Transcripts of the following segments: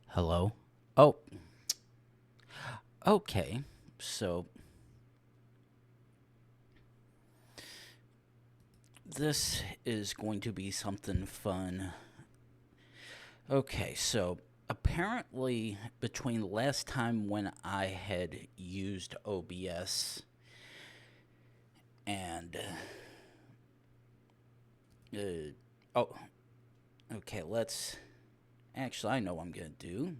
Hello? Oh, okay. So, this is going to be something fun. Okay, so apparently, between the last time when I had used OBS and. Oh, okay, let's. Actually, I know what I'm going to do.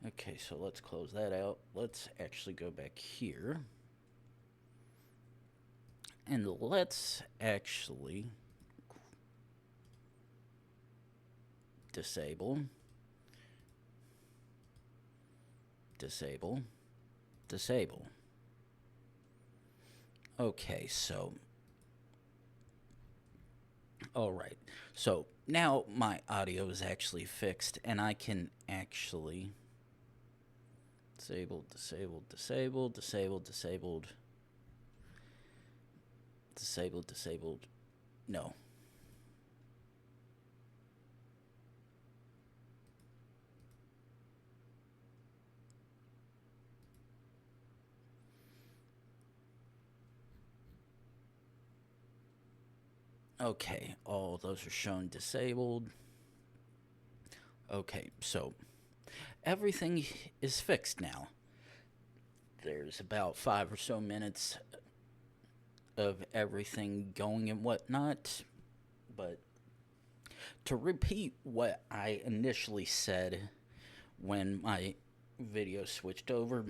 Okay, so let's close that out. Let's actually go back here. And let's actually disable, disable, disable. Okay, so. Alright. So now my audio is actually fixed and I can actually. Disabled, disabled, disabled, disabled, disabled. Disabled, disabled. No. Okay, all those are shown disabled. Okay, so everything is fixed now. There's about 5 or so minutes of everything going and whatnot. But to repeat what I initially said when my video switched over,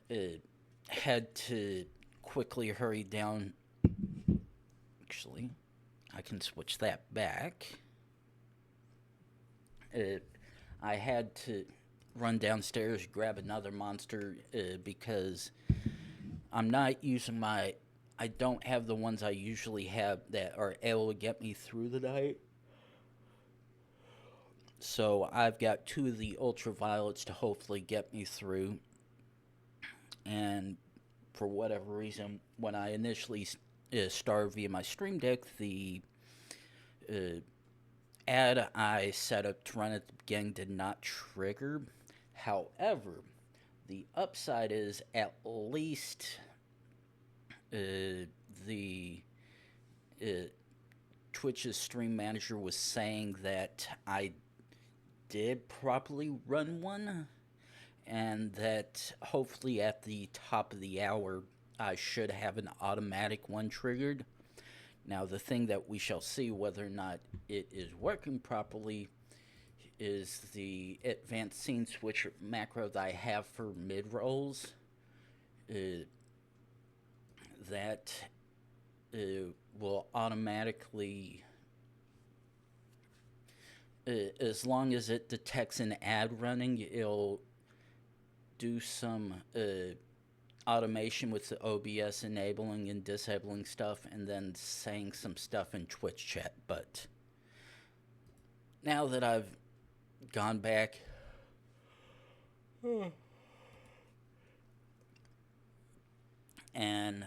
it had to quickly hurry down. Actually, I can switch that back. It, I had to run downstairs, grab another monster because I'm not using my. I don't have the ones I usually have that are able to get me through the night. So I've got two of the ultraviolets to hopefully get me through. And for whatever reason, when I initially started via my Stream Deck, the uh, ad I set up to run at the beginning did not trigger. However, the upside is at least the uh, Twitch's stream manager was saying that I did properly run one, and that hopefully at the top of the hour I should have an automatic one triggered. Now, the thing that we shall see whether or not it is working properly is the advanced scene switcher macro that I have for mid rolls. That will automatically, as long as it detects an ad running, it'll do some automation with the OBS enabling and disabling stuff and then saying some stuff in Twitch chat. But now that I've gone back and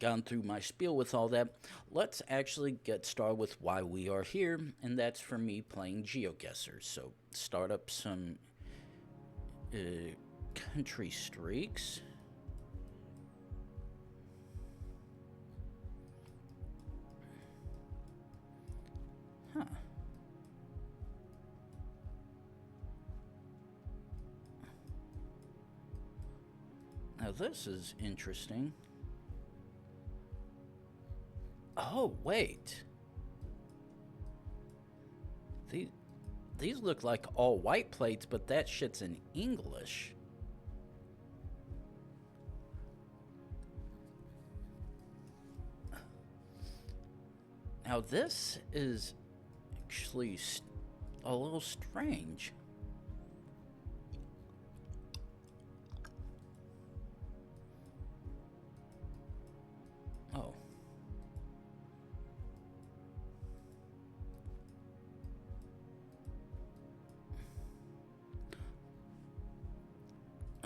gone through my spiel with all that, let's actually get started with why we are here, and that's for me playing Geoguessr. So start up some country streaks. Huh. Now this is interesting. Oh, wait. These, these look like all white plates, but that shit's in English. Now this is actually a little strange. Oh.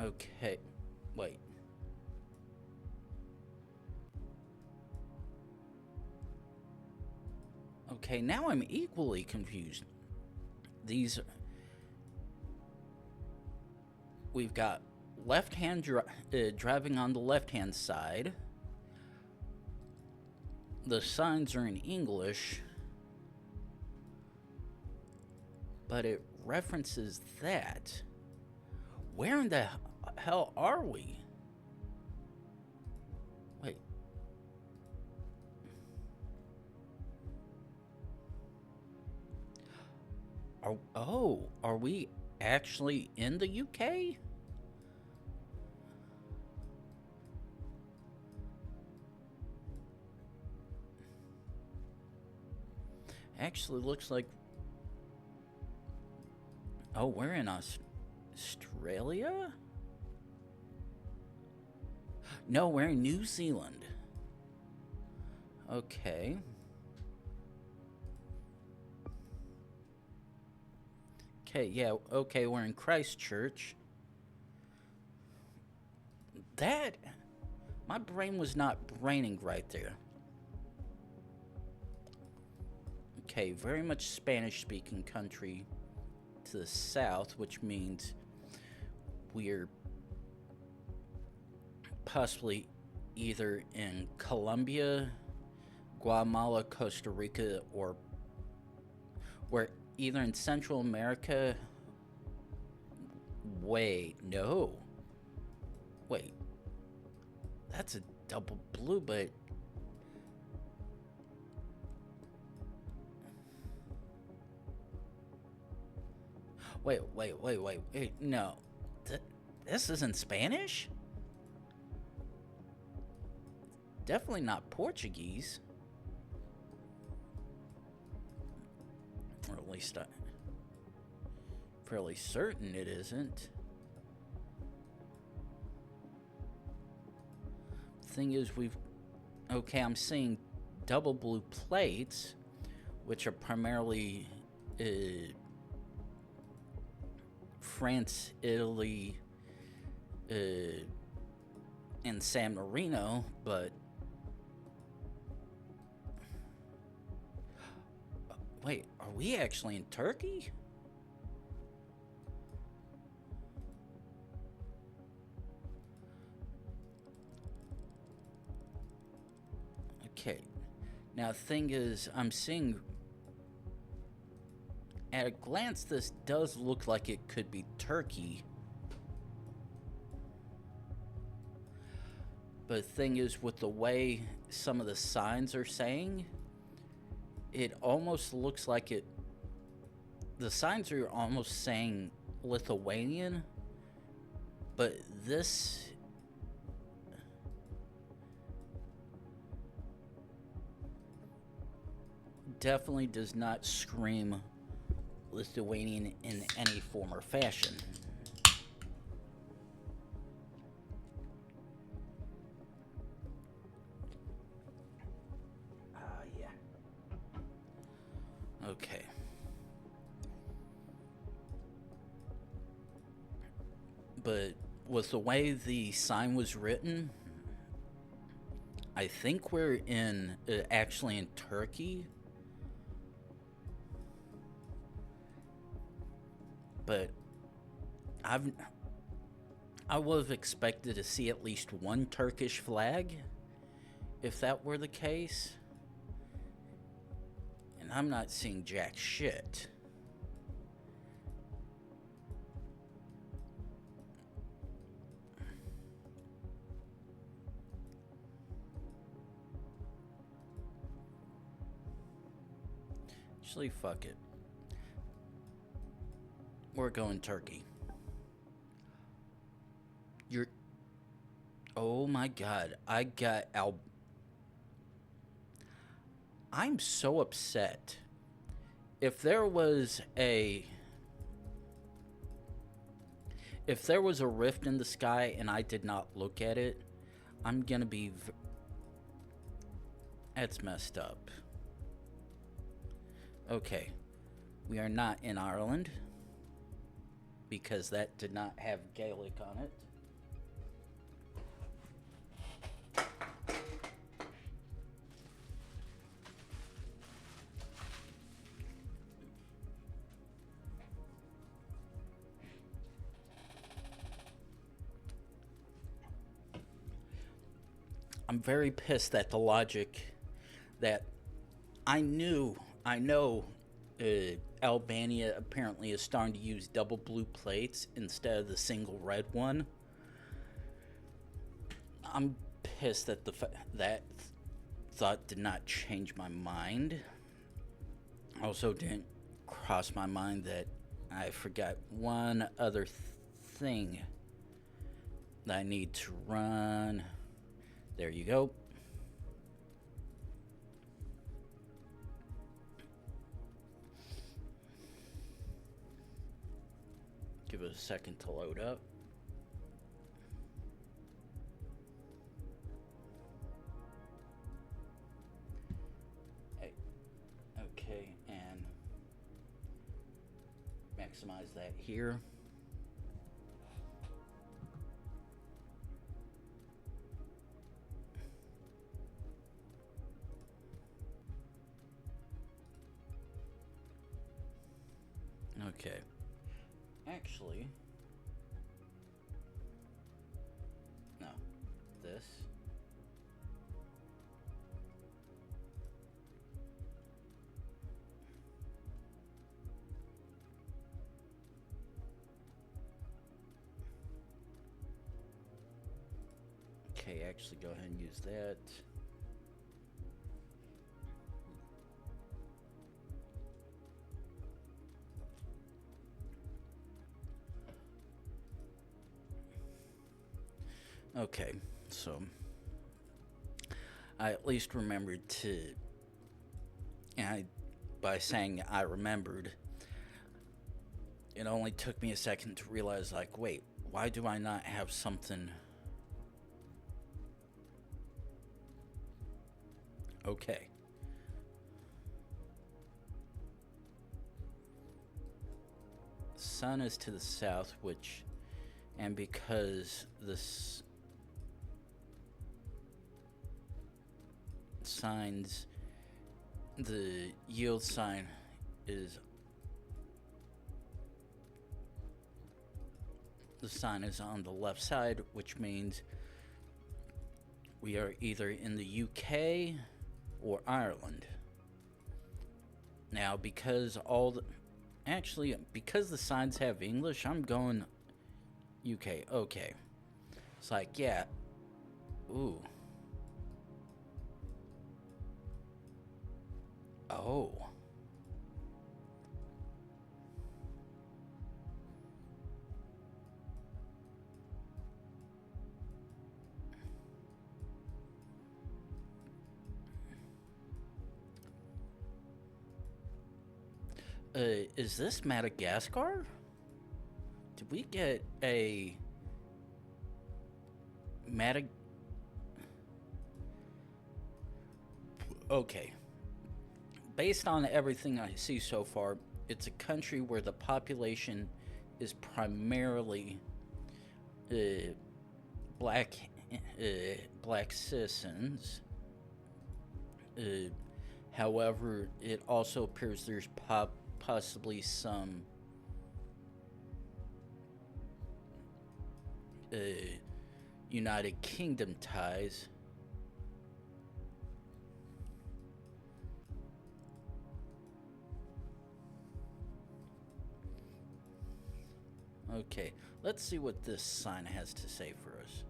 Okay, wait. Okay, now I'm equally confused. These, we've got left hand driving on the left hand side. The signs are in English, but it references that. Where in the hell are we? Wait. Are we actually in the UK? Actually looks like... Oh, we're in Australia? No, we're in New Zealand. Okay. Okay, yeah, okay, we're in Christchurch. That... My brain was not braining right there. Okay, very much Spanish-speaking country to the south, which means we're possibly either in Colombia, Guatemala, Costa Rica, or we're either in Central America. Wait, no. Wait. That's a double blue, but... Wait, no. This isn't Spanish? Definitely not Portuguese. Or at least I'm fairly certain it isn't. Thing is, okay, I'm seeing double blue plates, which are primarily France, Italy, and San Marino, but wait, are we actually in Turkey? Okay, now the thing is, I'm seeing, at a glance, this does look like it could be Turkey. But the thing is, with the way some of the signs are saying, it almost looks like it... The signs are almost saying Lithuanian, but this... definitely does not scream Lithuanian in any form or fashion. Yeah. Okay. But with the way the sign was written, I think we're in actually in Turkey. But I would have expected to see at least one Turkish flag, if that were the case. And I'm not seeing jack shit. Actually, fuck it. We're going Turkey. Oh my god. I'm so upset. If there was a rift in the sky and I did not look at it, I'm gonna be... That's messed up. Okay. We are not in Ireland, because that did not have Gaelic on it. I'm very pissed at the logic that I know Albania apparently is starting to use double blue plates instead of the single red one. I'm pissed that that thought did not change my mind. Also, didn't cross my mind that I forgot one other thing that I need to run. There you go. Give it a second to load up. Okay, and maximize that here. Okay. Actually, no, this. Okay, actually go ahead and use that. Okay, so I at least remembered to, and by saying I remembered, it only took me a second to realize, like, wait, why do I not have something? Okay. Sun is to the south, which, and because this signs, the yield sign is, the sign is on the left side, which means we are either in the UK or Ireland. Now, because because the signs have English, I'm going UK. Okay. It's like, yeah. Ooh. Oh. Is this Madagascar? Did we get a Okay. Based on everything I see so far, it's a country where the population is primarily black black citizens. However, it also appears there's possibly some United Kingdom ties. Okay, let's see what this sign has to say for us.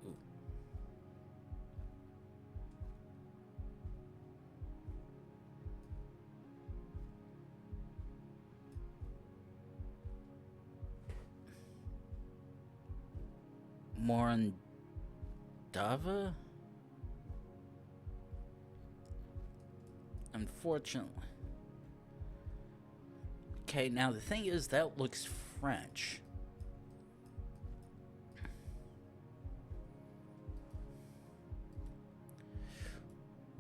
Ooh. Morandava? Unfortunately. Okay, now the thing is, that looks French.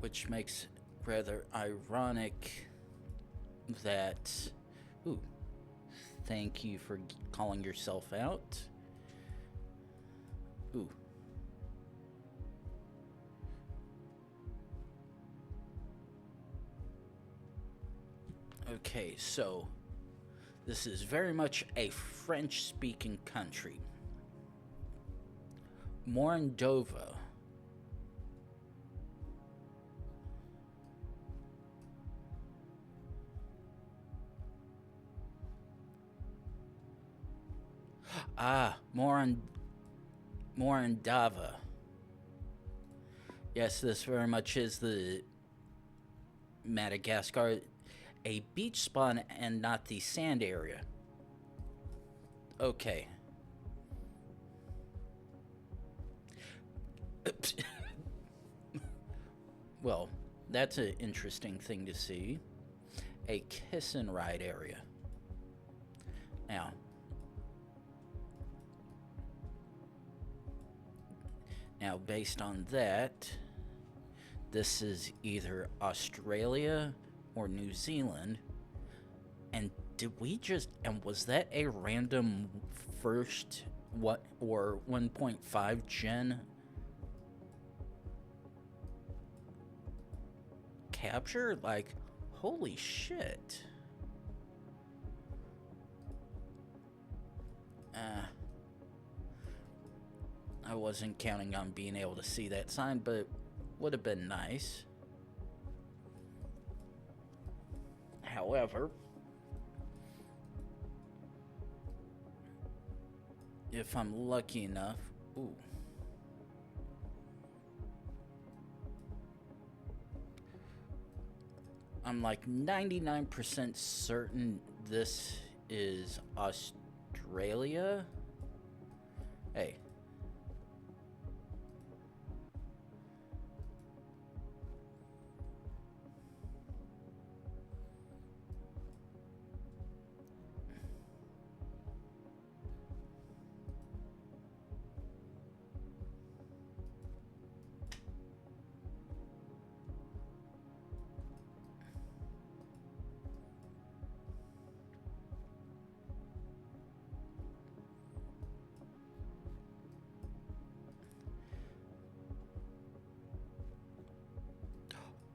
Which makes rather ironic that... Ooh. Thank you for calling yourself out. Ooh. Okay, so... This is very much a French-speaking country. Morandova. Ah, Morandava. Yes, this very much is the Madagascar, a beach spawn and not the sand area. Okay. Well, that's an interesting thing to see. A kiss and ride area. Now, based on that, this is either Australia or New Zealand. And was that a random first what or 1.5 gen capture? Like, holy shit. I wasn't counting on being able to see that sign, but would have been nice. However, if I'm lucky enough, ooh. I'm like 99% certain this is Australia. Hey.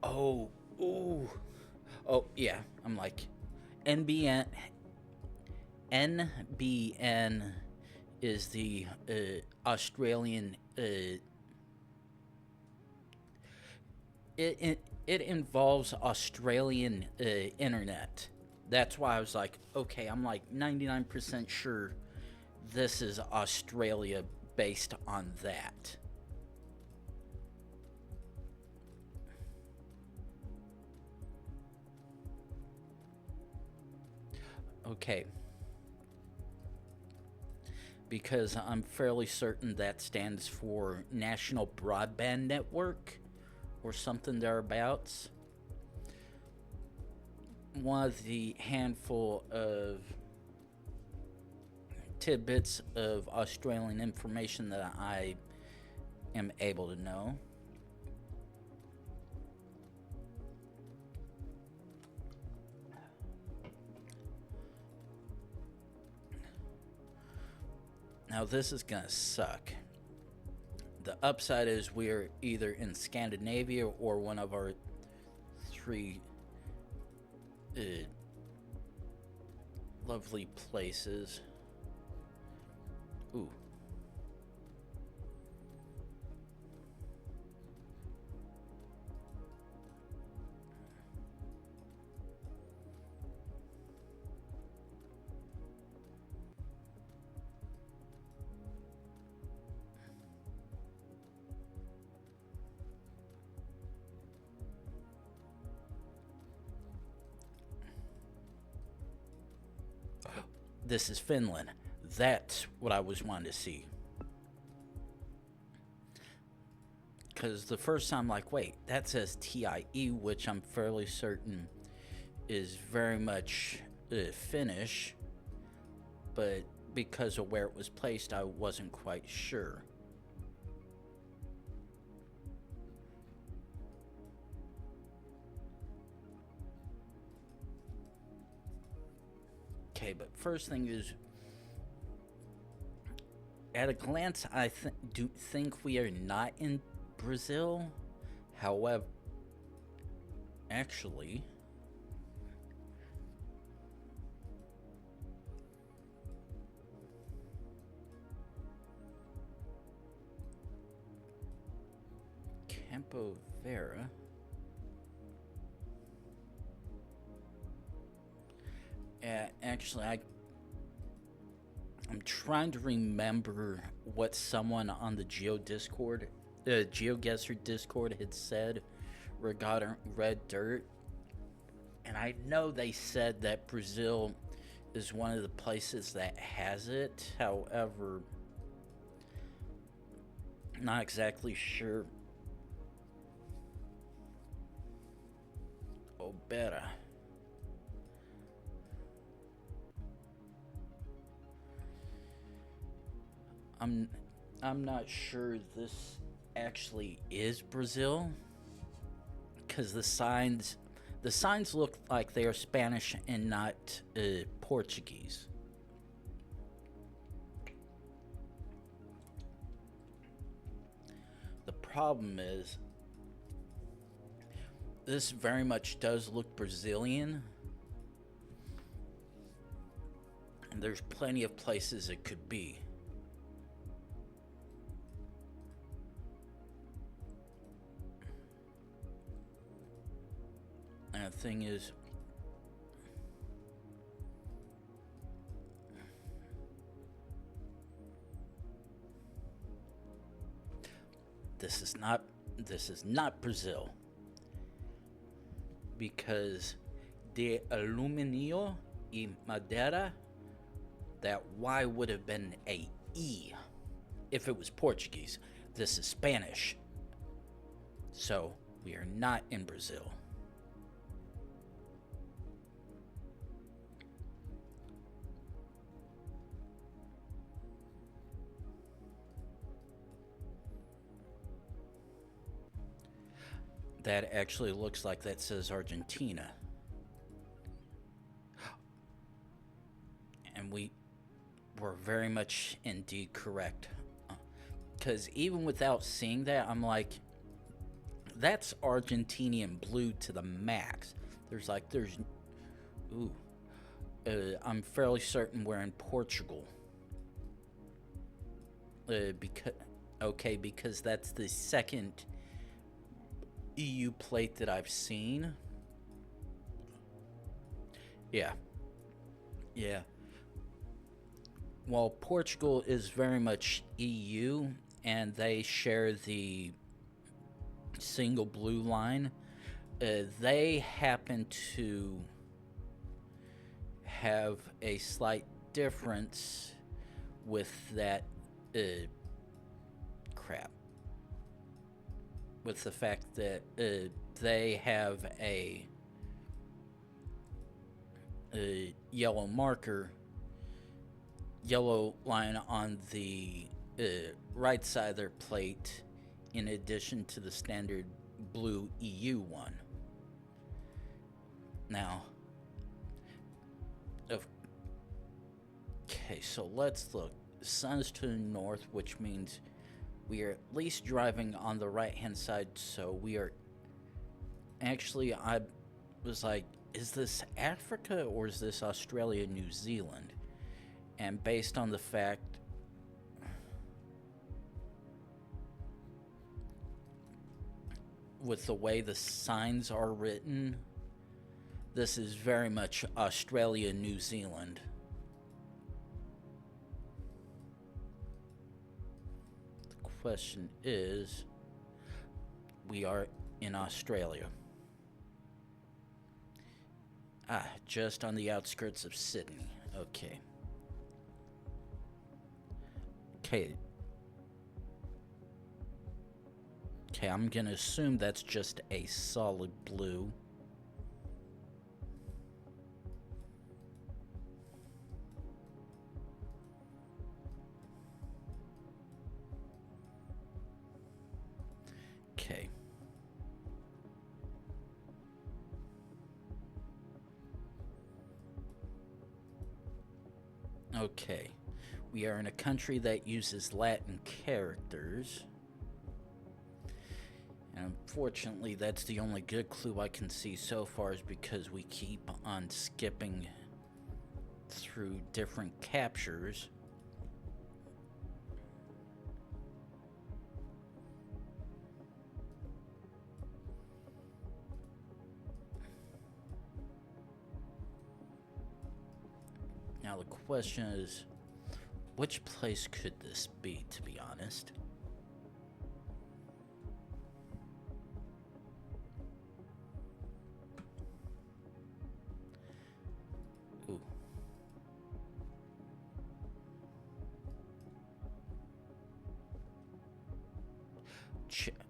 Oh, ooh. Oh, yeah. I'm like, NBN is the Australian. It involves Australian internet. That's why I was like, okay, I'm like 99% sure this is Australia based on that. Okay. Because I'm fairly certain that stands for National Broadband Network or something thereabouts. One of the handful of tidbits of Australian information that I am able to know. Now, this is gonna suck. The upside is we're either in Scandinavia or one of our three lovely places. Ooh. This is Finland. That's what I was wanting to see. Because the first time, like, wait, that says TIE, which I'm fairly certain is very much Finnish. But because of where it was placed, I wasn't quite sure. Okay, but first thing is, at a glance, I do think we are not in Brazil. However, actually, Campo Vera. Actually, I'm trying to remember what someone on the Geoguessr Discord had said regarding red dirt, and I know they said that Brazil is one of the places that has it. However, not exactly sure. Oh, better. I'm not sure this actually is Brazil, because the signs look like they are Spanish and not Portuguese. The problem is this very much does look Brazilian, and there's plenty of places it could be. And the thing is, this is not Brazil, because de aluminio y madera, that Y would have been a E if it was Portuguese. This is Spanish, so we are not in Brazil. That actually looks like that says Argentina. And we were very much indeed correct. Because even without seeing that, I'm like, that's Argentinian blue to the max. Ooh. I'm fairly certain we're in Portugal. Because that's the second EU plate that I've seen. Yeah. Well, Portugal is very much EU, and they share the single blue line. They happen to have a slight difference with that with the fact that they have a yellow line on the right side of their plate, in addition to the standard blue EU one. Now, okay, so let's look. The sun's to the north, which means we are at least driving on the right-hand side, so we are... Actually, I was like, is this Africa or is this Australia, New Zealand? And based on the fact... with the way the signs are written, this is very much Australia, New Zealand. Question is, we are in Australia. Just on the outskirts of Sydney. Okay, I'm gonna assume that's just a solid blue. Okay, we are in a country that uses Latin characters. And unfortunately, that's the only good clue I can see so far, is because we keep on skipping through different captures. Now the question is, which place could this be, to be honest? Ooh.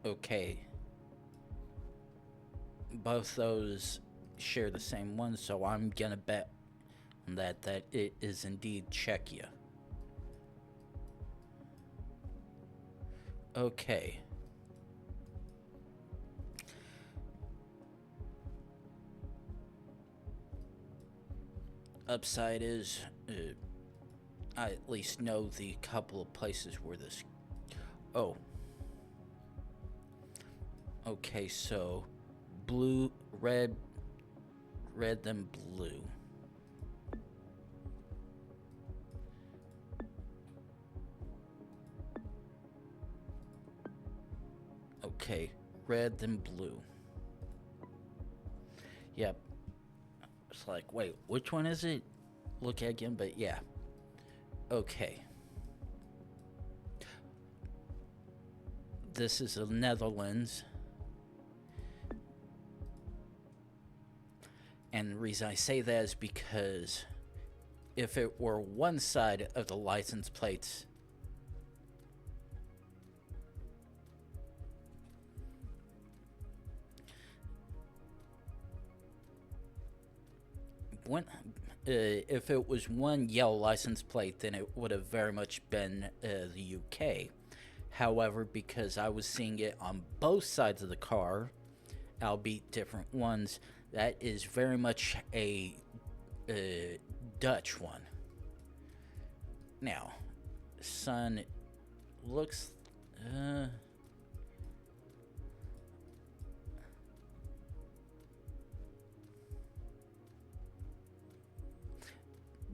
Okay. Both those share the same one, so I'm gonna bet that it is indeed Czechia. Okay. Upside is, I at least know the couple of places where this... Oh. Okay, so blue, red, then blue. Okay, red then blue. Yep. It's like, wait, which one is it? Look again, but yeah. Okay. This is the Netherlands. And the reason I say that is because if it were one side of the license plates, if it was one yellow license plate, then it would have very much been the UK. However, because I was seeing it on both sides of the car, albeit different ones, that is very much a Dutch one. Now, sun looks...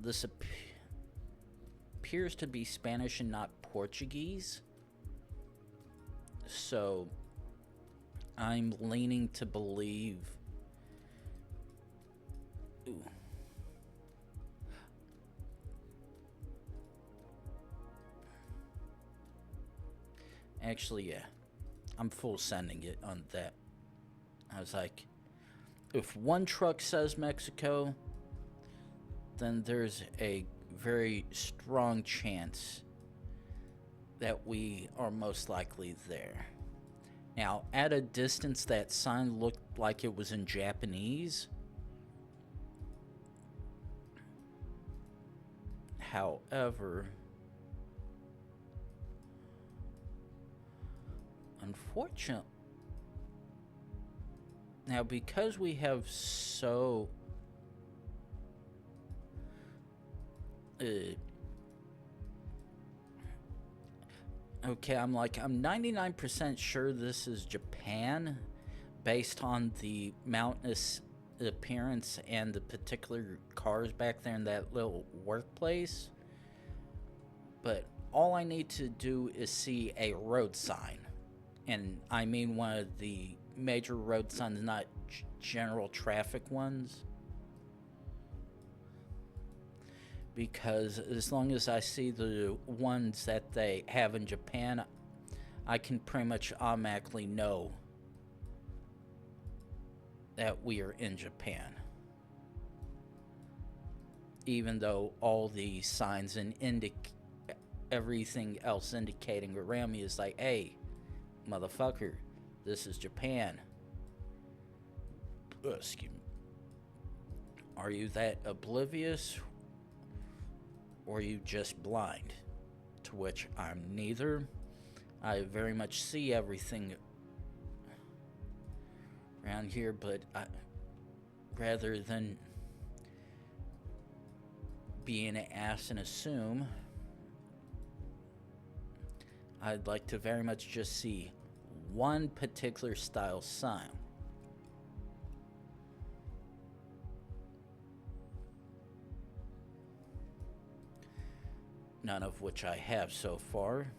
this appears to be Spanish and not Portuguese. So, I'm leaning to believe... Ooh. Actually, yeah. I'm full sending it on that. I was like, if one truck says Mexico, then there's a very strong chance that we are most likely there. Now, at a distance, that sign looked like it was in Japanese. However, unfortunately, now because we have so okay, I'm 99% sure this is Japan based on the mountainous appearance and the particular cars back there in that little workplace. But all I need to do is see a road sign. And I mean one of the major road signs, not general traffic ones. Because as long as I see the ones that they have in Japan, I can pretty much automatically know that we are in Japan. Even though all the signs and everything else indicating around me is like, hey, motherfucker, this is Japan. Excuse me. Are you that oblivious? Or are you just blind? To which I'm neither. I very much see everything around here, but rather than be an ass and assume, I'd like to very much just see one particular style sign. None of which I have so far.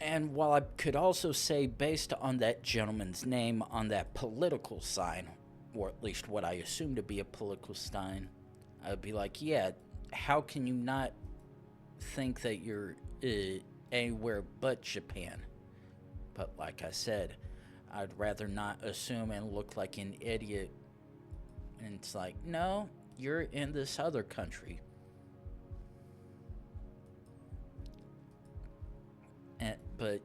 And while I could also say, based on that gentleman's name on that political sign, or at least what I assume to be a political sign, I'd be like, yeah, how can you not think that you're anywhere but Japan? But like I said, I'd rather not assume and look like an idiot. And it's like, no, you're in this other country. But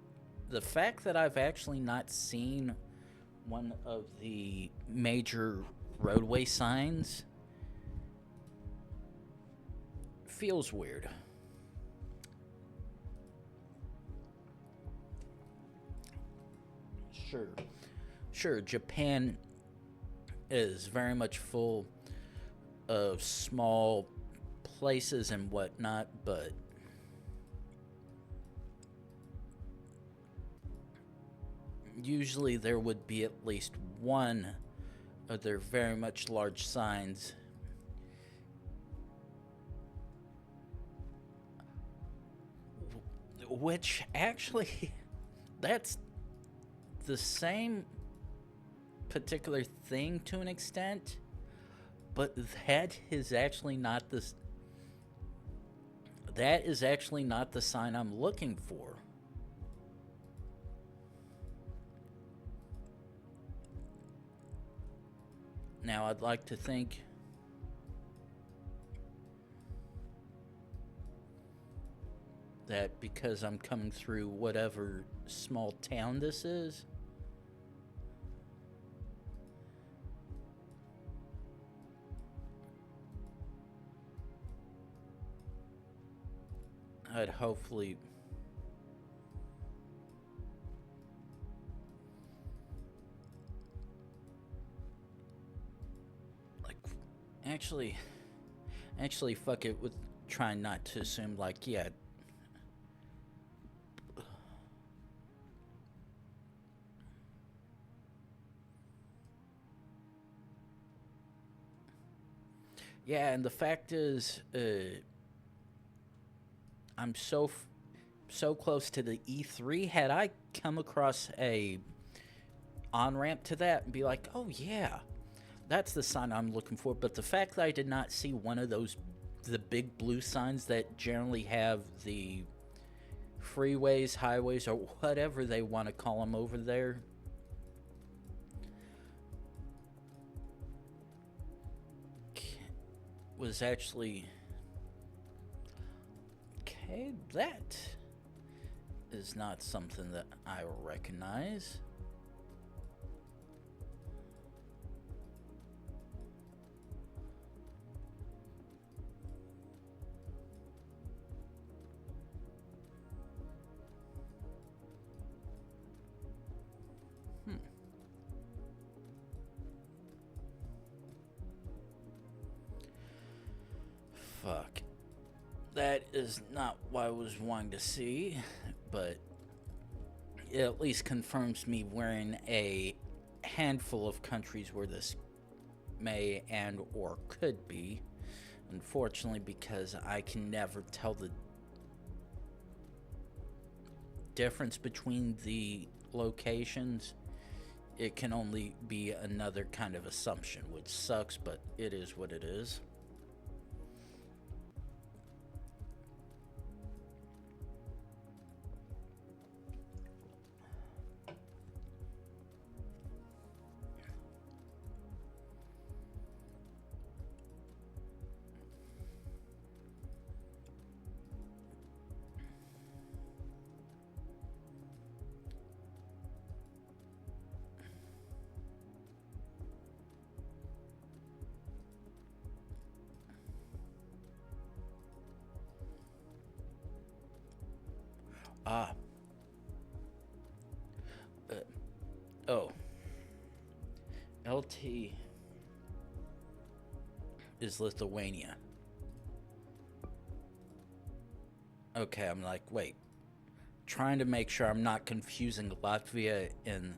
the fact that I've actually not seen one of the major roadway signs feels weird. Sure. Sure, Japan is very much full of small places and whatnot, but usually there would be at least one of their very much large signs which actually that's the same particular thing to an extent, but that is actually not the sign I'm looking for. Now I'd like to think that because I'm coming through whatever small town this is, I'd hopefully like actually fuck it with trying not to assume like yeah. Yeah, and the fact is, I'm so close to the E3. Had I come across a on ramp to that and be like, oh yeah, that's the sign I'm looking for. But the fact that I did not see one of the big blue signs that generally have the freeways, highways, or whatever they want to call them over there, was actually okay. That is not something that I recognize. Fuck. That is not what I was wanting to see, but it at least confirms me we're in a handful of countries where this may and or could be. Unfortunately, because I can never tell the difference between the locations, it can only be another kind of assumption, which sucks, but it is what it is. Ah. Uh, oh. LT is Lithuania. Okay, I'm like, wait. Trying to make sure I'm not confusing Latvia and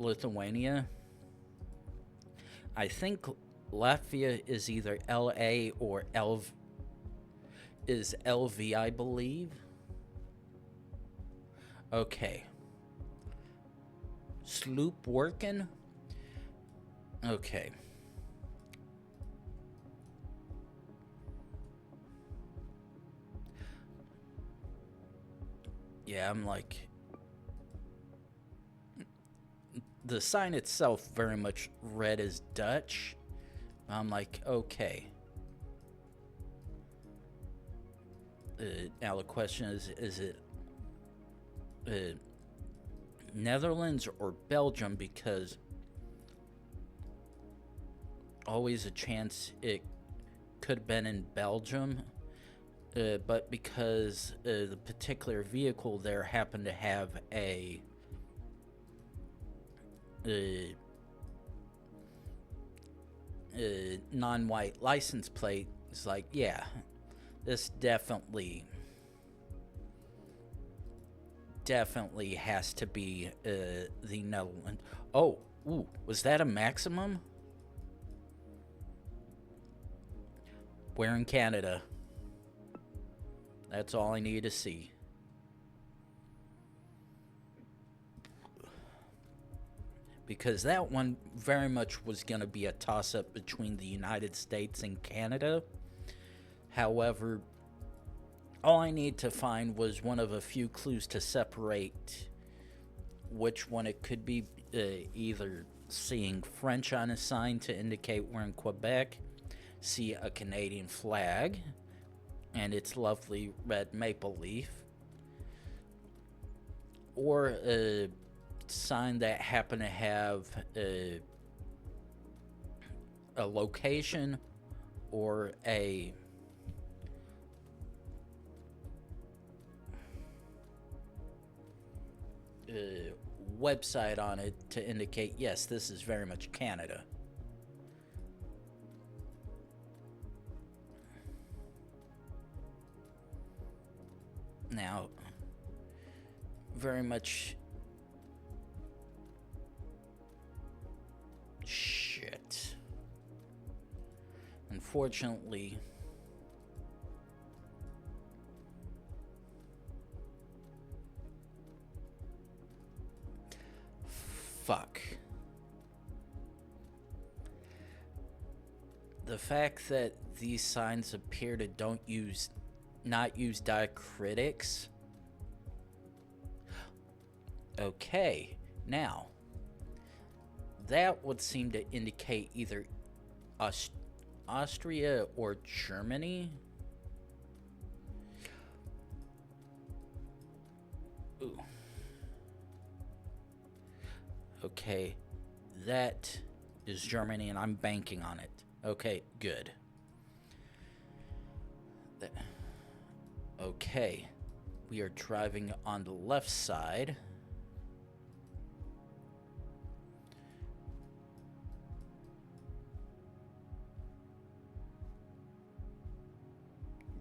Lithuania. I think Latvia is either LA or is LV, I believe. Okay. Sloop working? Okay. Yeah, I'm like... The sign itself very much read as Dutch. I'm like, okay. Now the question is it Netherlands or Belgium? Because always a chance it could have been in Belgium, but because the particular vehicle there happened to have a non-white license plate, it's like, yeah, this definitely has to be the Netherlands. Oh, ooh, was that a maximum? We're in Canada. That's all I need to see. Because that one very much was going to be a toss-up between the United States and Canada. However, all I need to find was one of a few clues to separate which one it could be. Either seeing French on a sign to indicate we're in Quebec, see a Canadian flag and its lovely red maple leaf, or a sign that happened to have a location or a website on it to indicate, yes, this is very much Canada. Now, very much... Shit. Unfortunately... Fuck. The fact that these signs appear to not use diacritics. Okay, now that would seem to indicate either Austria or Germany. Ooh. Okay, that is Germany, and I'm banking on it. Okay, good. Okay, we are driving on the left side.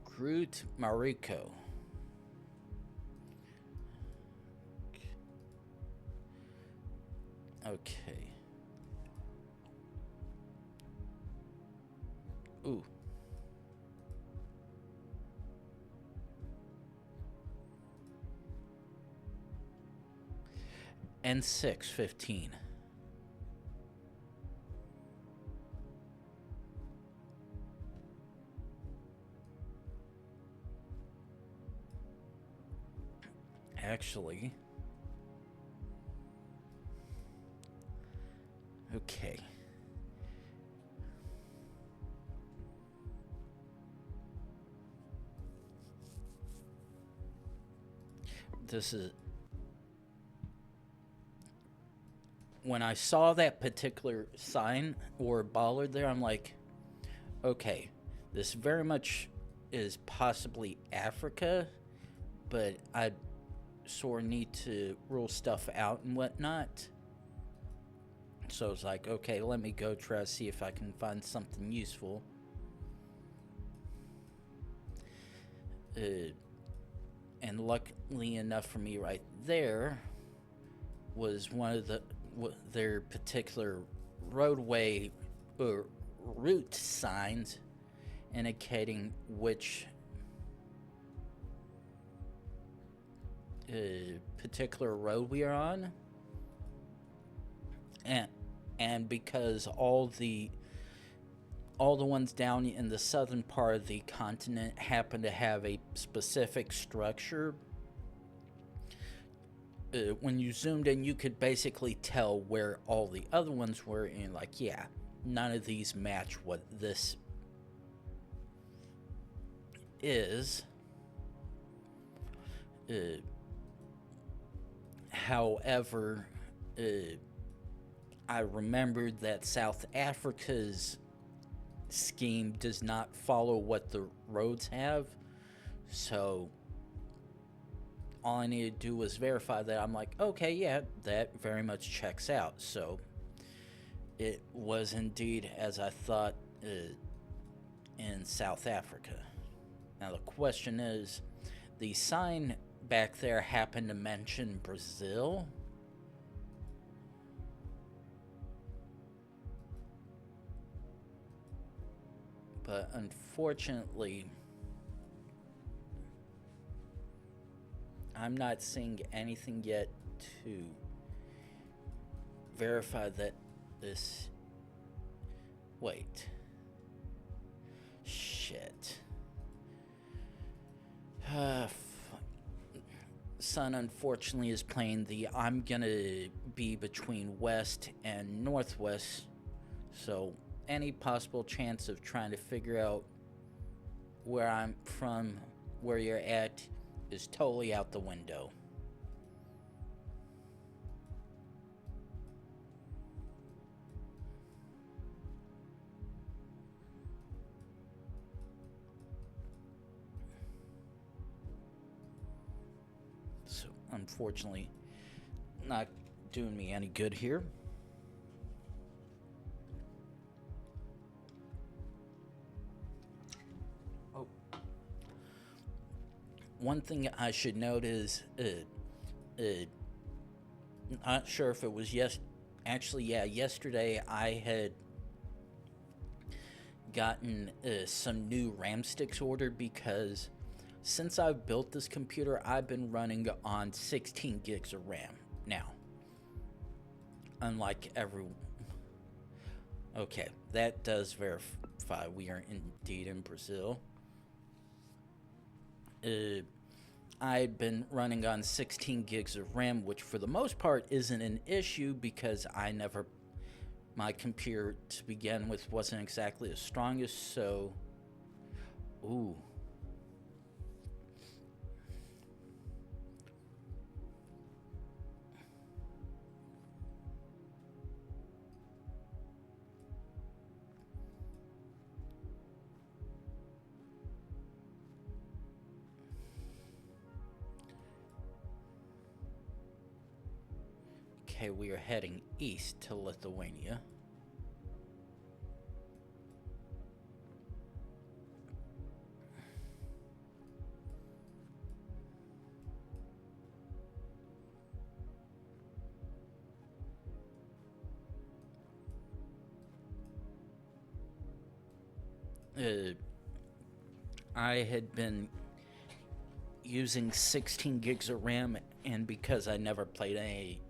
Groot Mariko. Okay. Ooh. N615. Actually, okay. This is... When I saw that particular sign or bollard there, I'm like, okay, this very much is possibly Africa, but I sort of need to rule stuff out and whatnot. So I was like, okay, let me go try to see if I can find something useful. And luckily enough for me, right there was one of their particular roadway or route signs indicating which particular road we are on, and because all the ones down in the southern part of the continent happen to have a specific structure. When you zoomed in, you could basically tell where all the other ones were, and like, yeah, none of these match what this is. However, I remembered that South Africa's scheme does not follow what the roads have, so all I needed to do was verify that. I'm like, okay, yeah, that very much checks out. So it was indeed as I thought, in South Africa. Now the question is, the sign back there happened to mention Brazil. But unfortunately, I'm not seeing anything yet to verify that this... Wait. Shit. Sun, unfortunately, is playing the I'm gonna be between west and northwest, so any possible chance of trying to figure out where I'm from, where you're at, is totally out the window. So, unfortunately, not doing me any good here. Oh. One thing I should note is, not sure if it was yesterday I had gotten some new RAM sticks ordered, because since I've built this computer, I've been running on 16 gigs of RAM now. Unlike everyone. Okay, that does verify we are indeed in Brazil. I'd been running on 16 gigs of RAM, which for the most part isn't an issue because my computer to begin with wasn't exactly the strongest, so... Ooh. Okay, we are heading east to Lithuania. I had been using 16 gigs of RAM, and because I never played any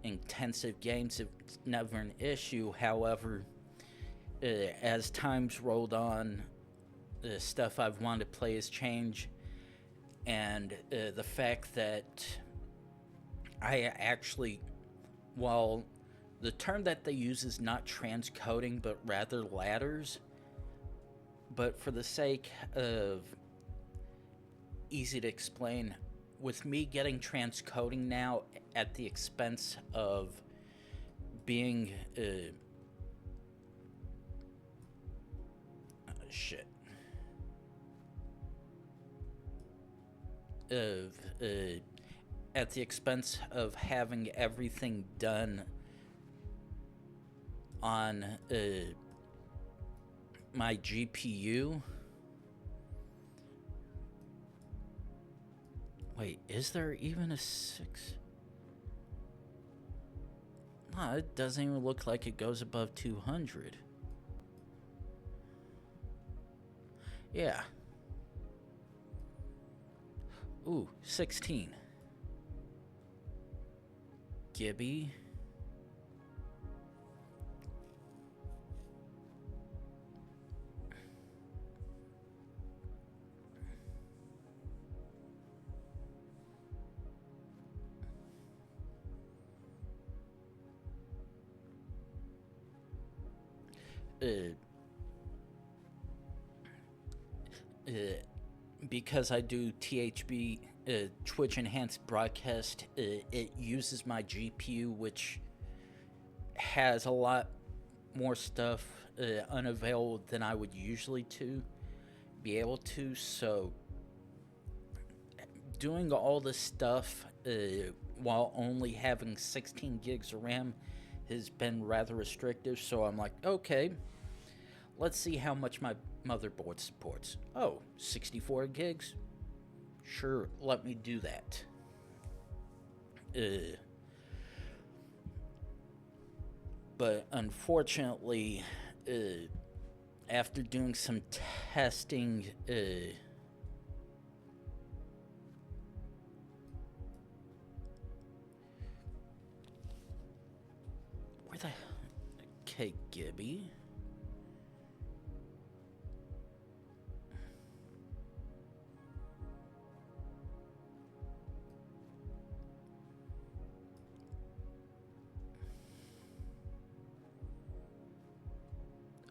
intensive games, it's never an issue. However, as times rolled on, the stuff I've wanted to play has changed, and the fact that I actually, while the term that they use is not transcoding but rather ladders, but for the sake of easy to explain, with me getting transcoding now at the expense of being at the expense of having everything done on my GPU. Wait, is there even a 6? No, it doesn't even look like it goes above 200. Yeah. Ooh, 16. Gibby. Uh, uh, because I do THB, Twitch Enhanced Broadcast, it uses my GPU, which has a lot more stuff unavailable than I would usually to be able to. So doing all this stuff while only having 16 gigs of RAM has been rather restrictive. So I'm like, okay, let's see how much my motherboard supports. Oh, 64 gigs? Sure, let me do that. But unfortunately, after doing some testing, where the... Okay, Gibby.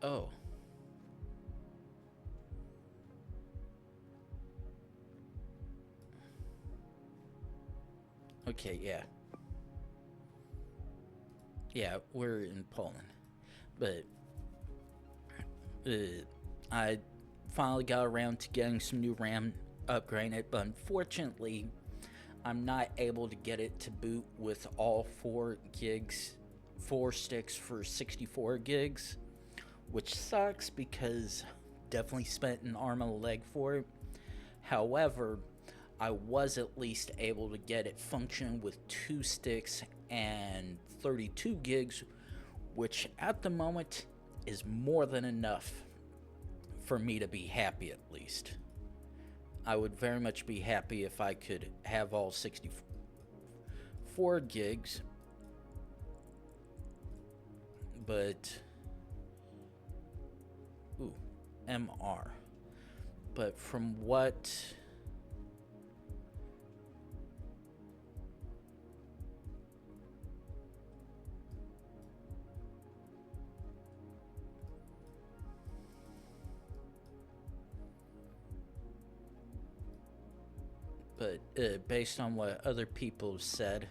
Oh. Okay, yeah. Yeah, we're in Poland. But I finally got around to getting some new RAM upgraded, but unfortunately, I'm not able to get it to boot with all 4 sticks for 64 gigs, which sucks because definitely spent an arm and a leg for it. However, I was at least able to get it functioning with 2 sticks and 32 gigs, which at the moment is more than enough for me to be happy at least. I would very much be happy if I could have all 64 gigs, but... Ooh, MR. But from what... But based on what other people said,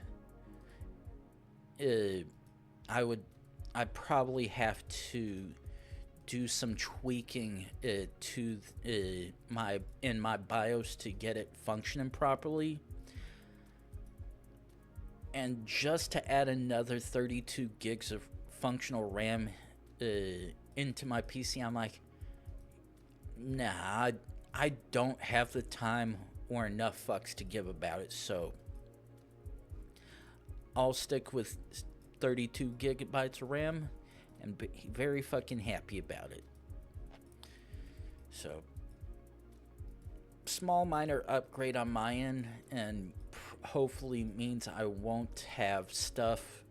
I'd probably have to do some tweaking to my BIOS to get it functioning properly. And just to add another 32 gigs of functional RAM into my PC, I'm like, nah, I don't have the time or enough fucks to give about it, so I'll stick with 32 gigabytes of RAM and be very fucking happy about it. So, small minor upgrade on my end, and hopefully means I won't have stuff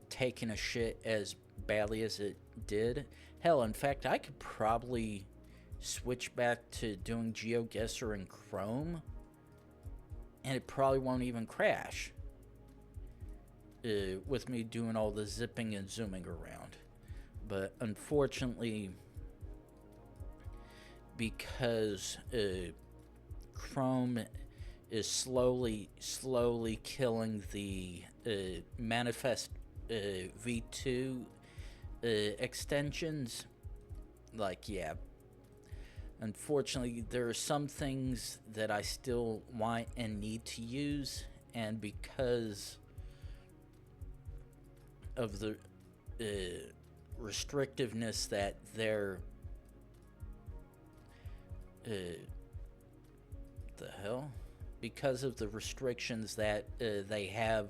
taking a shit as badly as it did. Hell, in fact, I could probably switch back to doing Geoguessr in Chrome, and it probably won't even crash with me doing all the zipping and zooming around. But unfortunately, because Chrome is slowly killing the Manifest V2 extensions, like, yeah, unfortunately, there are some things that I still want and need to use, and because of the restrictiveness that they're... the hell? Because of the restrictions that they have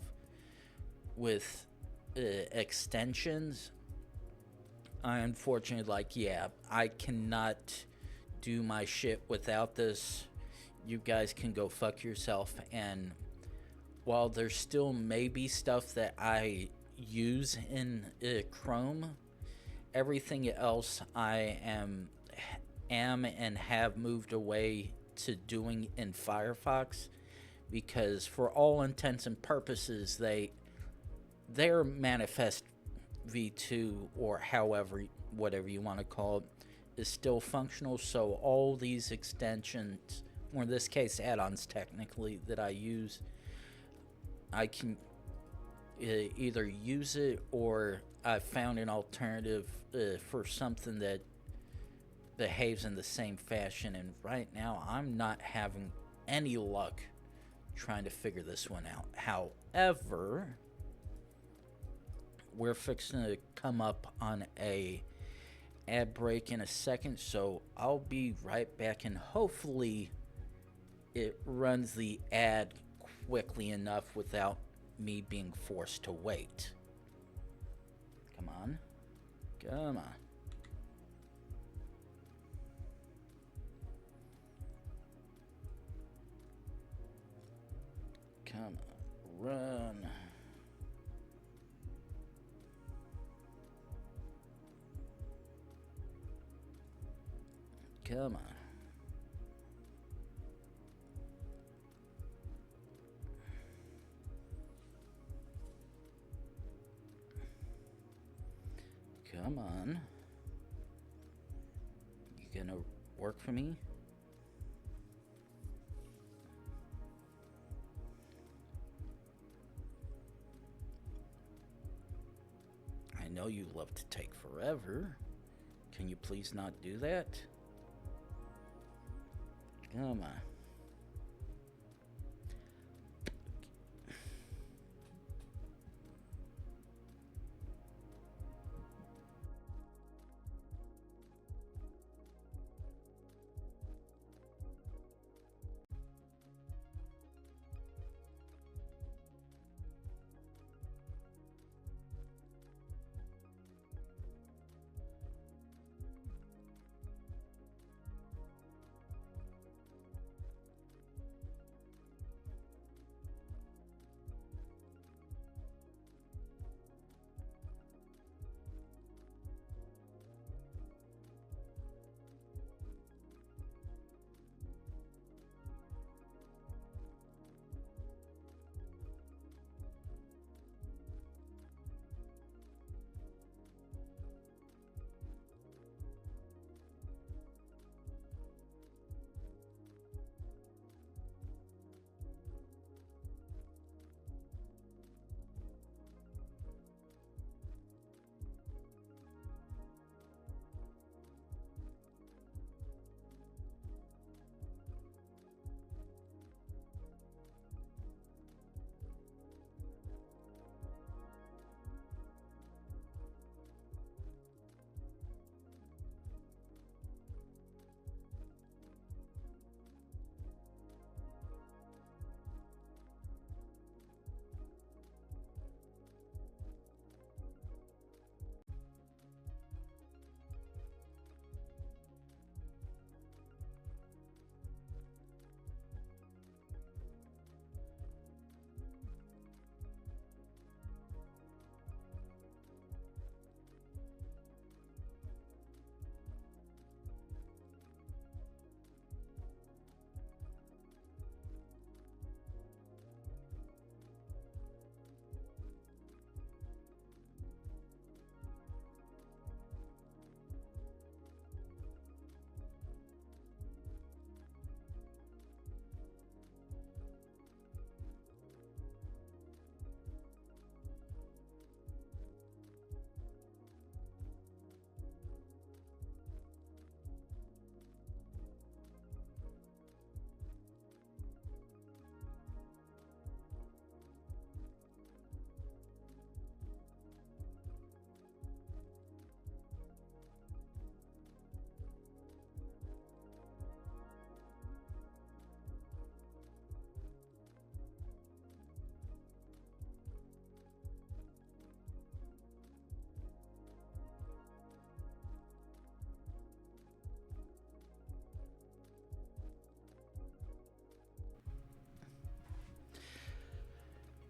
with extensions, I unfortunately, like, yeah, I cannot do my shit without this. You guys can go fuck yourself, and while there's still maybe stuff that I use in Chrome, everything else I am and have moved away to doing in Firefox, because for all intents and purposes their manifest v2, or however, whatever you want to call it, is still functional. So all these extensions, or in this case add-ons technically, that I use, I can either use it, or I found an alternative for something that behaves in the same fashion. And right now I'm not having any luck trying to figure this one out. However, we're fixing to come up on a ad break in a second, so I'll be right back, and hopefully it runs the ad quickly enough without me being forced to wait. Come on. Come on. Come on. Run. Come on. Come on. You gonna work for me? I know you love to take forever. Can you please not do that? Come on.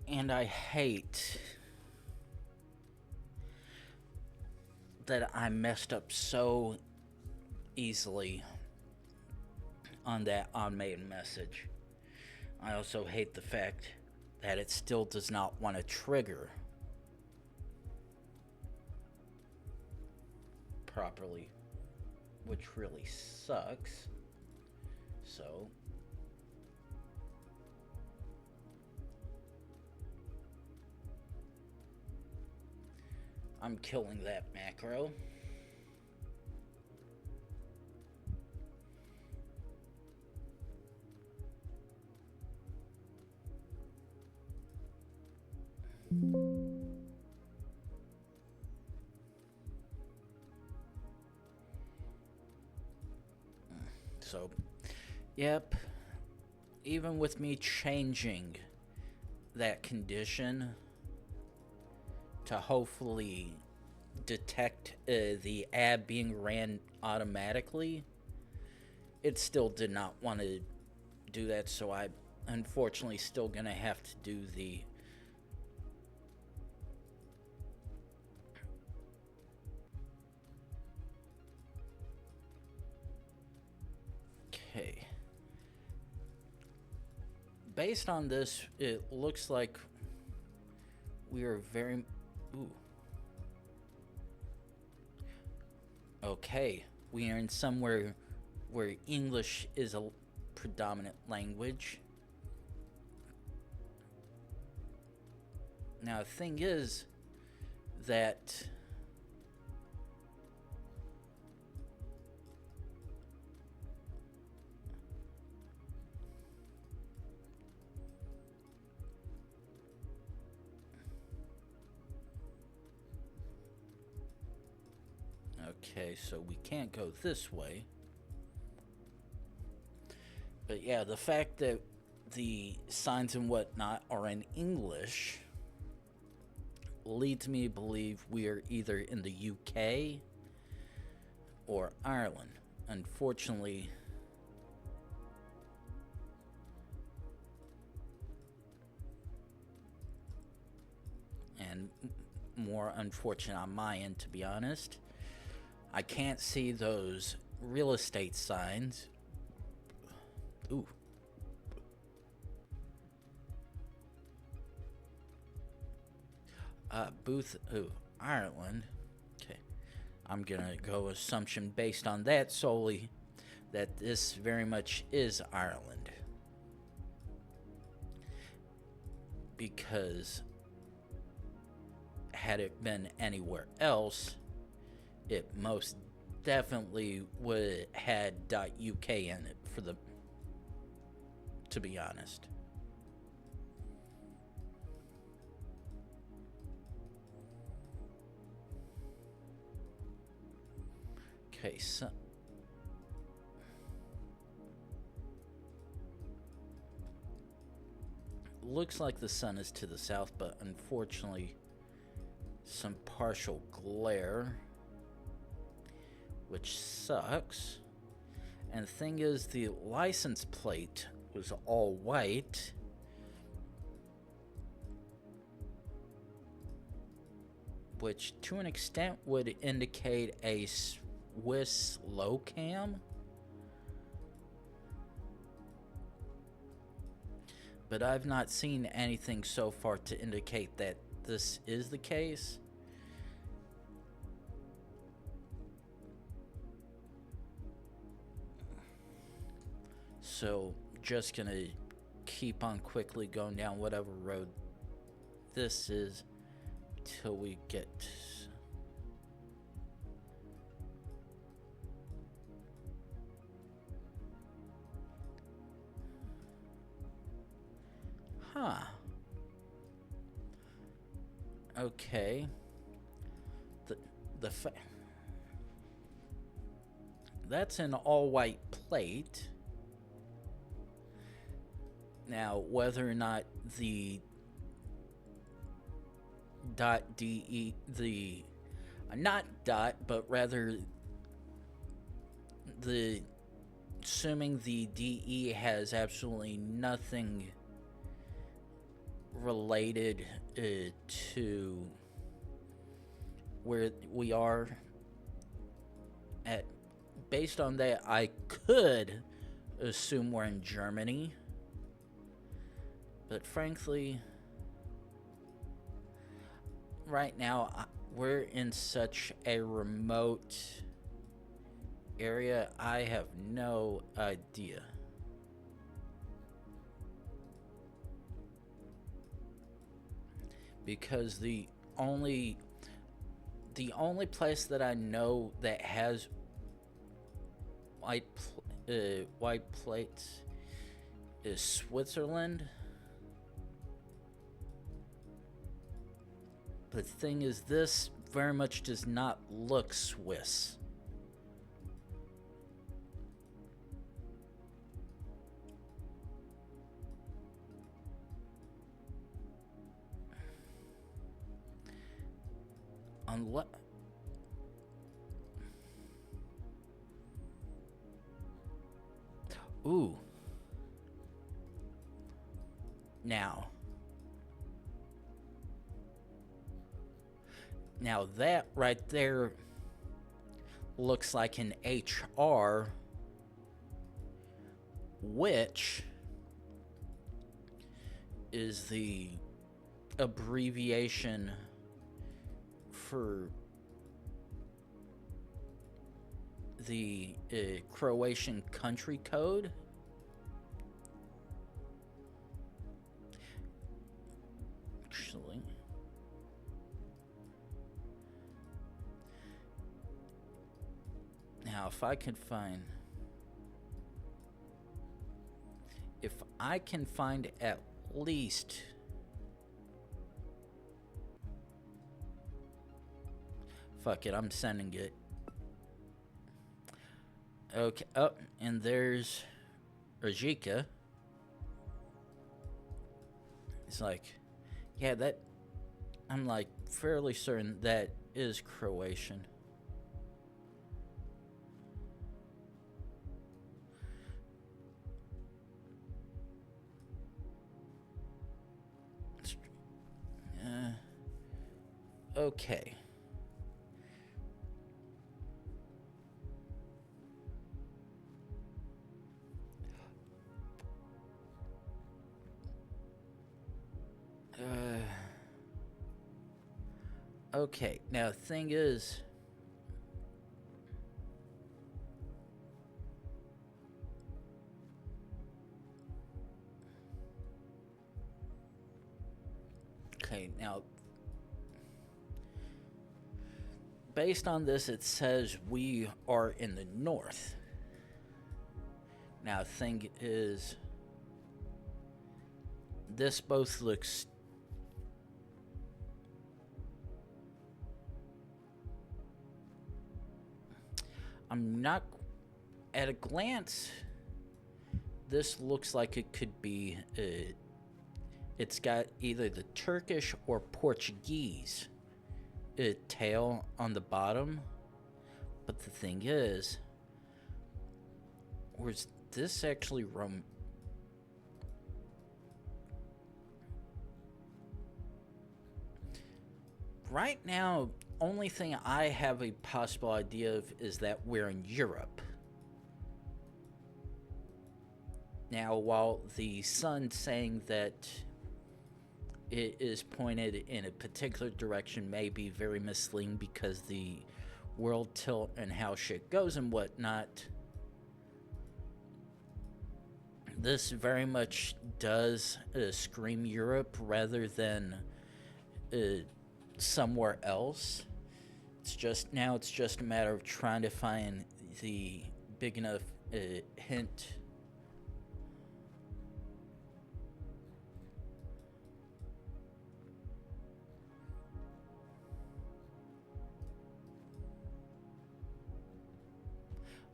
And I hate that I messed up so easily on that automated message. I also hate the fact that it still does not want to trigger properly, which really sucks. So I'm killing that macro. So, yep, even with me changing that condition to hopefully detect the ad being ran automatically, it still did not want to do that, so I unfortunately still gonna have to do the okay. Based on this, it looks like we are very ooh. Okay, we are in somewhere where English is a predominant language. Now, the thing is that okay, so we can't go this way. But yeah, the fact that the signs and whatnot are in English leads me to believe we are either in the UK or Ireland. Unfortunately, and more unfortunate on my end, to be honest, I can't see those real estate signs. Ooh. Booth, ooh, Ireland. Okay. I'm gonna go assumption based on that solely that this very much is Ireland. Because had it been anywhere else, it most definitely would had .uk in it for the to be honest. Okay, so looks like the sun is to the south, but unfortunately some partial glare, which sucks. And the thing is, the license plate was all white, which to an extent would indicate a Swiss low cam. But I've not seen anything so far to indicate that this is the case. So just gonna keep on quickly going down whatever road this is till we get okay. The that's an all white plate. Now, whether or not the .de the not dot, but rather the assuming the DE has absolutely nothing related to where we are at. Based on that, I could assume we're in Germany, but frankly, right now we're in such a remote area, I have no idea. Because the only place that I know that has white plates is Switzerland. The thing is, this very much does not look Swiss. Unless... Ooh. Now that right there looks like an HR, which is the abbreviation for the Croatian country code. Actually, now if I can find at least fuck it, I'm sending it. Okay, oh, and there's Rajika. It's like, yeah, that, I'm like fairly certain that is Croatian. Okay. Okay, now the thing is, okay, now based on this, it says we are in the north. Now the thing is, this both looks I'm not, at a glance, this looks like it could be, it's got either the Turkish or Portuguese tail on the bottom. But the thing is, was this actually right now, only thing I have a possible idea of is that we're in Europe. Now, while the sun saying that it is pointed in a particular direction may be very misleading because the world tilt and how shit goes and whatnot, this very much does scream Europe rather than somewhere else. It's just a matter of trying to find the big enough hint.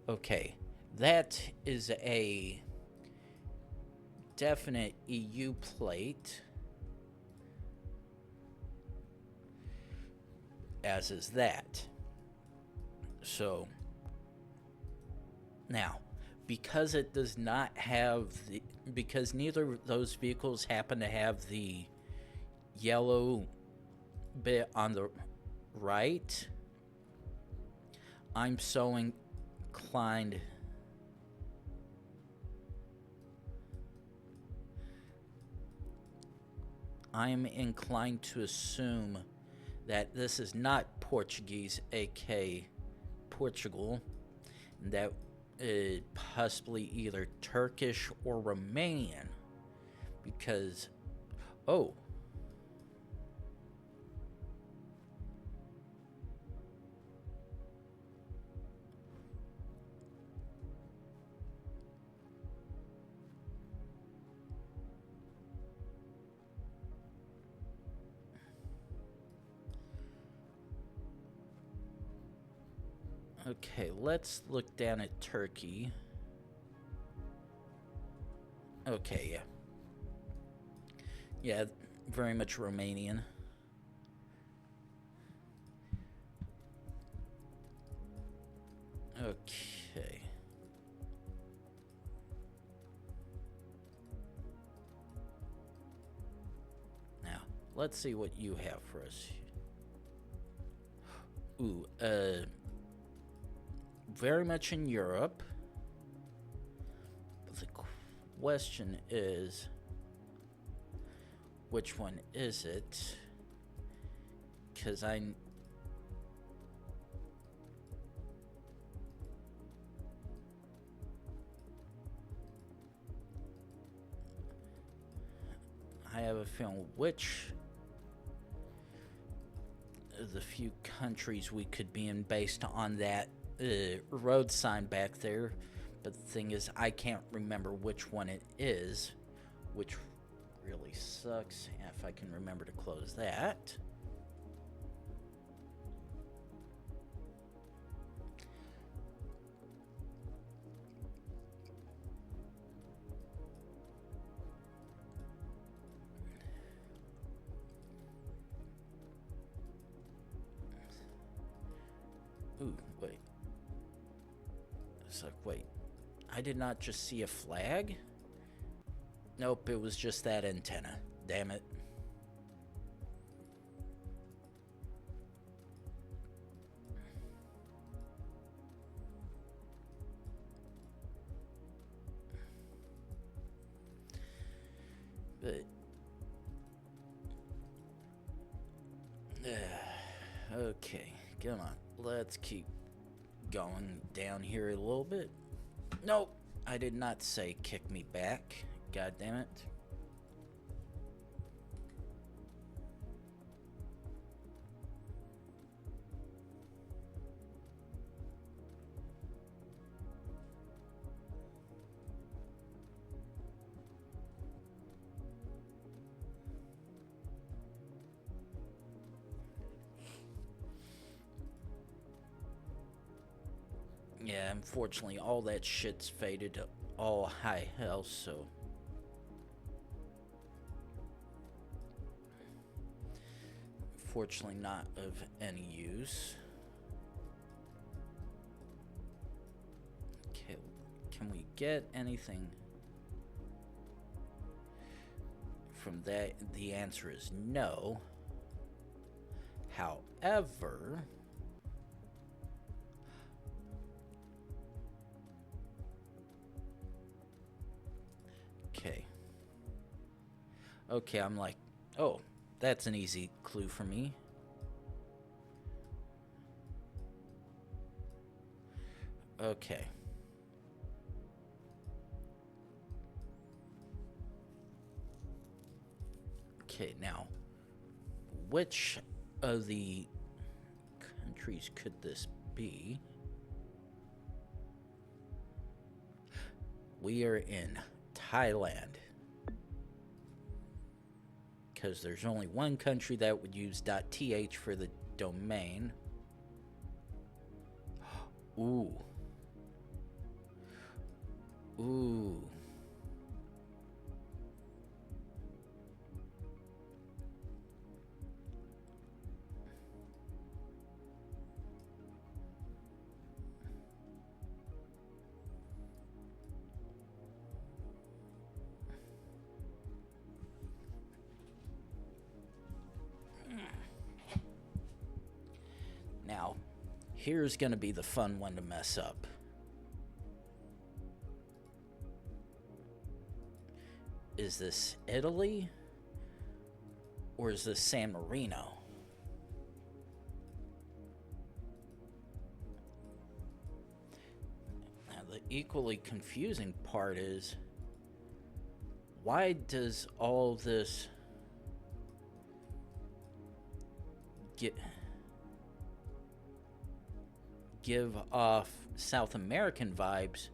Okay, that is a definite EU plate. As is that. So, now, because it does not have because neither of those vehicles happen to have the yellow bit on the right, I'm so inclined. I'm inclined to assume that this is not Portuguese, aka Portugal, that possibly either Turkish or Romanian, because oh, okay, let's look down at Turkey. Okay, yeah. Yeah, very much Romanian. Okay. Now, let's see what you have for us. Ooh, very much in Europe. But the question is, which one is it? Because I have a feeling which of the few countries we could be in based on that road sign back there. But the thing is, I can't remember which one it is, which really sucks. If I can remember to close that. Ooh, wait. It's like, wait. I did not just see a flag? Nope, it was just that antenna. Damn it. But okay, come on. Let's keep going down here a little bit. Nope, I did not say kick me back. God damn it. Yeah, unfortunately, all that shit's faded to all high hell, so. Fortunately, not of any use. Okay, can we get anything from that? The answer is no. However, okay, I'm like, oh, that's an easy clue for me. Okay. Okay, now, which of the countries could this be? We are in Thailand. Because there's only one country that would use .th for the domain. Ooh. Ooh. Here's gonna be the fun one to mess up. Is this Italy? Or is this San Marino? Now, the equally confusing part is, why does all this give off South American vibes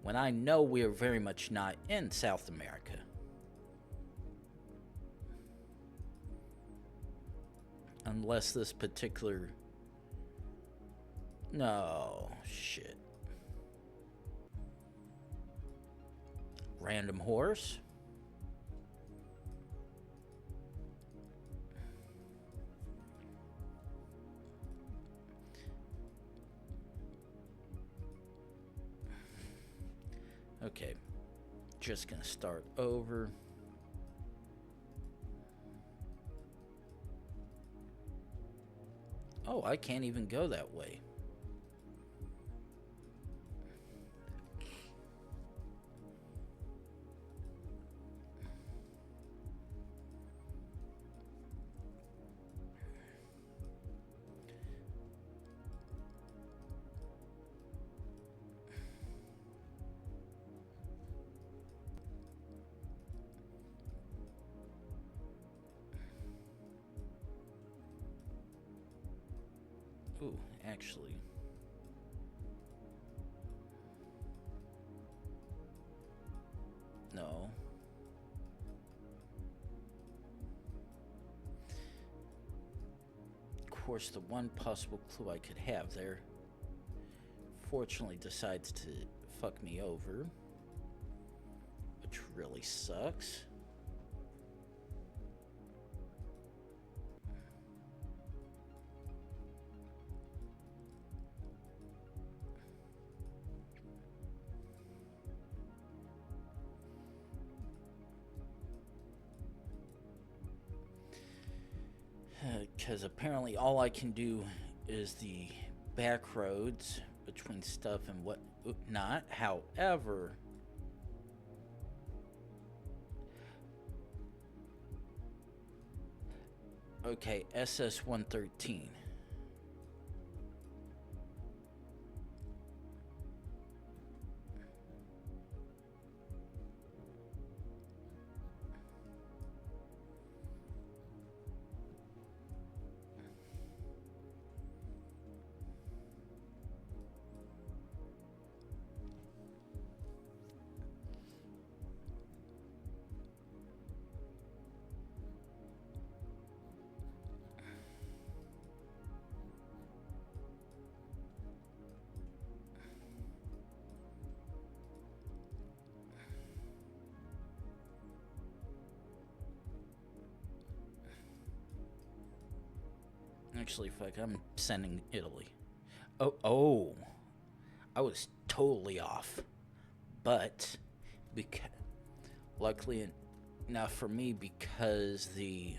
when I know we are very much not in South America? Unless this particular... No, shit. Random horse? Okay, just gonna start over. Oh, I can't even go that way. Ooh, actually. No. Of course, the one possible clue I could have there fortunately decides to fuck me over, which really sucks. Because apparently all I can do is the back roads between stuff and what not. However, okay, SS-113. Actually, fuck, I'm sending Italy. Oh, I was totally off. But, luckily enough for me, because the...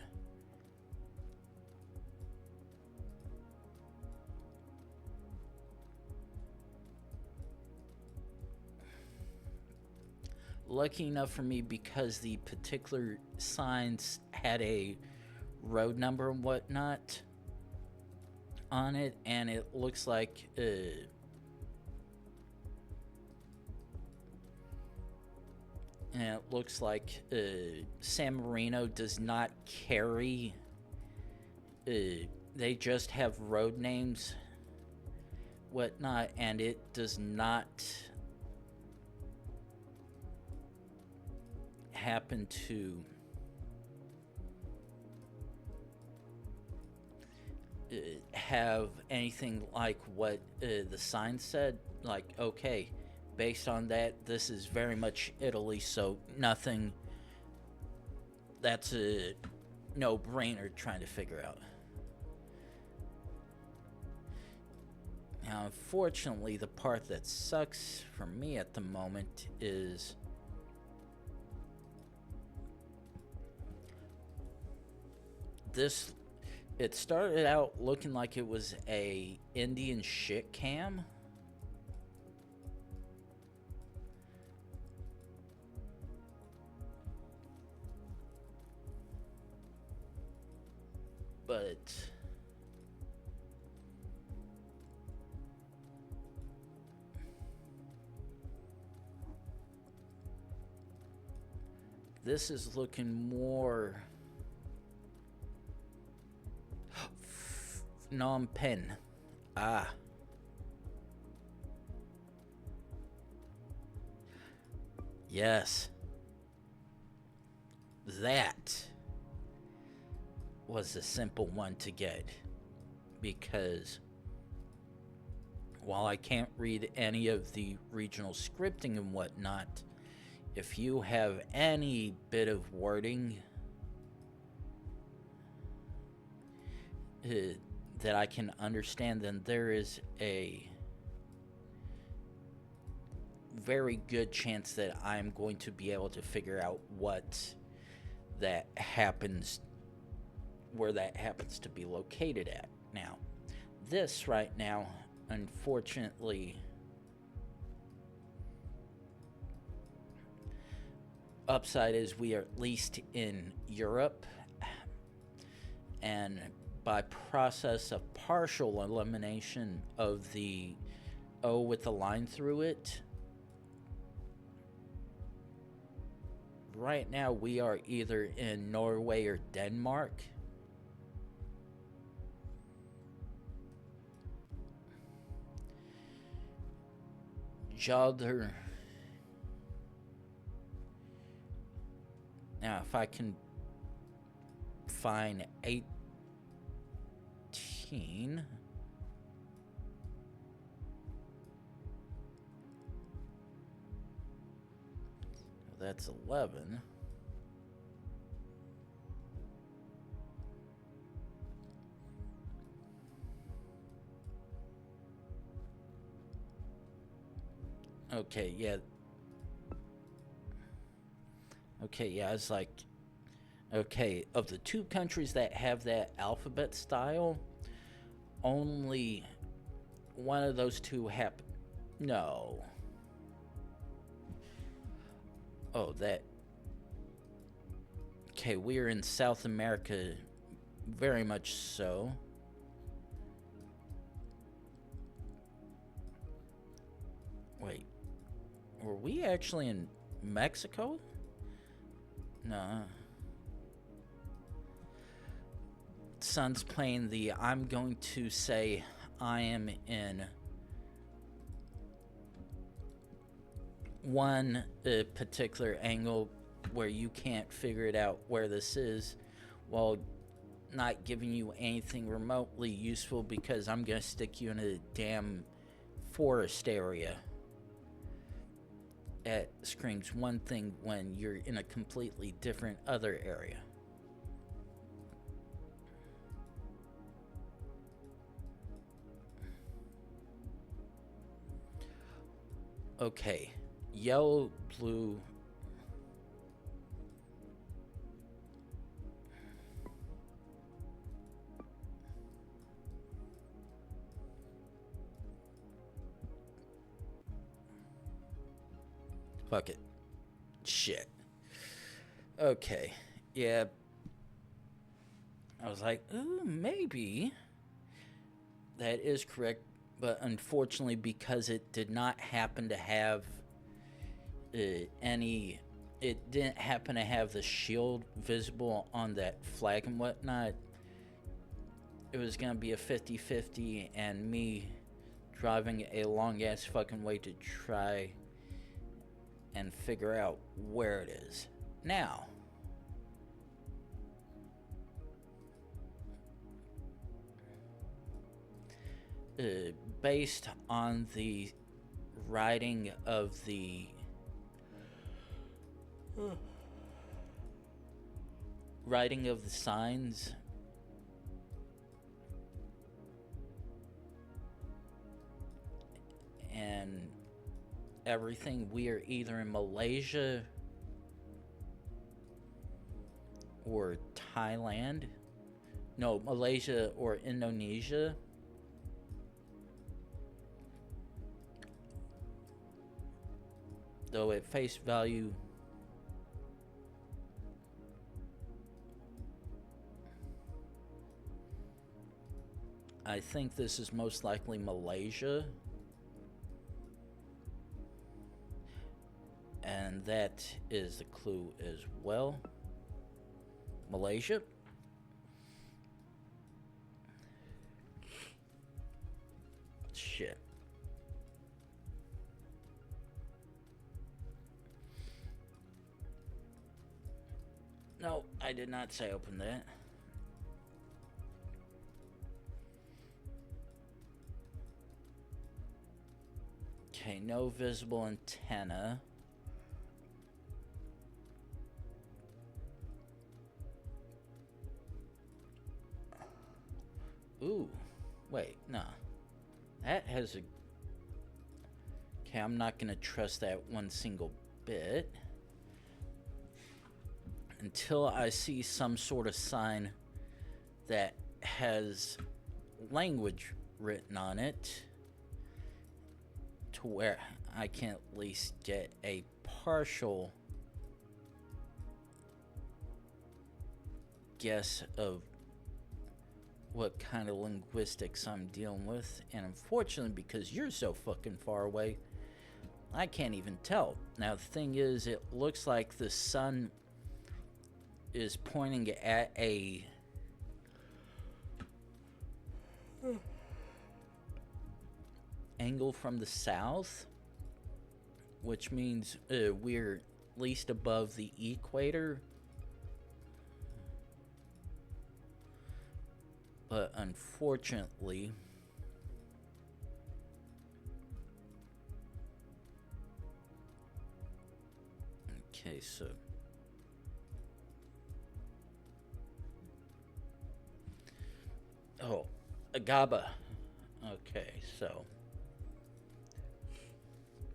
Lucky enough for me because the particular signs had a road number and whatnot on it, and it looks like San Marino does not carry they just have road names whatnot, and it does not happen to have anything like what the sign said. Like, okay, based on that, this is very much Italy, so nothing. That's a no-brainer trying to figure out. Now, unfortunately, the part that sucks for me at the moment is It started out looking like it was a Indian shit cam. But this is looking more Phnom Penh. Ah. Yes. That was a simple one to get, because while I can't read any of the regional scripting and whatnot, if you have any bit of wording that I can understand, then there is a very good chance that I'm going to be able to figure out what that happens, where that happens to be located at. Now, this right now, unfortunately, upside is we are at least in Europe, and by process of partial elimination of the O with the line through it, right now we are either in Norway or Denmark. Jodher. Now, if I can find 18. That's 11. Okay, yeah. Okay, yeah, it's like, okay, of the two countries that have that alphabet style, only one of those two happen. No. Oh, that. Okay, we're in South America, very much so. Wait, were we actually in Mexico? No. Son's playing the, I'm going to say I am in one particular angle where you can't figure it out where this is, while not giving you anything remotely useful, because I'm going to stick you in a damn forest area. It screams one thing when you're in a completely different other area. Okay, yellow, blue. Fuck it. Shit. Okay, yeah. I was like, ooh, maybe that is correct, but unfortunately, because it did not happen to have any, it didn't happen to have the shield visible on that flag and whatnot, it was gonna be a 50-50, and me driving a long ass fucking way to try and figure out where it is. Now, based on the writing of the signs, and everything, we are either in Malaysia or Thailand, No, Malaysia or Indonesia. Though at face value, I think this is most likely Malaysia. And that is the clue as well. Malaysia. Shit. No, I did not say open that. Okay, no visible antenna. Ooh, wait, nah. That has a... Okay, I'm not gonna trust that one single bit until I see some sort of sign that has language written on it to where I can at least get a partial guess of what kind of linguistics I'm dealing with. And unfortunately, because you're so fucking far away, I can't even tell. Now, the thing is, it looks like the sun is pointing at a angle from the south, which means we're at least above the equator. But unfortunately, okay, so Agaba. Okay, so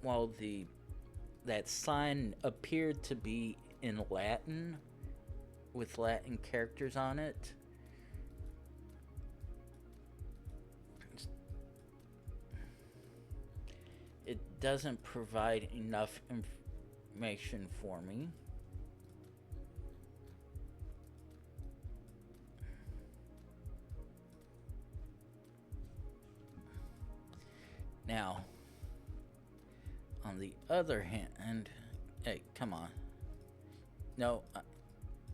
while that sign appeared to be in Latin with Latin characters on it, it doesn't provide enough information for me. Now, on the other hand, hey, come on. No,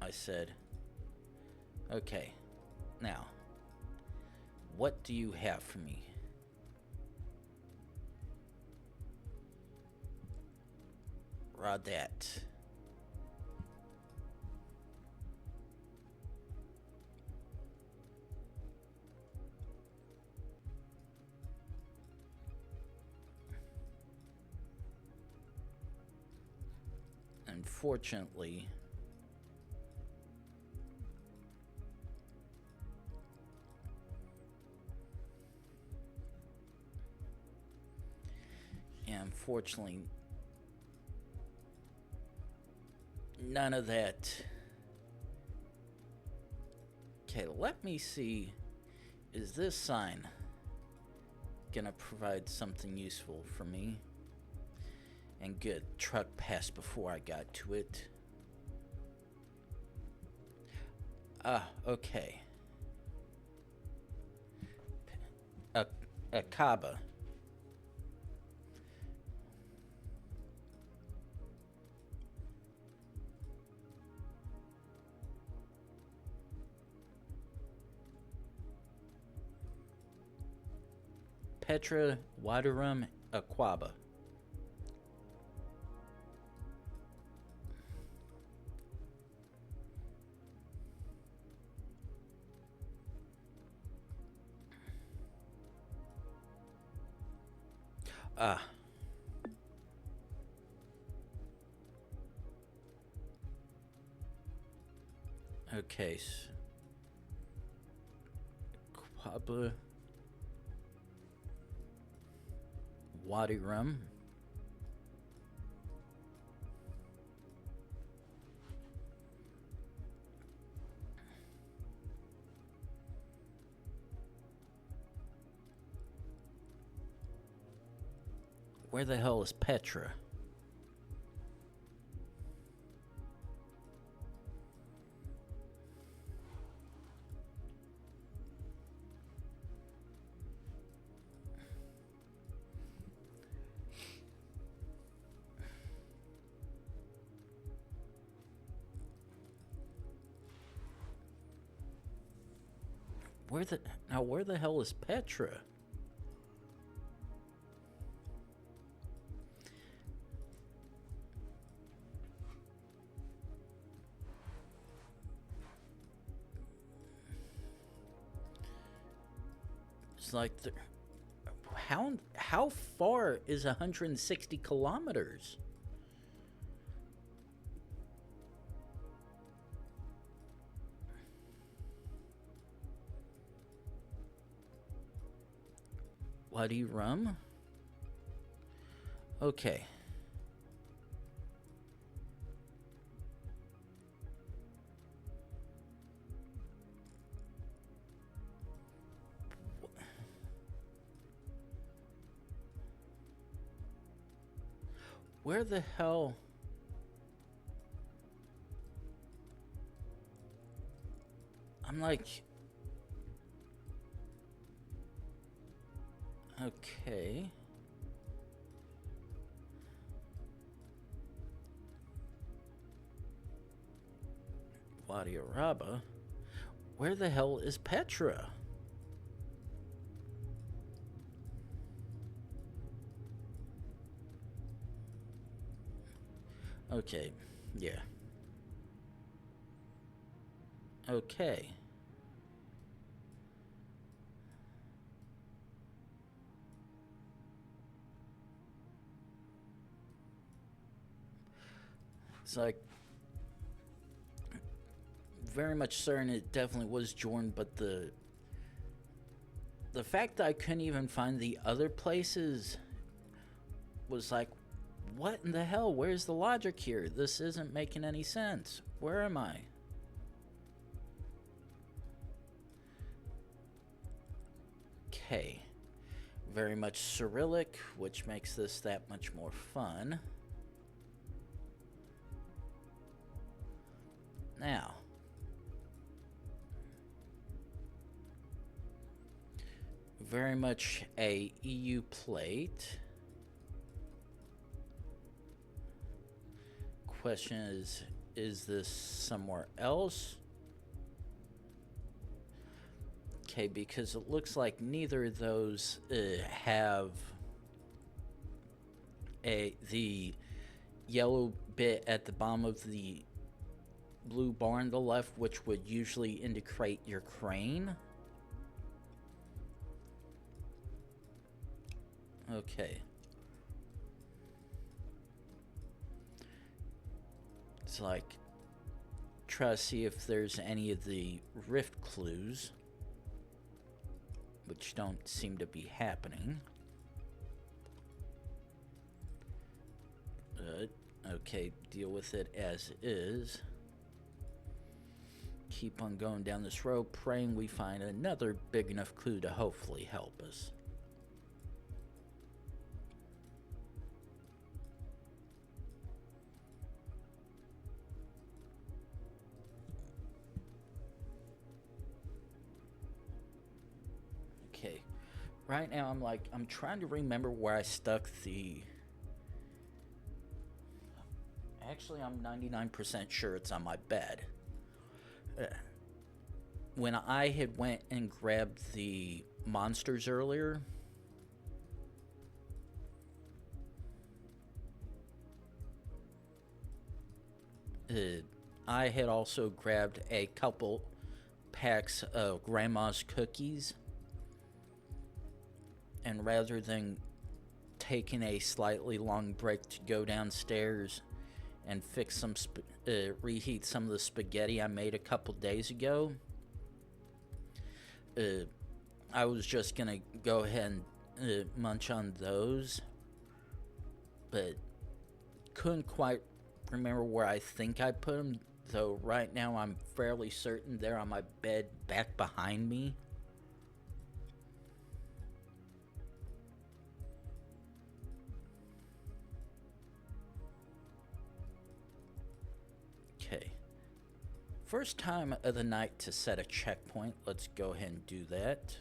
I said, okay, now, what do you have for me? Rod that. Unfortunately, none of that. Okay, let me see. Is this sign gonna provide something useful for me? And good, truck passed before I got to it. Okay. Akaba. Petra Wadarum Aquaba. Okay. Aquaba. Wadirum. Where the hell is Petra? Where the hell is Petra? It's like how far is 160 kilometers? Wadi Rum? Okay. Where the hell? I'm like... Okay. Wadi Araba? Where the hell is Petra? Okay, yeah. Okay. It's like very much certain it definitely was Jordan, but the fact that I couldn't even find the other places was like, what in the hell? Where's the logic here? This isn't making any sense. Where am I? Okay. Very much Cyrillic, which makes this that much more fun. Now, very much a EU plate. Question is this somewhere else? Okay, because it looks like neither of those have the yellow bit at the bottom of the blue bar on the left, which would usually indicate your crane. Okay. It's like, try to see if there's any of the rift clues, which don't seem to be happening. Okay, deal with it as is. Keep on going down this road, praying we find another big enough clue to hopefully help us. Okay, right now I'm trying to remember where I stuck the... Actually, I'm 99% sure it's on my bed. When I had went and grabbed the monsters earlier, I had also grabbed a couple packs of Grandma's cookies, and rather than taking a slightly long break to go downstairs and fix some reheat some of the spaghetti I made a couple days ago, I was just gonna go ahead and munch on those, but couldn't quite remember where I think I put them, though right now I'm fairly certain they're on my bed back behind me. First time of the night to set a checkpoint. Let's go ahead and do that.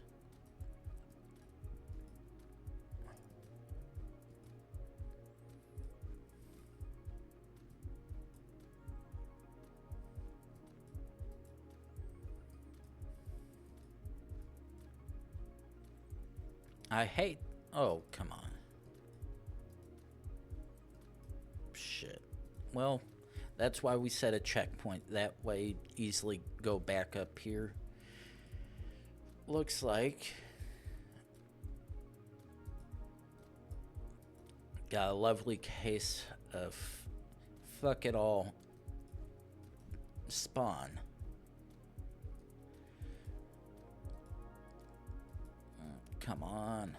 I hate... Oh, come on. Shit. Well, that's why we set a checkpoint. That way, easily go back up here. Looks like... Got a lovely case of... Fuck it all. Spawn. Come on.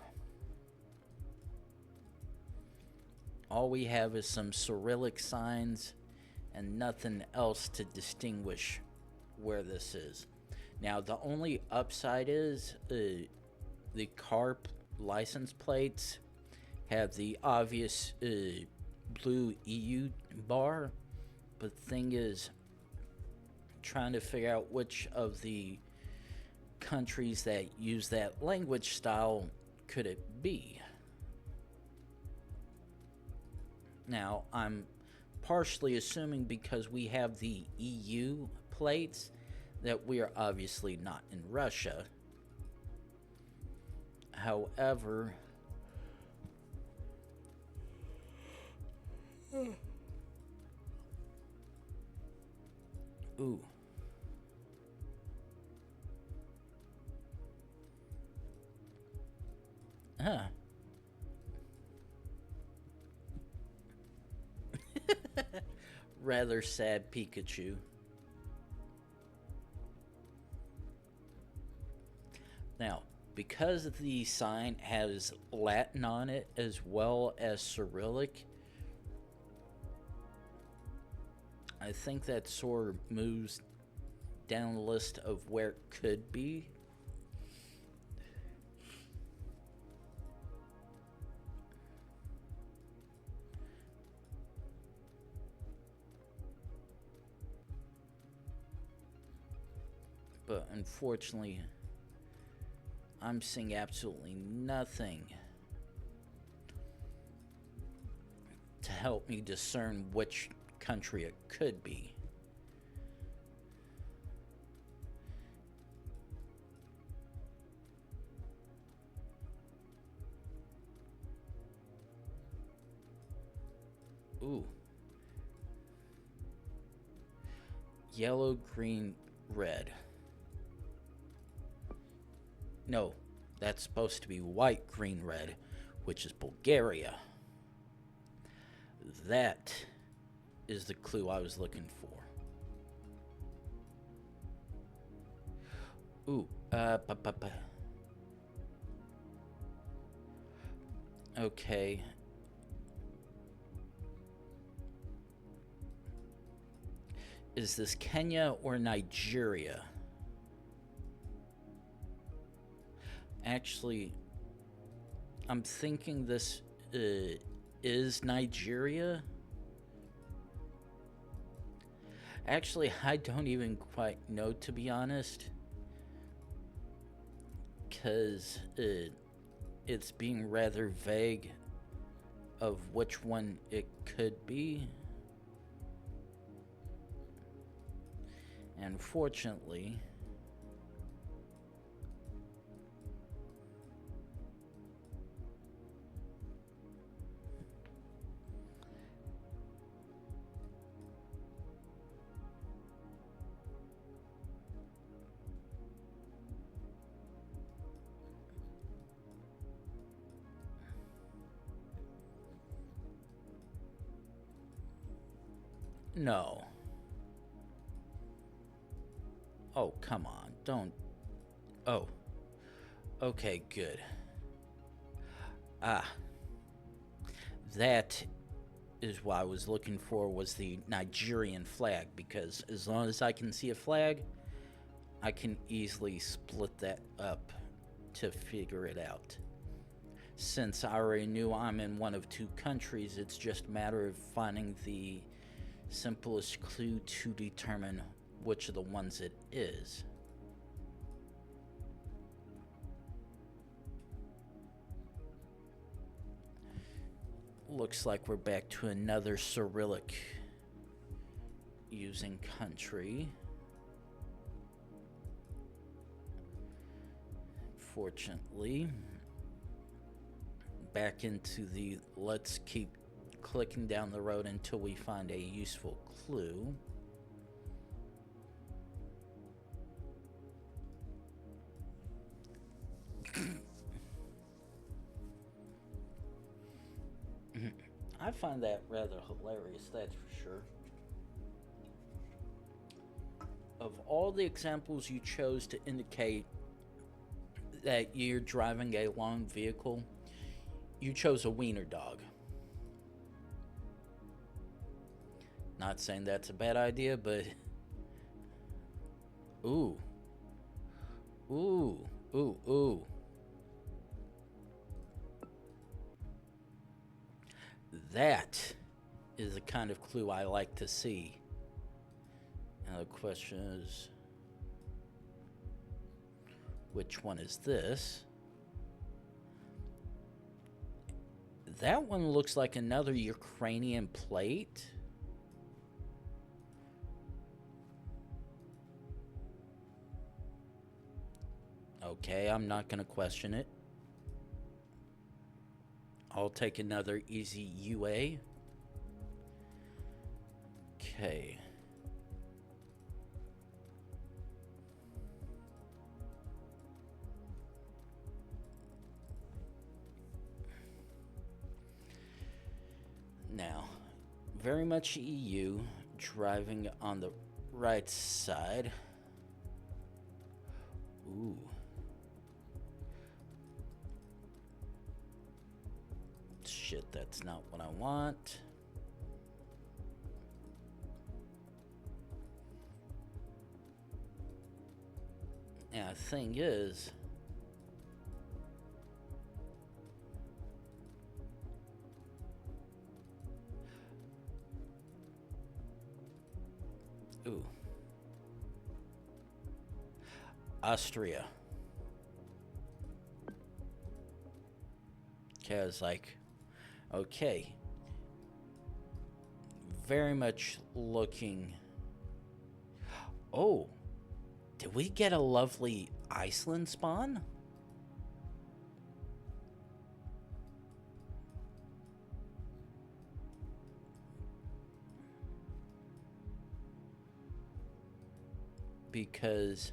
All we have is some Cyrillic signs and nothing else to distinguish where this is. Now, the only upside is the car license plates have the obvious blue EU bar, but the thing is, trying to figure out which of the countries that use that language style could it be. Now, I'm partially assuming because we have the EU plates that we are obviously not in Russia. However, ooh. Huh. Rather sad Pikachu. Now, because the sign has Latin on it as well as Cyrillic, I think that sort of moves down the list of where it could be. But unfortunately, I'm seeing absolutely nothing to help me discern which country it could be. Ooh. Yellow, green, red. No, that's supposed to be white, green, red, which is Bulgaria. That is the clue I was looking for. Ooh, okay. Is this Kenya or Nigeria? Actually, I'm thinking this is Nigeria. Actually, I don't even quite know, to be honest, because it's being rather vague of which one it could be. And fortunately, no. Oh, come on. Don't. Oh. Okay, good. Ah. That is what I was looking for, was the Nigerian flag, because as long as I can see a flag, I can easily split that up to figure it out. Since I already knew I'm in one of two countries, it's just a matter of finding the simplest clue to determine which of the ones it is. Looks like we're back to another Cyrillic using country. Fortunately, back into the let's keep clicking down the road until we find a useful clue. I find that rather hilarious, that's for sure. Of all the examples you chose to indicate that you're driving a long vehicle, you chose a wiener dog. Not saying that's a bad idea, but ooh. Ooh. Ooh, ooh. That is the kind of clue I like to see. Now the question is, which one is this? That one looks like another Ukrainian plate. Okay, I'm not going to question it. I'll take another easy UA. Okay. Now, very much EU, driving on the right side. Ooh. Shit, that's not what I want. Yeah, the thing is, ooh, Austria. Okay, I was like, okay, very much looking. Oh, did we get a lovely Iceland spawn? Because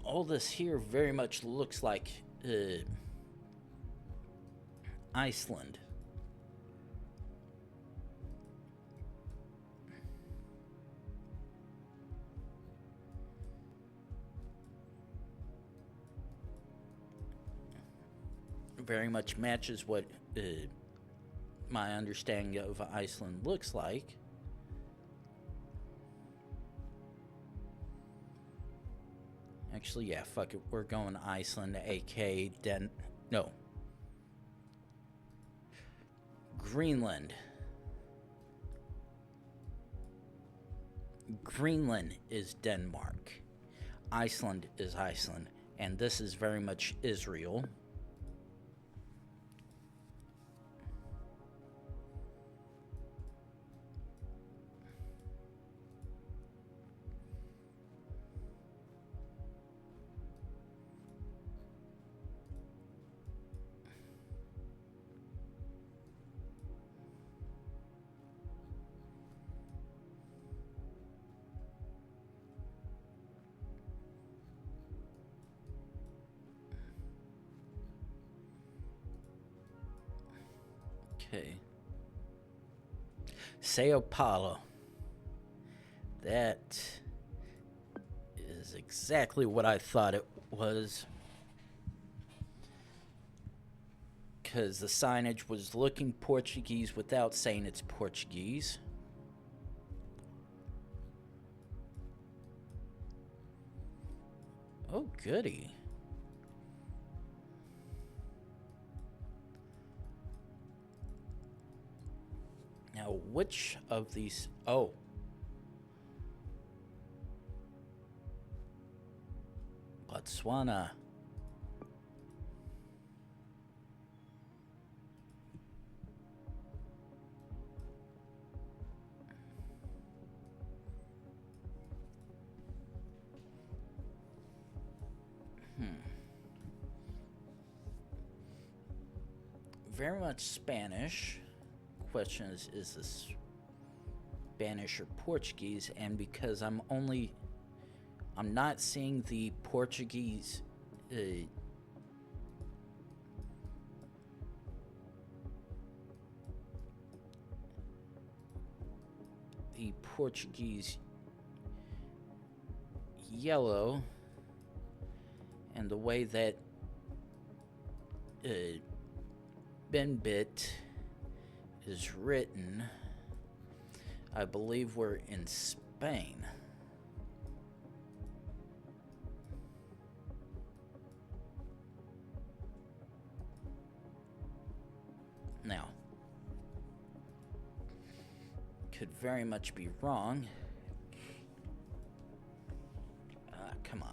all this here very much looks like Iceland. Very much matches what my understanding of Iceland looks like. Actually, yeah, fuck it. We're going Iceland, AK, no. Greenland. Greenland is Denmark. Iceland is Iceland. And this is very much Israel. Okay. Sao Paulo. That is exactly what I thought it was. Because the signage was looking Portuguese without saying it's Portuguese. Oh, goody. Now, which of these... Oh. Botswana. Very much Spanish. Question is this Spanish or Portuguese? And because I'm not seeing the Portuguese yellow, and the way that Benbit is written, I believe we're in Spain. Now, could very much be wrong. Come on.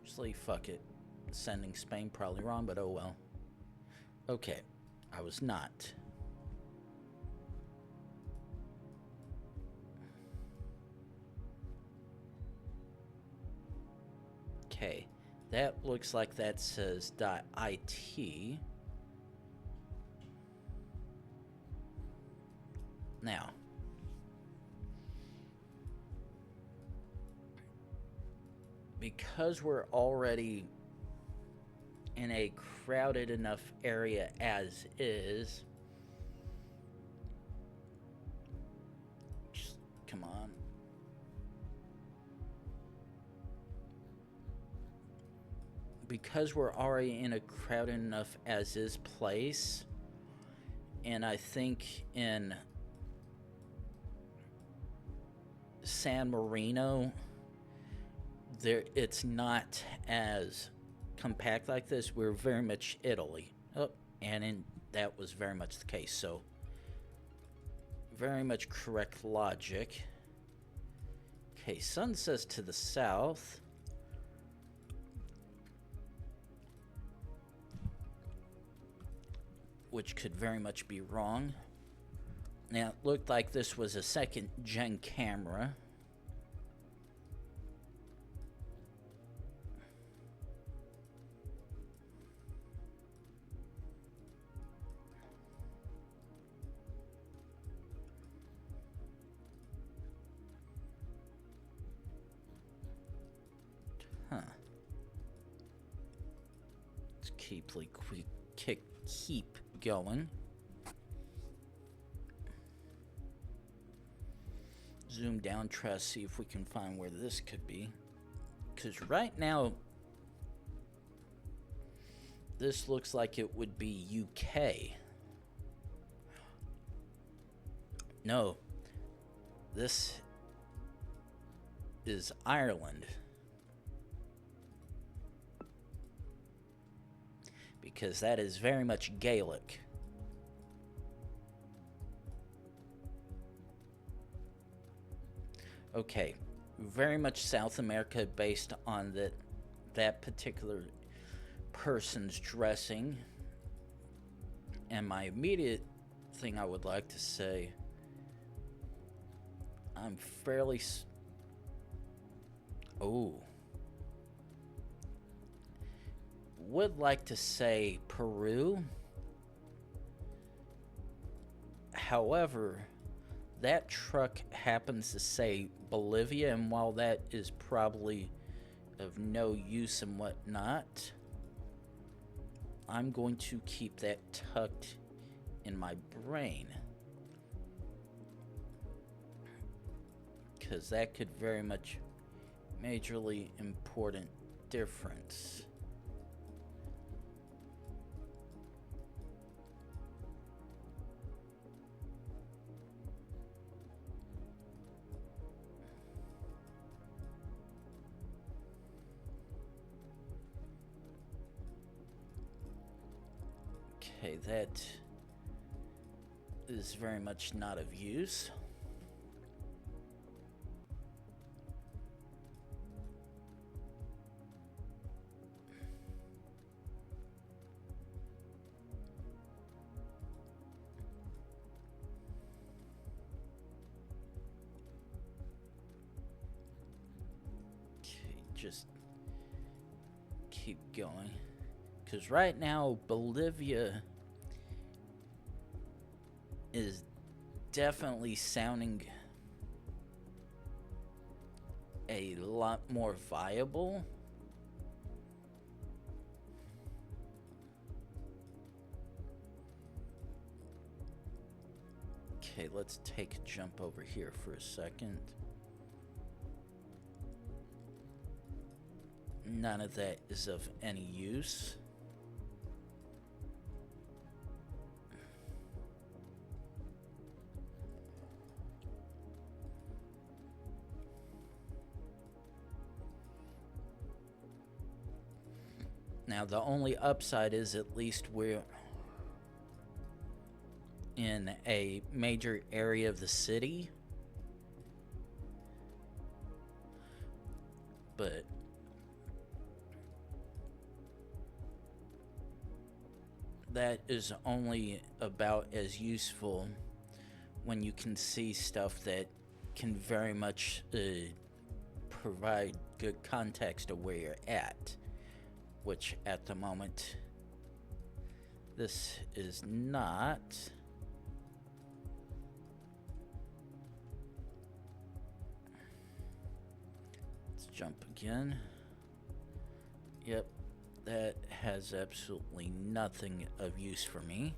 Actually, fuck it. Sending Spain probably wrong, but oh well. Okay, I was not. Okay, that looks like that says .it. Now, because we're already in a crowded enough area as is, just come on. Because we're already in a crowded enough as is place, and I think in San Marino, it's not as compact like this. We're very much Italy. Oh, and that was very much the case. So, very much correct logic. Okay, sun says to the south. Which could very much be wrong. Now, it looked like this was a second gen camera. Huh. Let's keep going. Zoom down, try to see if we can find where this could be. Because right now, this looks like it would be UK. No, this is Ireland. Because that is very much Gaelic. Okay, very much South America based on that particular person's dressing. And my immediate thing I would like to say, I'm fairly... would like to say Peru. However, that truck happens to say Bolivia, and while that is probably of no use and whatnot, I'm going to keep that tucked in my brain, because that could very much majorly important difference. Okay, that is very much not of use. Okay, just keep going. Because right now, Bolivia is definitely sounding a lot more viable. Okay, let's take a jump over here for a second. None of that is of any use. Now, the only upside is at least we're in a major area of the city. But that is only about as useful when you can see stuff that can very much provide good context of where you're at, which at the moment this is not. Let's jump again. Yep, that has absolutely nothing of use for me.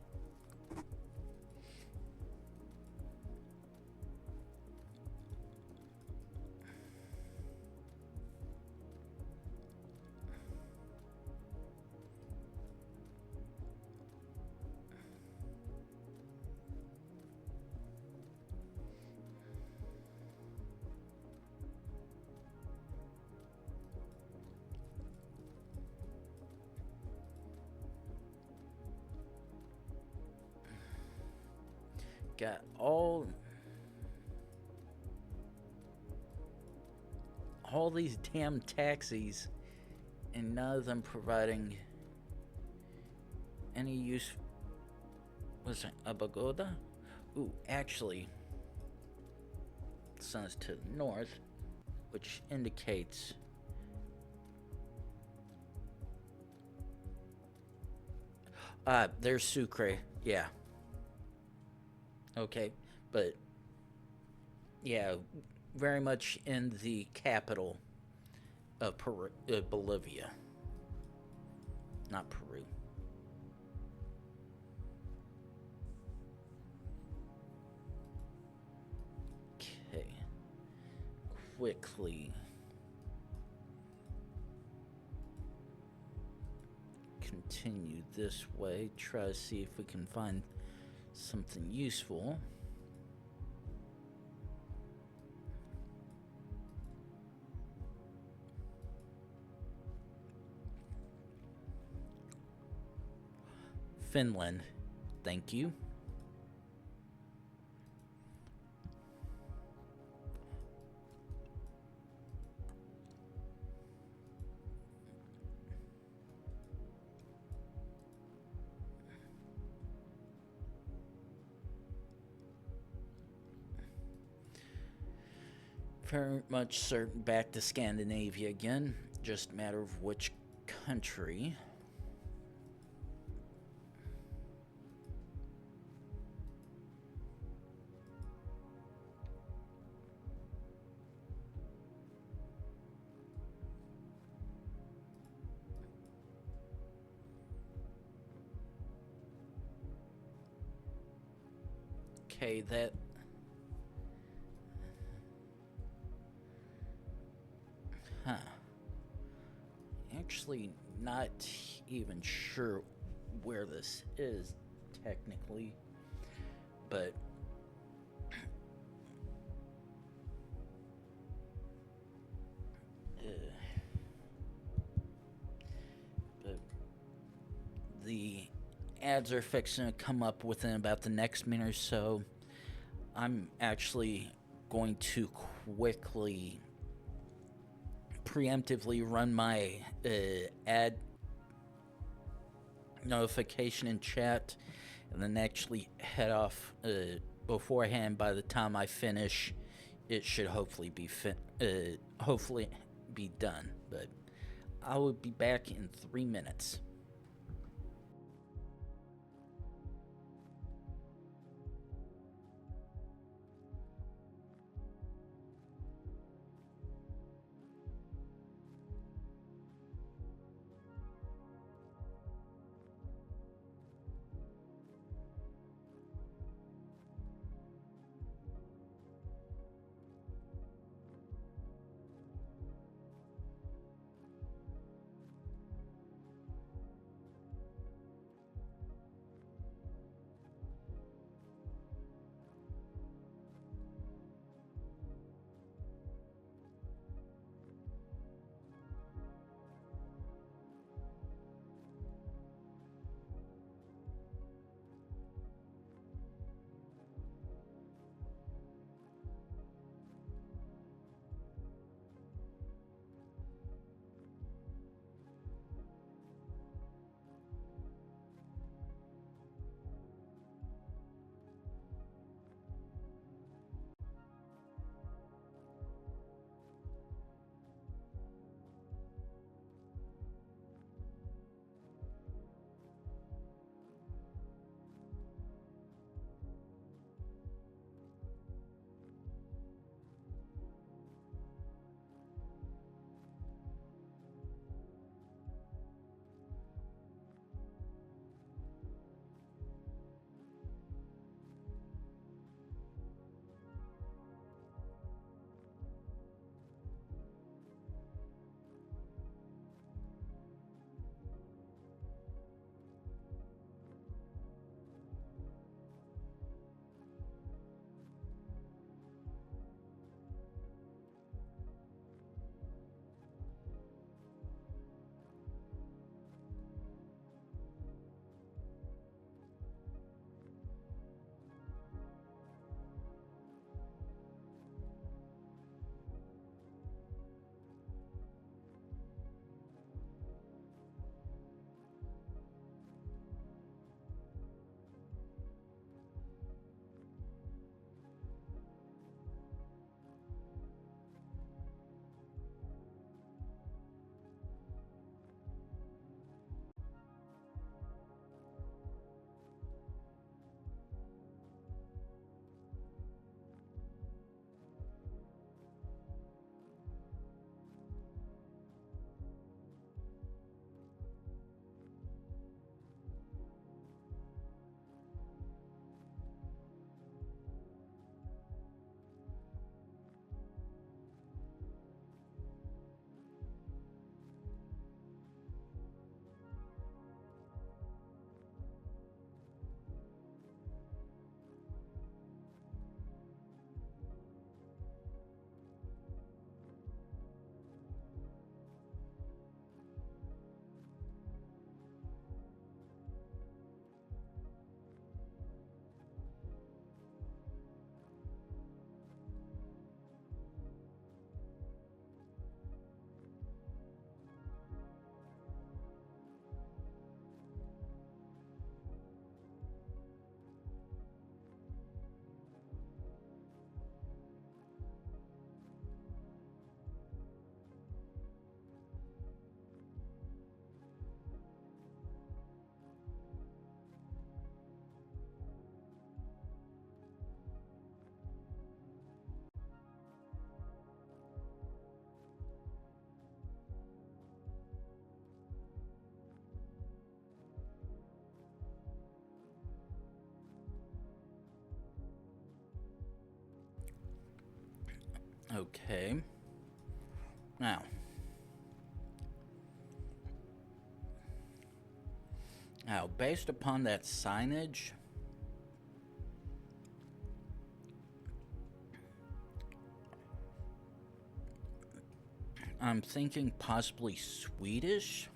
Got all these damn taxis and none of them providing any use. Was it a pagoda? Ooh, actually, the sun is to the north, which indicates there's Sucre. Yeah. Okay, but yeah, very much in the capital of Bolivia, not Peru. Okay, quickly continue this way, try to see if we can find something useful. Finland, thank you. Very much certain back to Scandinavia again, just a matter of which country. Okay, that actually not even sure where this is technically, but but the ads are fixing to come up within about the next minute or so. I'm actually going to quickly preemptively run my ad notification in chat and then actually head off beforehand. By the time I finish, it should hopefully be done. But I will be back in 3 minutes. Okay. Now, based upon that signage, I'm thinking possibly Swedish.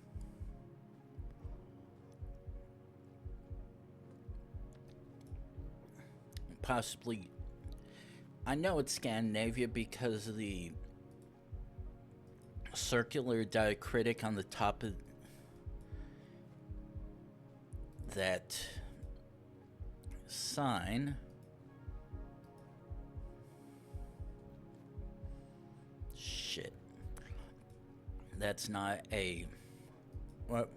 possibly. I know it's Scandinavia because of the circular diacritic on the top of that sign. Shit. That's not a. What?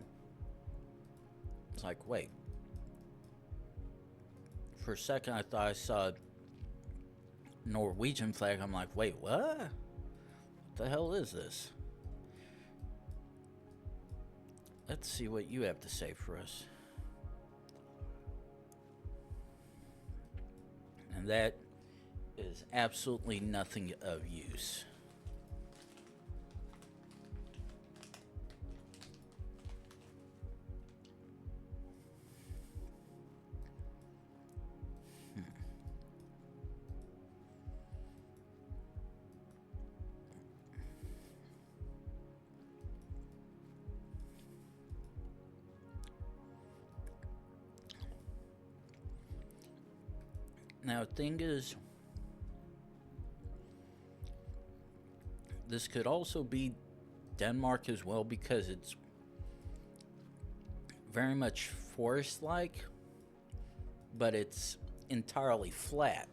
It's like, wait. For a second, I thought I saw a Norwegian flag. I'm like, wait, what? What the hell is this? Let's see what you have to say for us. And that is absolutely nothing of use. Now, the thing is, this could also be Denmark as well because it's very much forest-like, but it's entirely flat.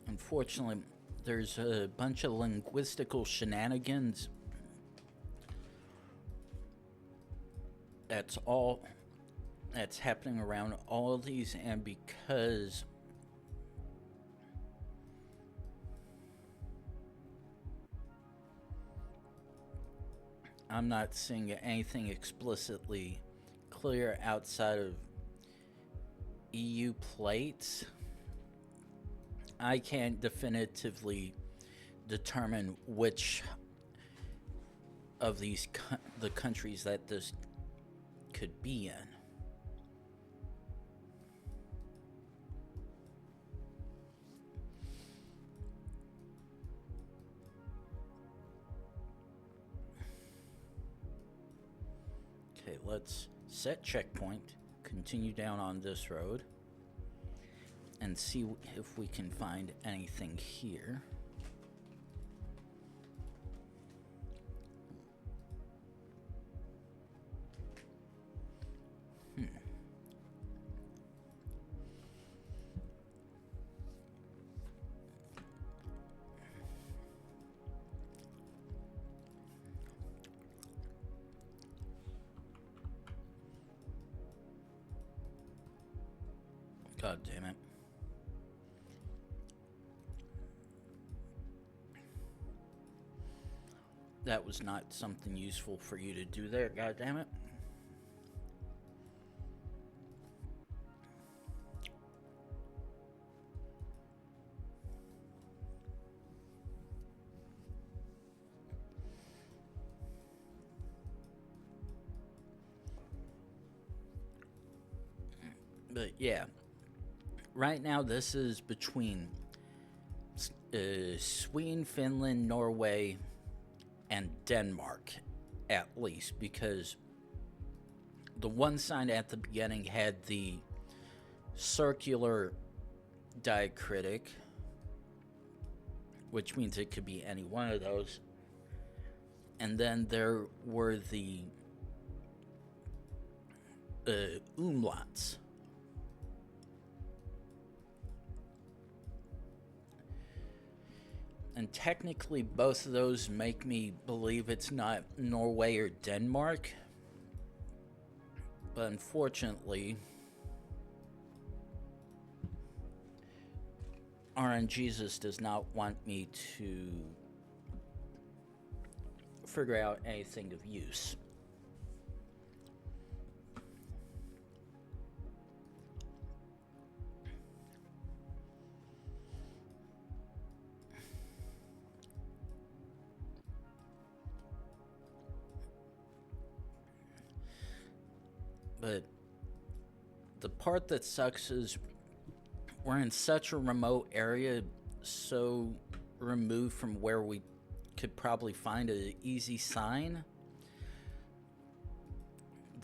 Unfortunately, there's a bunch of linguistical shenanigans. That's happening around all of these, and because I'm not seeing anything explicitly clear outside of EU plates, I can't definitively determine which of these the countries that this could be in. Okay, let's set checkpoint, continue down on this road, and see if we can find anything here. God damn it. That was not something useful for you to do there, god damn it. But yeah, right now this is between Sweden, Finland, Norway, and Denmark, at least, because the one sign at the beginning had the circular diacritic, which means it could be any one of those, and then there were the umlauts. And technically, both of those make me believe it's not Norway or Denmark. But unfortunately, RNGesus does not want me to figure out anything of use. But the part that sucks is we're in such a remote area, so removed from where we could probably find an easy sign.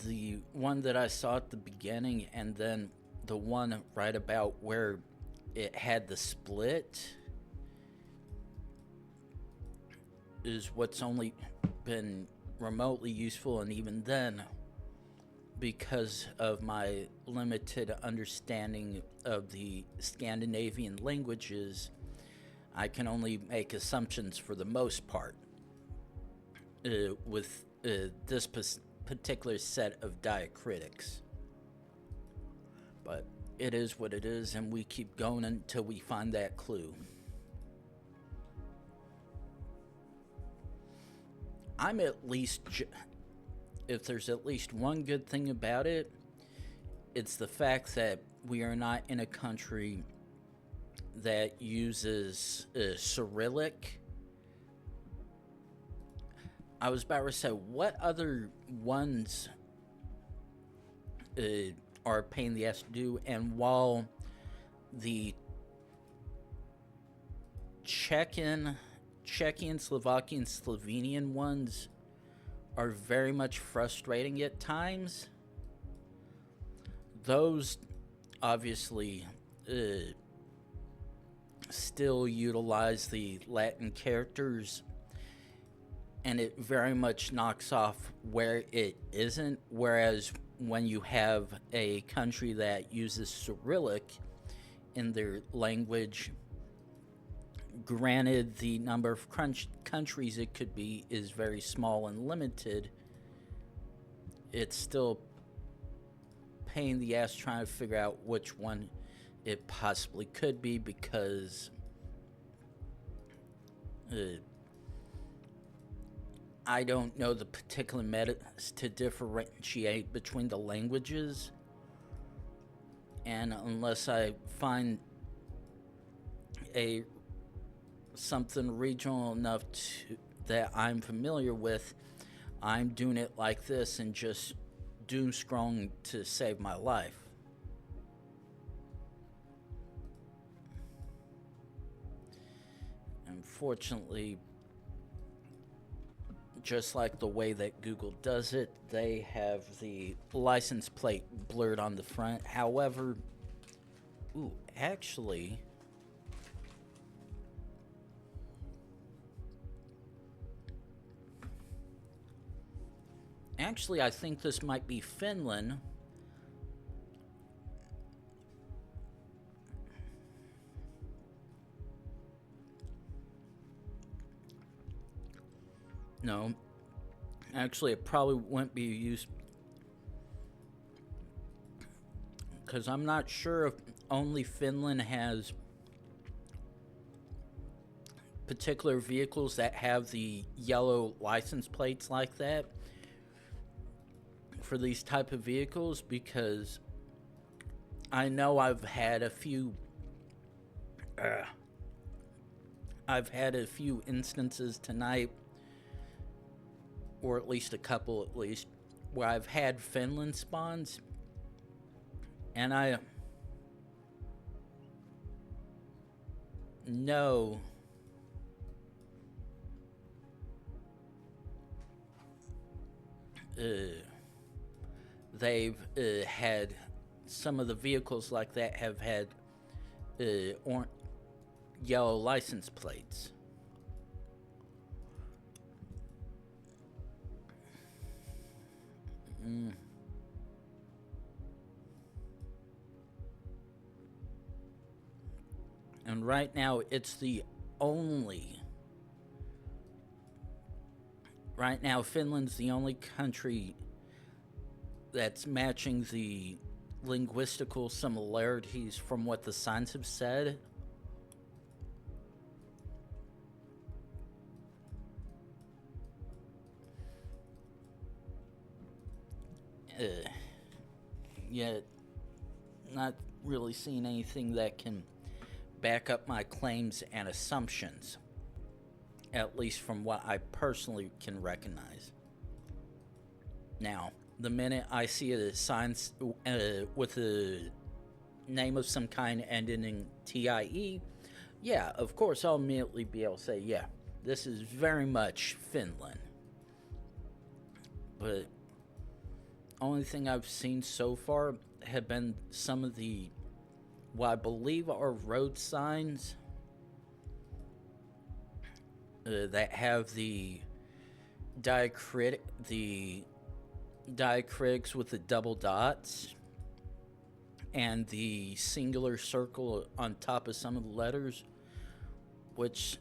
The one that I saw at the beginning, and then the one right about where it had the split, is what's only been remotely useful, and even then, because of my limited understanding of the Scandinavian languages, I can only make assumptions for the most part with this particular set of diacritics. But it is what it is, and we keep going until we find that clue. I'm at least, if there's at least one good thing about it, it's the fact that we are not in a country that uses Cyrillic. I was about to say, what other ones are a pain in the ass to do? And while the Czechoslovakian, Slovenian ones are very much frustrating at times, those obviously still utilize the Latin characters, and it very much knocks off where it isn't. Whereas when you have a country that uses Cyrillic in their language, granted the number of countries it could be is very small and limited, it's still pain in the ass trying to figure out which one it possibly could be, because I don't know the particular methods to differentiate between the languages, and unless I find something regional enough that I'm familiar with, I'm doing it like this and just doom scrolling to save my life. Unfortunately, just like the way that Google does it, they have the license plate blurred on the front. However, actually, I think this might be Finland. No, actually, it probably wouldn't be used, because I'm not sure if only Finland has particular vehicles that have the yellow license plates like that for these type of vehicles, because I know I've had a few instances tonight, or at least a couple at least, where I've had Finland spawns, and I know they've had some of the vehicles like that have had yellow license plates. And right now, it's the only. Right now, Finland's the only country that's matching the linguistical similarities from what the signs have said. Yet, not really seeing anything that can back up my claims and assumptions, at least from what I personally can recognize. Now, the minute I see a sign with a name of some kind ending in TIE, yeah, of course I'll immediately be able to say, yeah, this is very much Finland. But only thing I've seen so far have been some of the, what I believe are road signs that have the diacritics with the double dots and the singular circle on top of some of the letters, which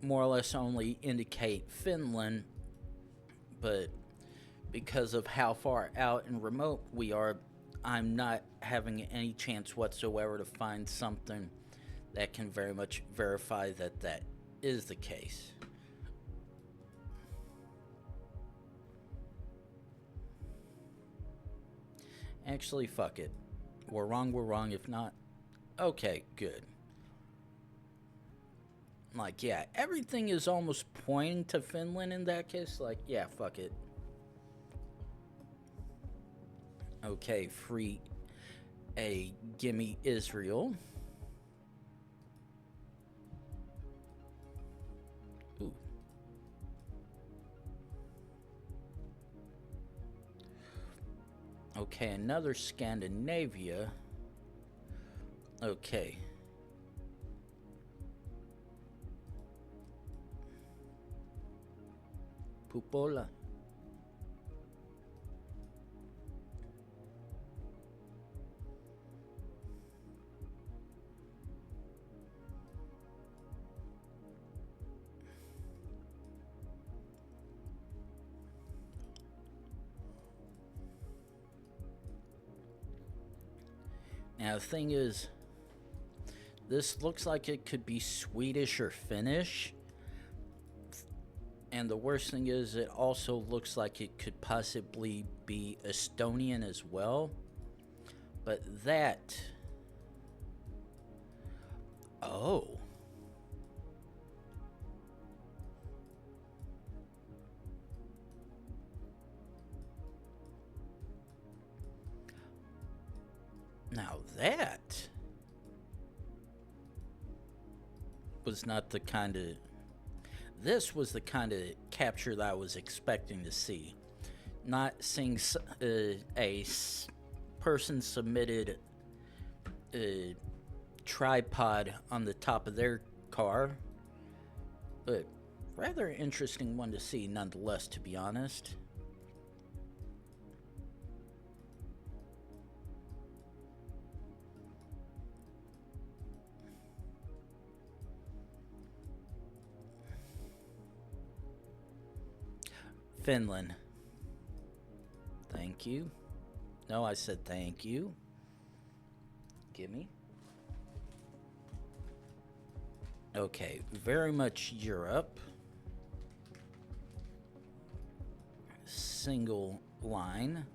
more or less only indicate Finland, but because of how far out and remote we are, I'm not having any chance whatsoever to find something that can very much verify that that is the case. Actually, fuck it. We're wrong. If not, okay, good. Like, yeah, everything is almost pointing to Finland in that case. Like, yeah, fuck it. Okay, free a gimme Israel. Ooh. Okay, another Scandinavia. Okay. Pupola. Now, the thing is, this looks like it could be Swedish or Finnish. And the worst thing is, it also looks like it could possibly be Estonian as well. But that... Oh. Now that was not the kind of... This was the kind of capture that I was expecting to see. Not seeing a person submitted a tripod on the top of their car. But rather interesting one to see nonetheless, to be honest. Finland. Thank you. No, I said thank you. Gimme. Okay, very much Europe. Single line.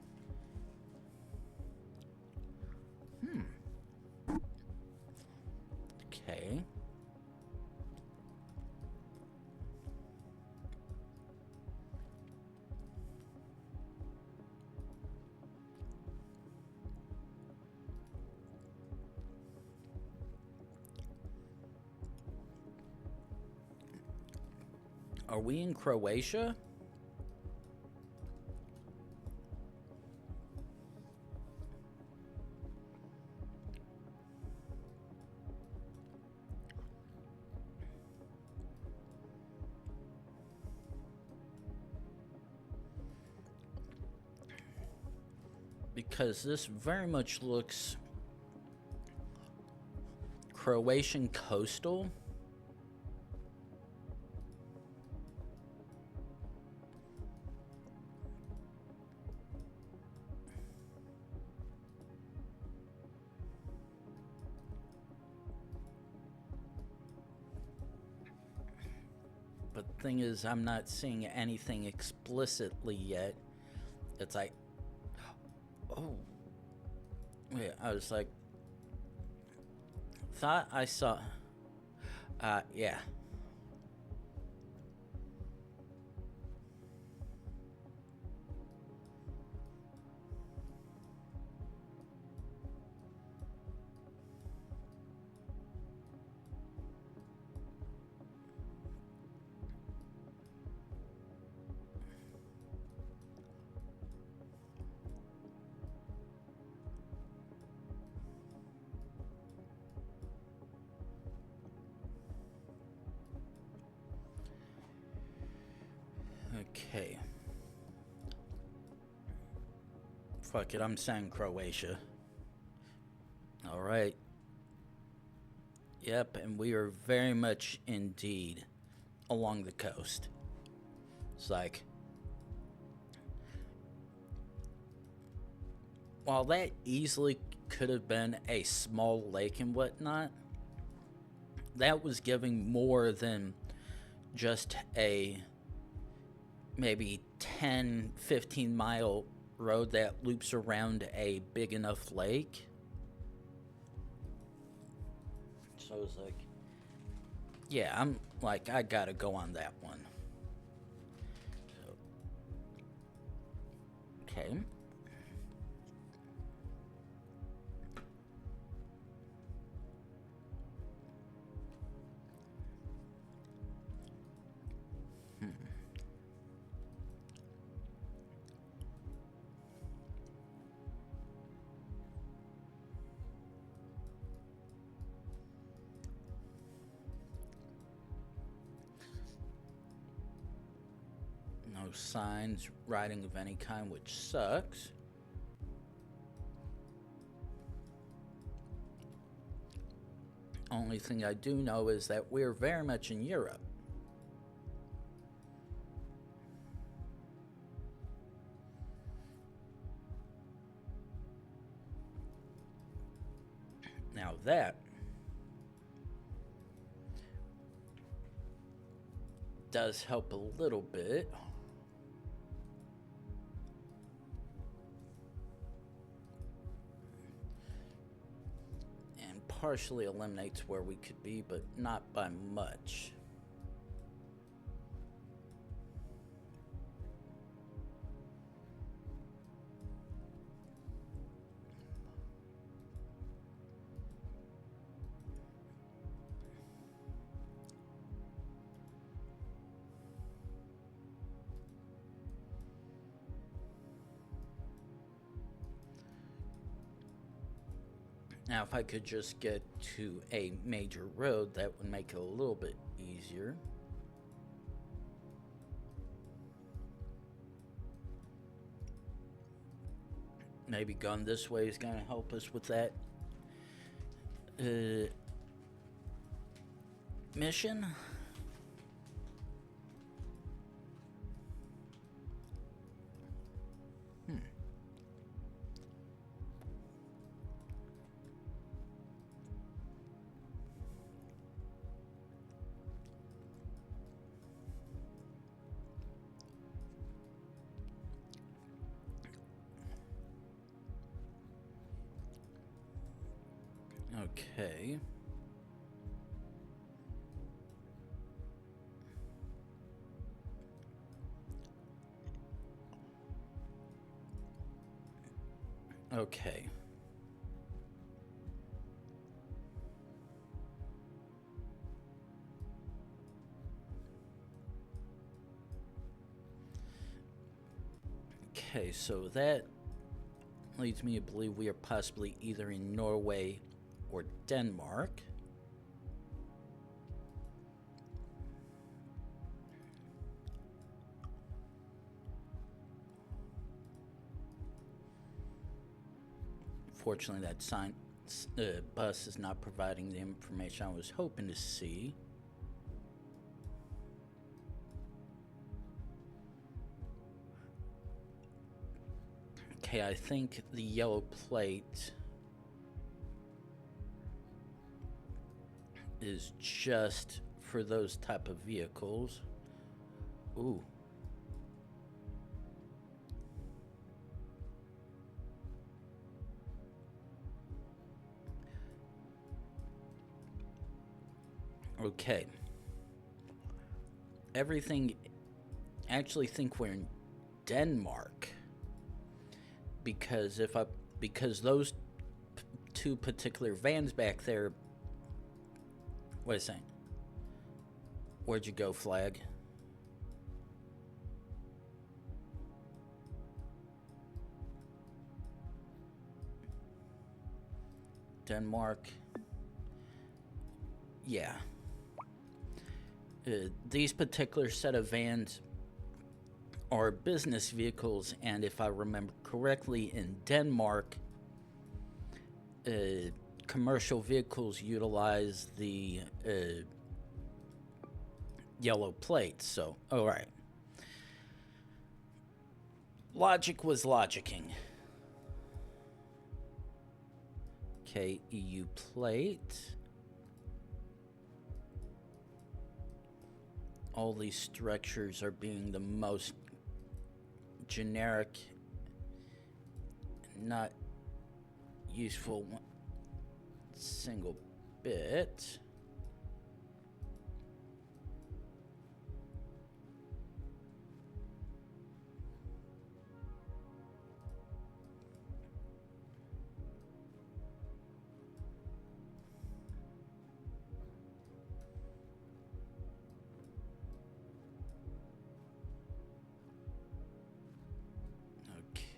Okay. Are we in Croatia? Because this very much looks Croatian coastal. But the thing is, I'm not seeing anything explicitly yet. It's like, oh, wait, I was like, thought I saw, yeah. Okay. Fuck it, I'm saying Croatia. Alright. Yep, and we are very much indeed along the coast. It's like, while that easily could have been a small lake and whatnot, that was giving more than just a maybe 10-15 mile road that loops around a big enough lake. So it's like, yeah, I'm like, I gotta go on that one. So, okay. No signs, writing of any kind, which sucks. Only thing I do know is that we're very much in Europe. Now that does help a little bit. And partially eliminates where we could be, but not by much. Now, if I could just get to a major road, that would make it a little bit easier. Maybe going this way is going to help us with that mission. Okay. Okay. Okay, so that leads me to believe we are possibly either in Norway or Denmark. Fortunately, that bus is not providing the information I was hoping to see. Okay, I think the yellow plate is just for those type of vehicles. Ooh. Okay. Everything. I actually think we're in Denmark. Because those two particular vans back there. What is that? Where'd you go, flag? Denmark. Yeah. These particular set of vans are business vehicles, and if I remember correctly, in Denmark, commercial vehicles utilize the yellow plates. So, all right. Logic was logicking. Okay, EU plate. All these structures are being the most generic, not useful one single bit.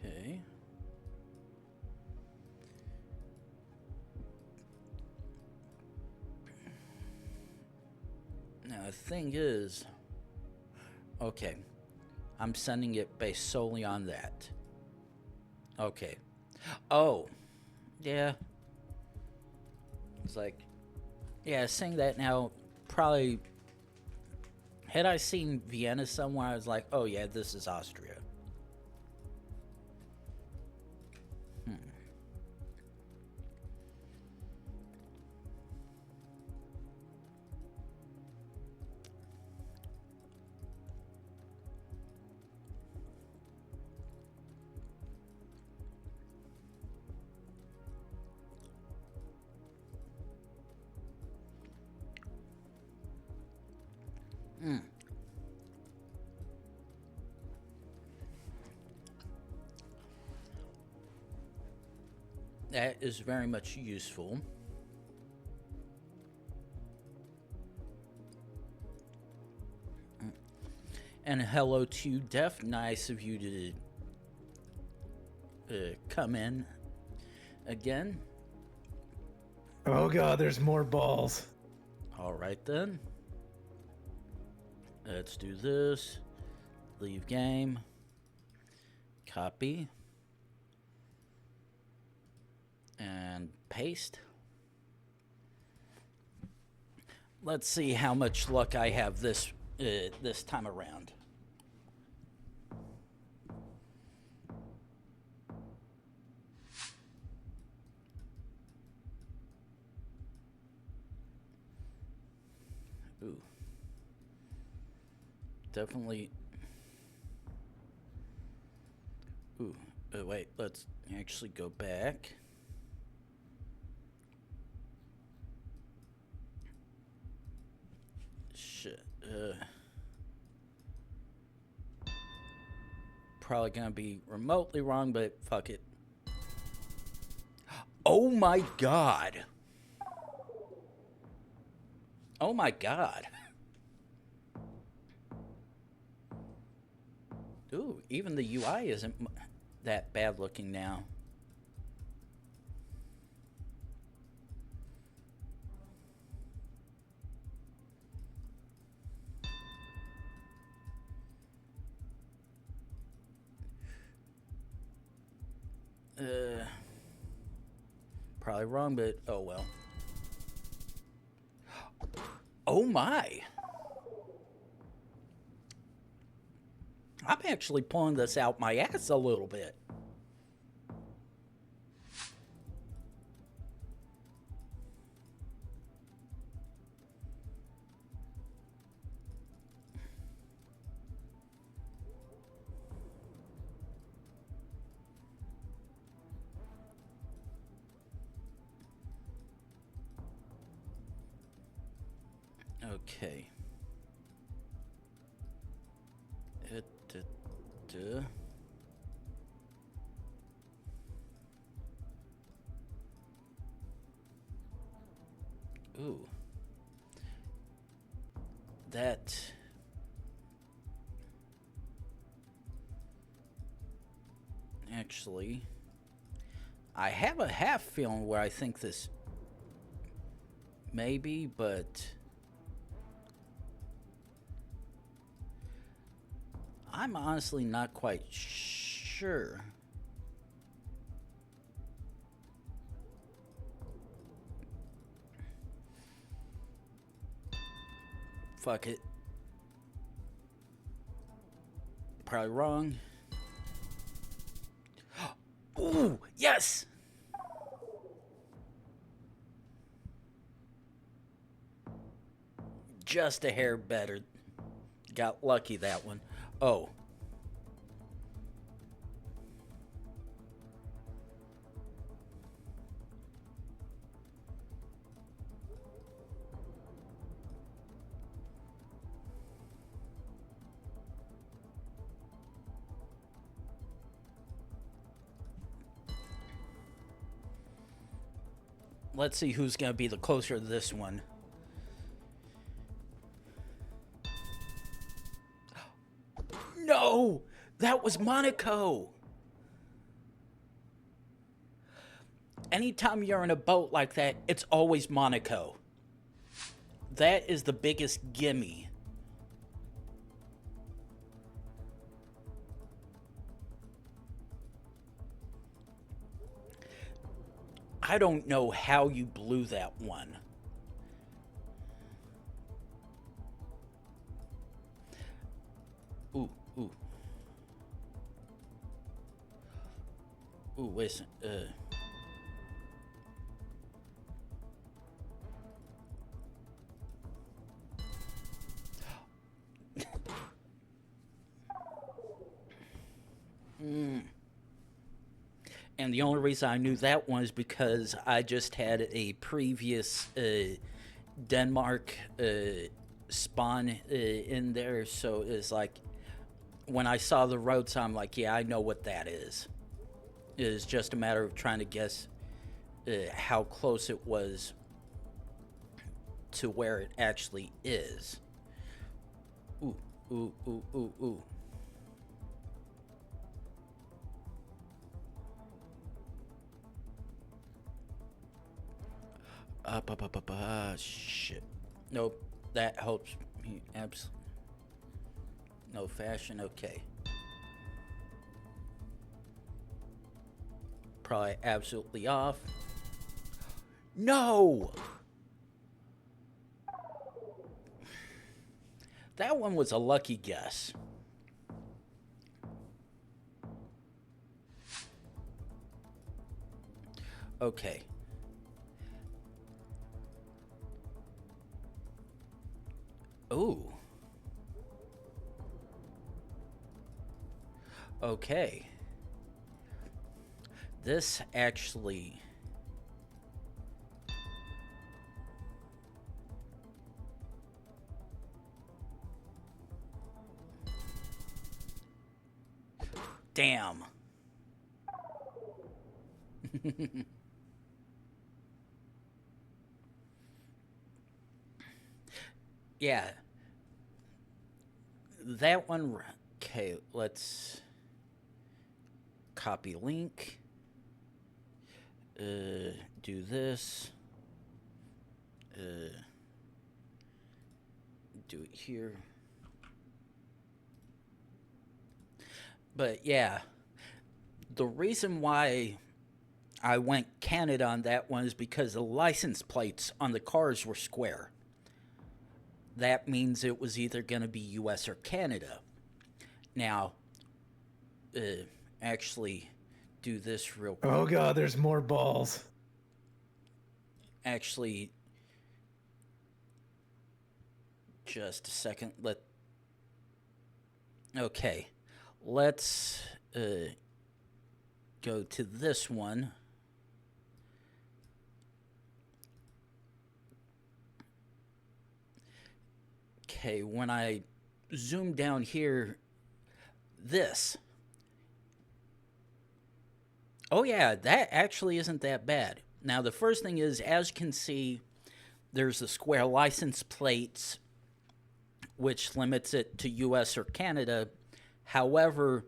Okay. Now the thing is, okay, I'm sending it based solely on that. Okay. Oh, yeah. It's like, yeah, saying that now, probably, had I seen Vienna somewhere, I was like, oh yeah, this is Austria. That is very much useful. And hello to Def. Nice of you to come in again. Oh god, there's more balls. All right then. Let's do this. Leave game. Copy. And paste. Let's see how much luck I have this time around. Ooh. Definitely. Ooh. Wait, let's actually go back. Shit. Probably gonna be remotely wrong, but fuck it. Oh my god. Oh my god. Ooh, even the UI isn't that bad looking now. Probably wrong, but oh well. Oh my. I'm actually pulling this out my ass a little bit. Okay. Ooh. That. Actually, I have a half feeling where I think this maybe, but I'm honestly not quite sure. Fuck it. Probably wrong. Ooh, yes! Just a hair better. Got lucky that one. Oh. Let's see who's going to be the closer to this one. No! That was Monaco! Anytime you're in a boat like that, it's always Monaco. That is the biggest gimme. I don't know how you blew that one. Ooh, ooh. Ooh, wait a second. And the only reason I knew that one is because I just had a previous Denmark spawn in there. So it's like, when I saw the roads, I'm like, yeah, I know what that is. It is just a matter of trying to guess how close it was to where it actually is. Ooh, ooh, ooh, ooh, ooh. Shit. Nope. That helps me. No fashion. Okay. Probably absolutely off. No! That one was a lucky guess. Okay. Ooh. Okay. This actually... Damn. Yeah. That one... Okay, let's... Copy link. Do this. Do it here. But yeah, the reason why I went Canada on that one is because the license plates on the cars were square. That means it was either going to be US or Canada. Now, actually do this real quick. Oh god, there's more balls. Actually, just a second. Okay, let's go to this one. Okay, when I zoom down here, this. Oh yeah, that actually isn't that bad. Now the first thing is, as you can see, there's the square license plates, which limits it to US or Canada. However,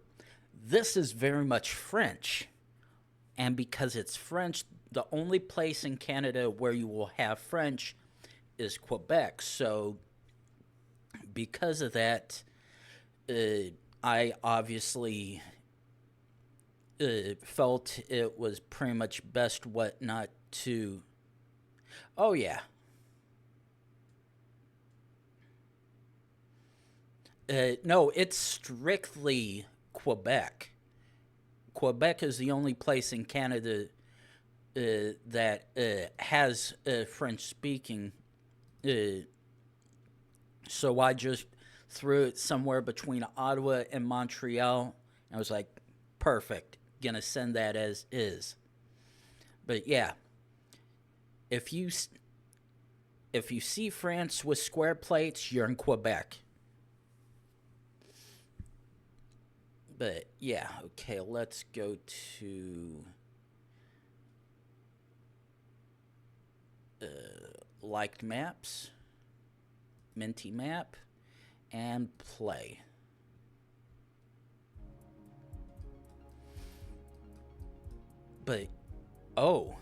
this is very much French. And because it's French, the only place in Canada where you will have French is Quebec. So because of that, I obviously felt it was pretty much best what not to. Oh, yeah. No, it's strictly Quebec. Quebec is the only place in Canada that has French speaking. Uh, so I just threw it somewhere between Ottawa and Montreal. I was like, perfect. Gonna send that as is. But yeah, if you if you see France with square plates, you're in Quebec. But yeah, okay, let's go to uh, liked maps, Minty map, and play. But oh,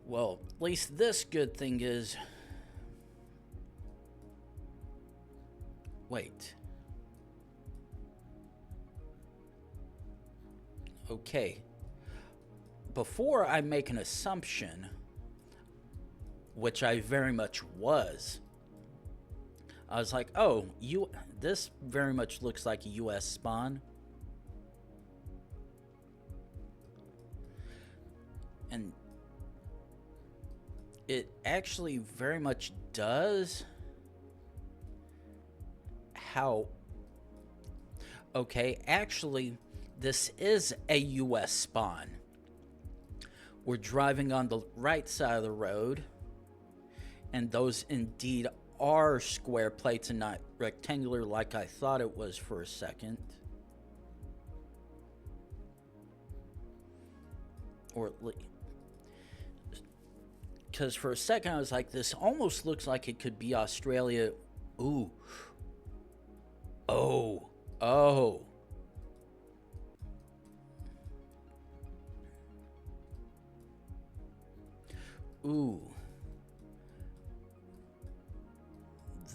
well, at least this good thing is. Wait. Okay. Before I make an assumption, which I very much was, I was like, oh, this very much looks like a US spawn. And it actually very much does. How? Okay, actually, this is a US spawn. We're driving on the right side of the road, and those indeed are square plates and not rectangular like I thought it was for a second. Or at least, because for a second I was like, this almost looks like it could be Australia. Ooh. Oh. Oh. Ooh.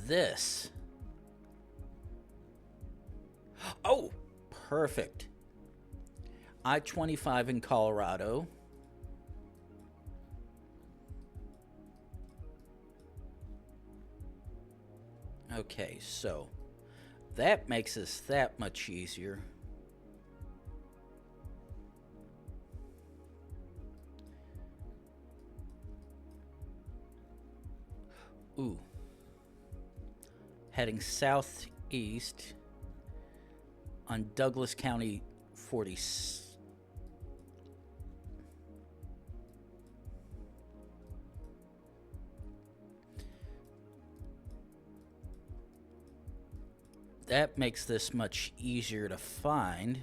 This. Oh, perfect. I-25 in Colorado. Okay, so that makes this that much easier. Ooh. Heading southeast on Douglas County 40. That makes this much easier to find.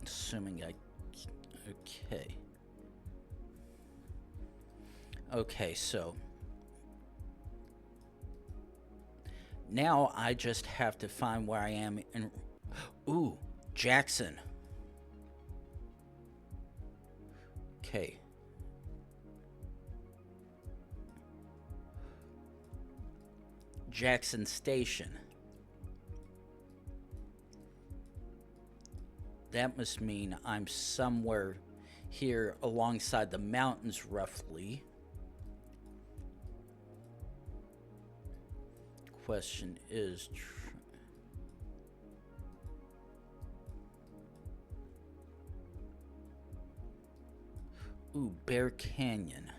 Assuming I... Okay. Okay, so... Now I just have to find where I am in... Ooh, Jackson. Okay. Jackson Station. That must mean I'm somewhere here alongside the mountains, roughly. Question is... Ooh, Bear Canyon.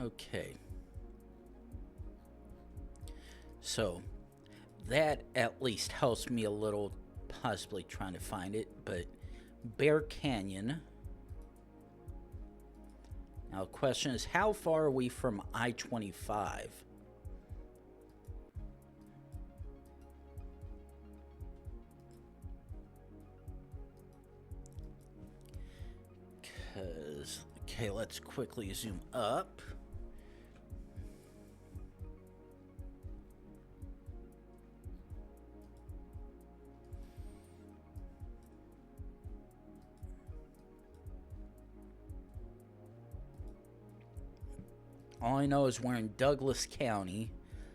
Okay. So, that at least helps me a little, possibly trying to find it, but Bear Canyon. Now, the question is, how far are we from I-25? Okay, let's quickly zoom up. All I know is we're in Douglas County,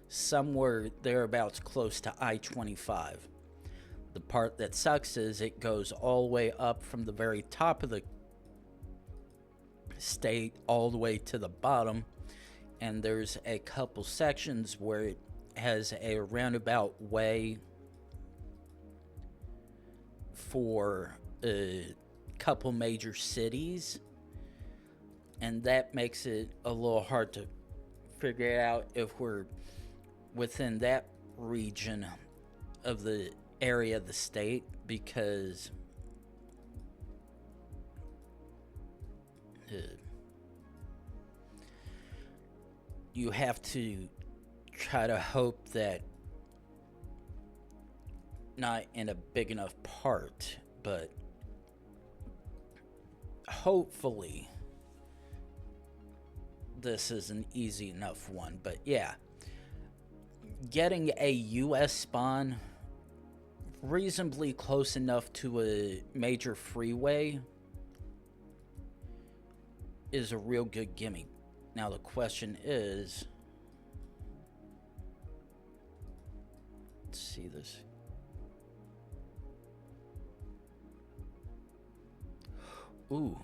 somewhere thereabouts close to I-25. The part that sucks is it goes all the way up from the very top of the state all the way to the bottom, and there's a couple sections where it has a roundabout way for a couple major cities, and that makes it a little hard to figure out if we're within that region of the area of the state, because you have to try to hope that not in a big enough part, but hopefully this is an easy enough one. But yeah, getting a US spawn reasonably close enough to a major freeway is a real good gimme. Now the question is, let's see this. Ooh.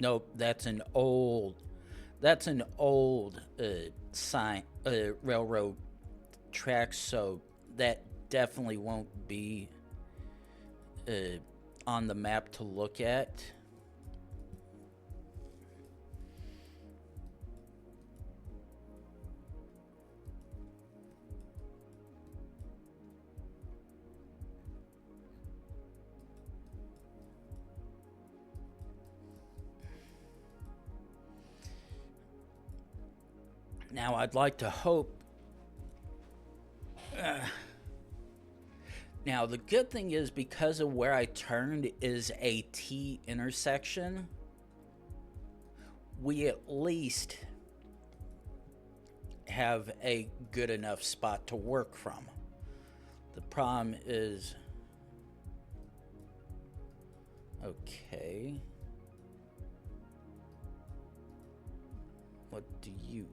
Nope, that's an old railroad track, so that definitely won't be on the map to look at. Now, I'd like to hope... Now, the good thing is, because of where I turned is a T intersection, we at least have a good enough spot to work from. The problem is... Okay. What do you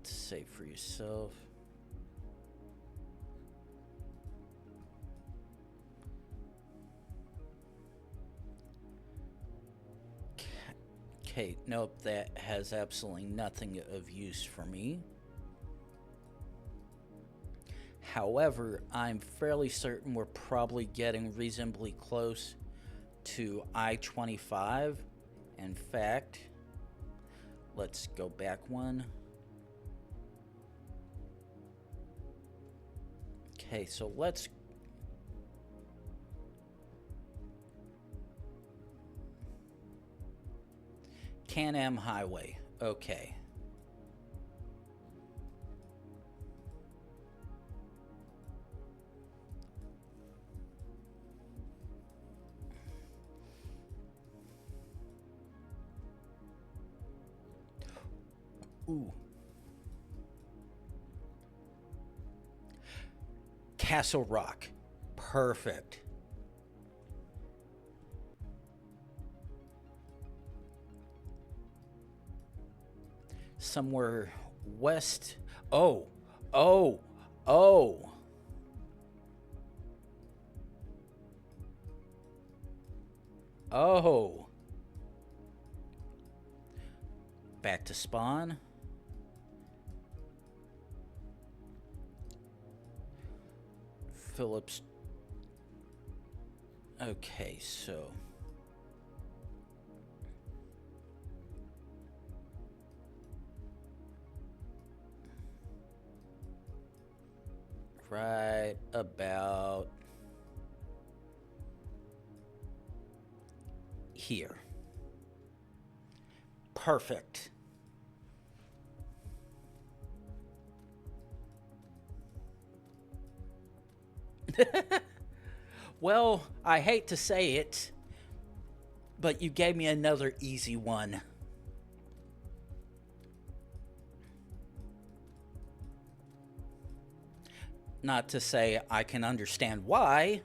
say for yourself? Okay, nope, that has absolutely nothing of use for me. However, I'm fairly certain we're probably getting reasonably close to I-25. In fact, let's go back one. Okay, so let's... Can-Am Highway. Okay. Ooh. Castle Rock. Perfect. Somewhere west. Oh. Oh. Oh. Oh. Back to spawn. Phillips. Okay, so right about here. Perfect. Well, I hate to say it, but you gave me another easy one. Not to say I can understand why.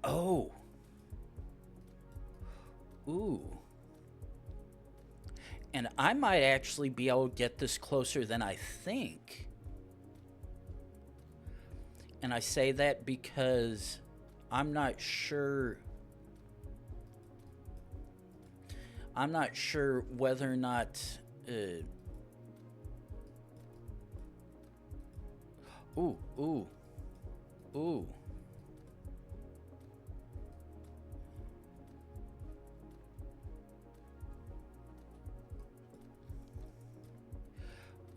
Oh. Ooh. And I might actually be able to get this closer than I think. And I say that because I'm not sure. I'm not sure whether or not. Ooh.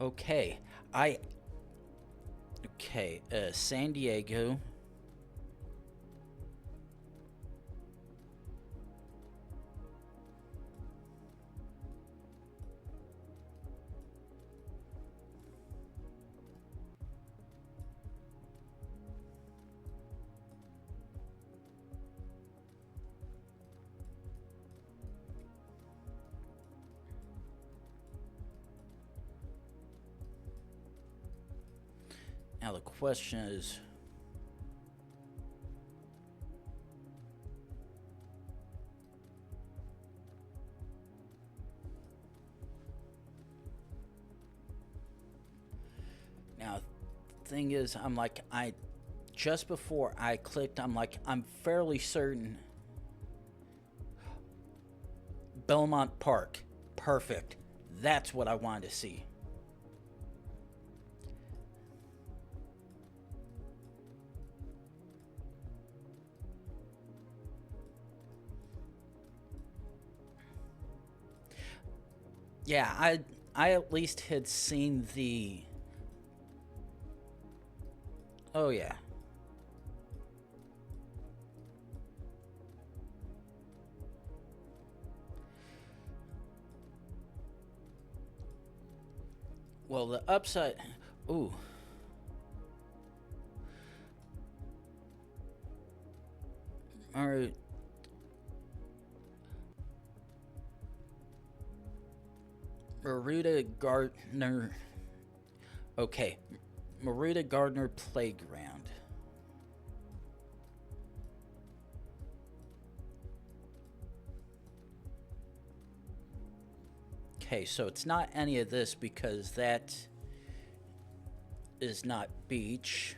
Okay. Okay, San Diego. Now the question is, now thing is, I'm like, just before I clicked, I'm like, I'm fairly certain. Belmont Park. Perfect. That's what I wanted to see. Yeah, I at least had seen the. Oh yeah. Well, the upside. Ooh. All right. Maruta Gardner. Okay. Maruta Gardner Playground. Okay, so it's not any of this because that is not beach.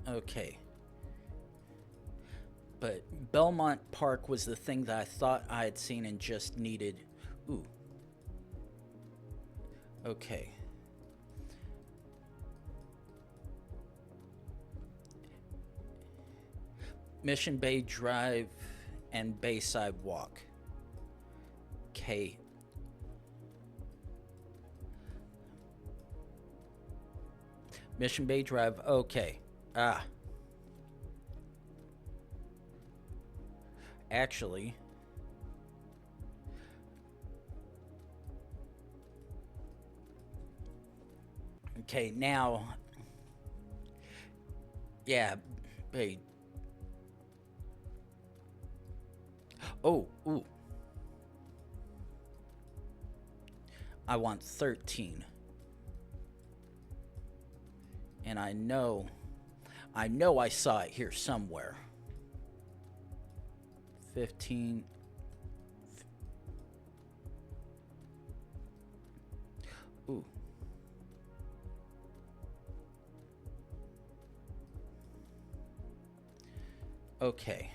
Okay. But Belmont Park was the thing that I thought I had seen and just needed. Ooh. Okay. Mission Bay Drive and Bayside Walk. Okay. Mission Bay Drive. Okay. Actually. Okay, now. Yeah. Hey. Oh, ooh. I want 13. And I know I saw it here somewhere. 15. Ooh. Okay.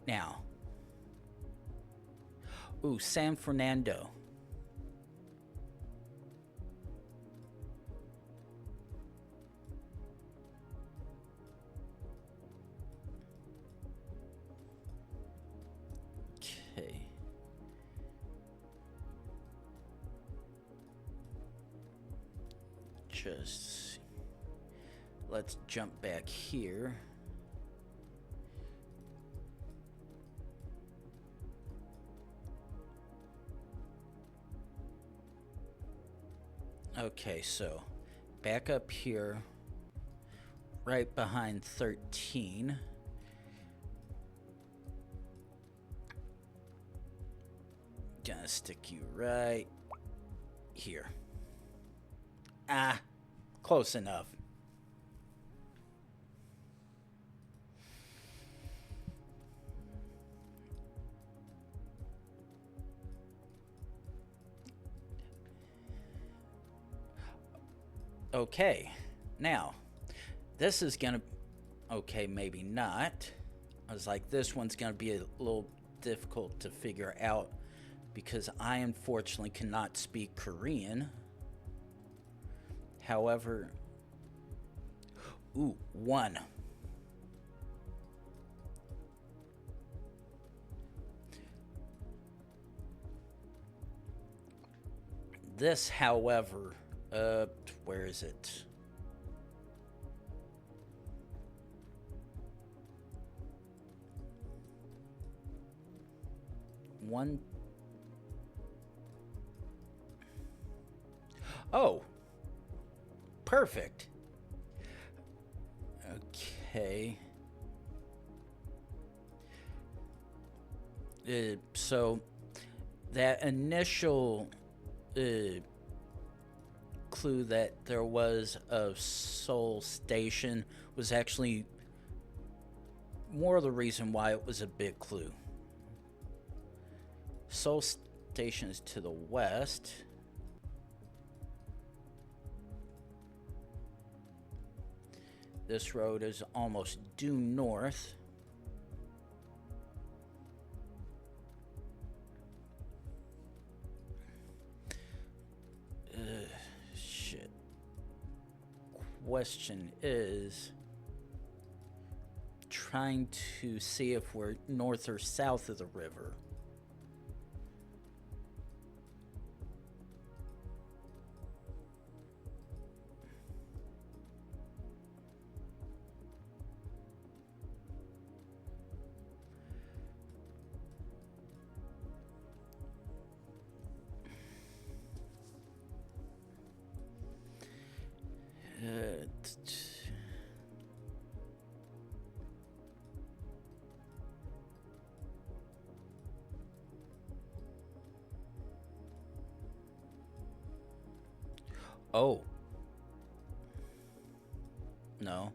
Now. Ooh, San Fernando. just... Let's jump back here. Okay, so back up here, right behind 13. Gonna stick you right here. Ah, close enough. Okay, now, this is gonna... Okay, maybe not. I was like, this one's gonna be a little difficult to figure out because I unfortunately cannot speak Korean. However... Ooh, 1. This, however... where is it? One. Oh, perfect. Okay. So that initial clue that there was a Seoul station was actually more of the reason why it was a big clue. Seoul station is to the west. This road is almost due north. Shit. Question is trying to see if we're north or south of the river. Oh. No.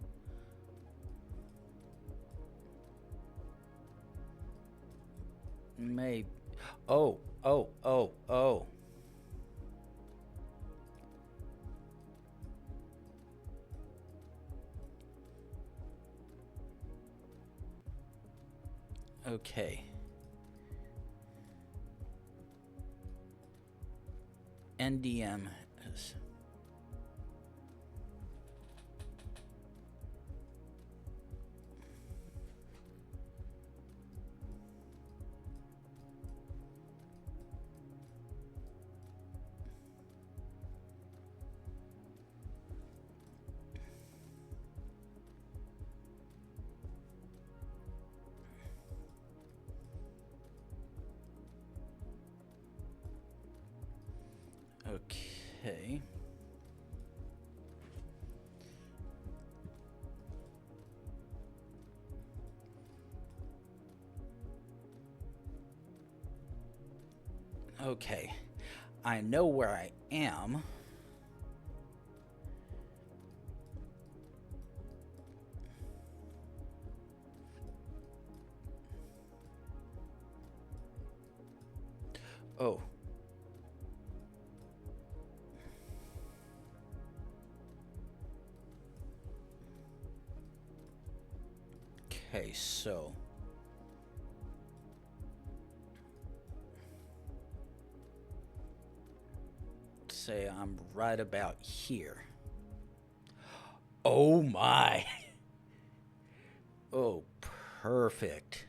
Maybe. Oh. Okay. NDM is... Okay. Okay. I know where I am. Oh. Okay, so say I'm right about here. Oh my. Oh, perfect.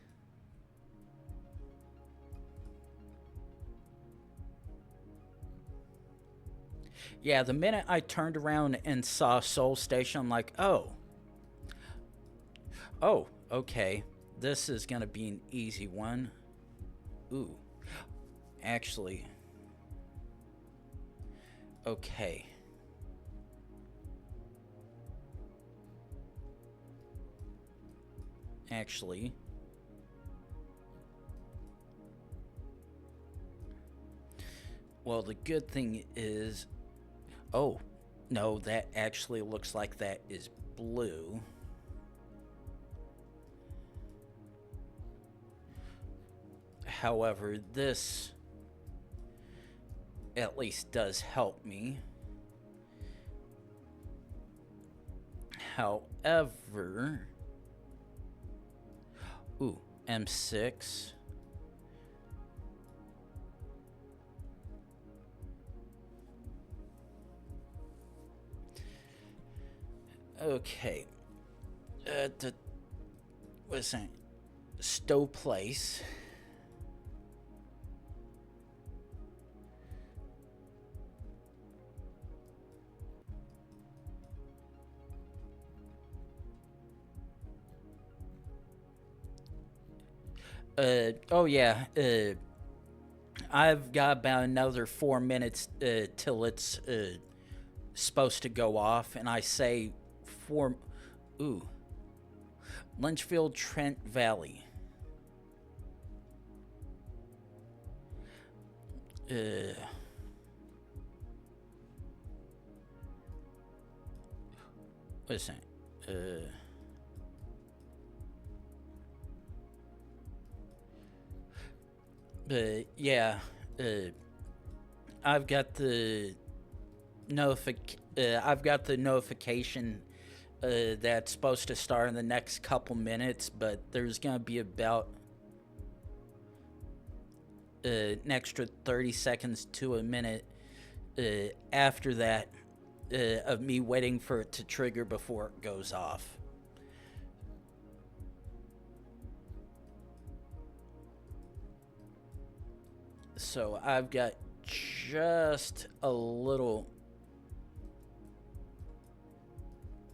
Yeah, the minute I turned around and saw Soul Station, I'm like, oh, okay. This is gonna be an easy one. Ooh, actually, okay. Actually, well, the good thing is, oh, no, that actually looks like that is blue. However, this at least does help me. However, ooh, M6. Okay. What's that? Stow place. Oh yeah. I've got about another 4 minutes till it's supposed to go off, and I say four. Ooh, Lynchfield, Trent Valley. What's that? But yeah, I've got the I've got the notification that's supposed to start in the next couple minutes, but there's gonna be about an extra 30 seconds to a minute after that of me waiting for it to trigger before it goes off. So I've got just a little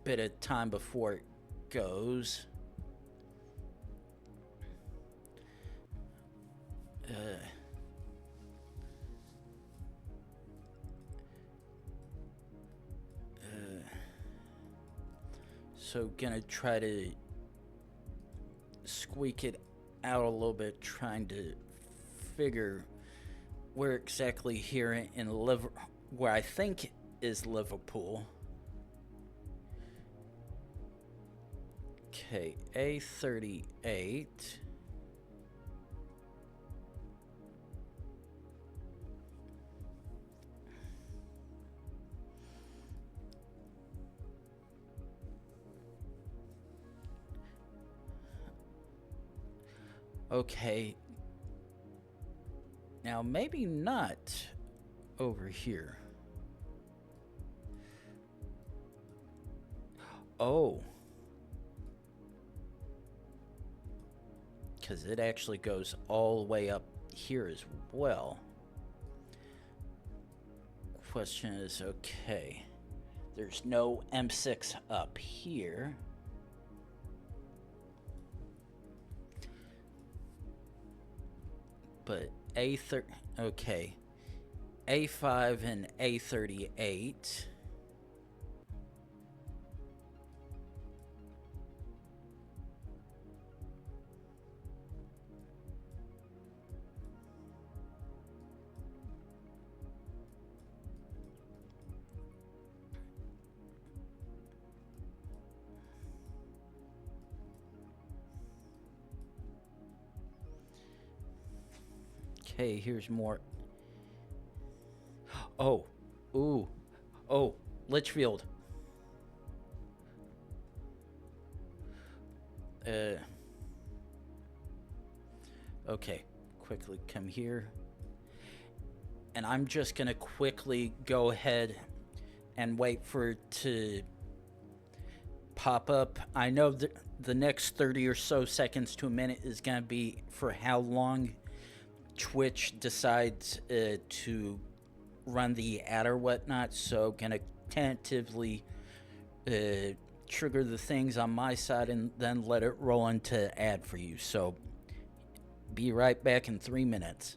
bit of time before it goes. So gonna try to squeak it out a little bit, trying to figure where exactly here in where I think is Liverpool. Okay, A38. Okay. Now, maybe not over here. Oh. Because it actually goes all the way up here as well. Question is, okay. There's no M6 up here. But okay. A5 and A38. Okay, here's more. Oh, ooh, oh, Litchfield. Okay, quickly come here. And I'm just gonna quickly go ahead and wait for it to pop up. I know that the next 30 or so seconds to a minute is gonna be for how long Twitch decides to run the ad or whatnot, so gonna tentatively trigger the things on my side and then let it roll into ad for you. So be right back in 3 minutes.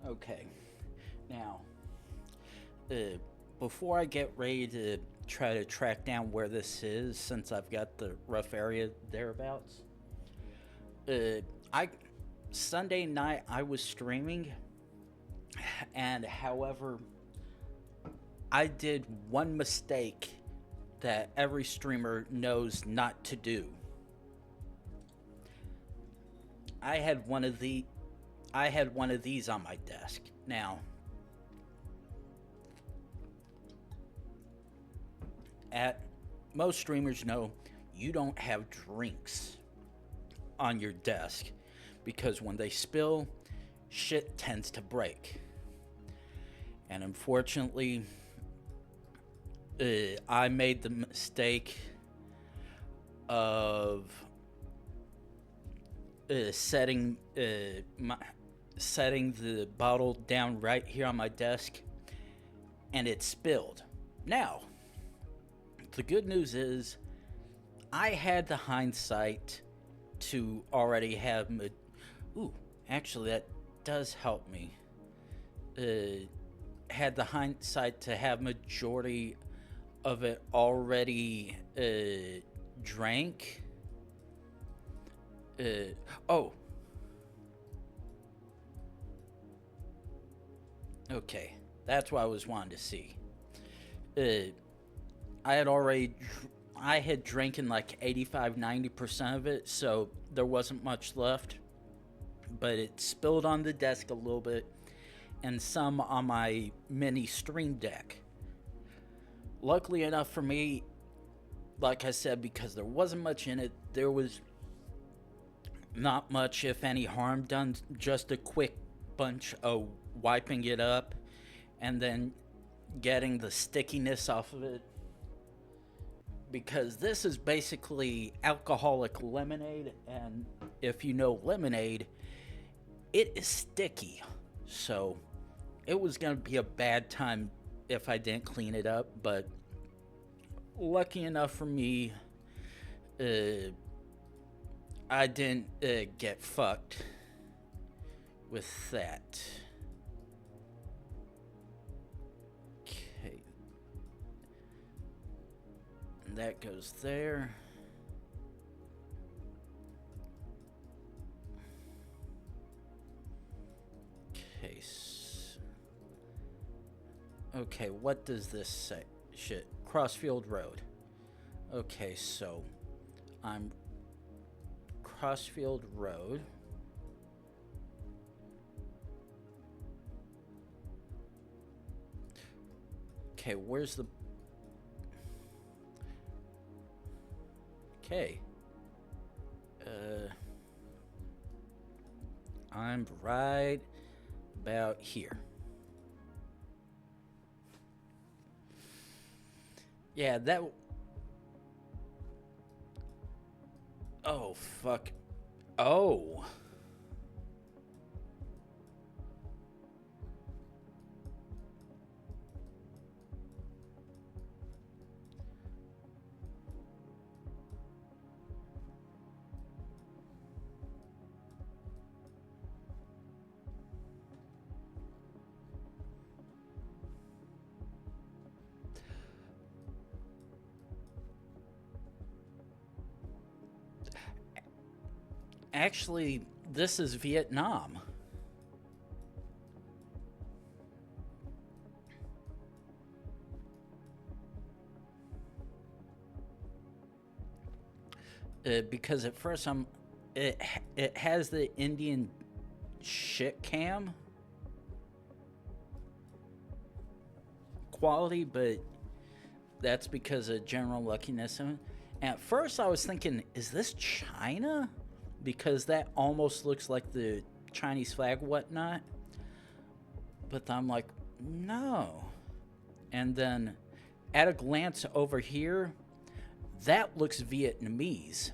Okay, now, uh, before I get ready to try to track down where this is, since I've got the rough area thereabouts, I Sunday night I was streaming, and however, I did one mistake that every streamer knows not to do. I had one of the I had one of these on my desk. Now, at most streamers know you don't have drinks on your desk because when they spill, shit tends to break. And unfortunately, I made the mistake of setting setting the bottle down right here on my desk, and it spilled. Now, the good news is I had the hindsight to already have. Ooh, actually, that does help me. Had the hindsight to have majority of it already drank. Oh, okay. That's what I was wanting to see. Uh, I had already, I had drinking like 85-90% of it, so there wasn't much left. But it spilled on the desk a little bit, and some on my mini stream deck. Luckily enough for me, like I said, because there wasn't much in it, there was not much, if any, harm done. Just a quick bunch of wiping it up and then getting the stickiness off of it. Because this is basically alcoholic lemonade, and if you know lemonade, it is sticky. So it was going to be a bad time if I didn't clean it up, but lucky enough for me, I didn't get fucked with that. Okay. And that goes there. Okay. Okay, what does this say? Shit. Crossfield Road. Okay, so I'm Crossfield Road. Okay, where's the... Okay. I'm right about here. Yeah, that... Oh, fuck. Oh. Actually, this is Vietnam. Because at first it has the Indian shit cam quality, but that's because of general luckiness. And at first I was thinking, is this China? Because that almost looks like the Chinese flag, whatnot. But I'm like, no. And then at a glance over here, that looks Vietnamese.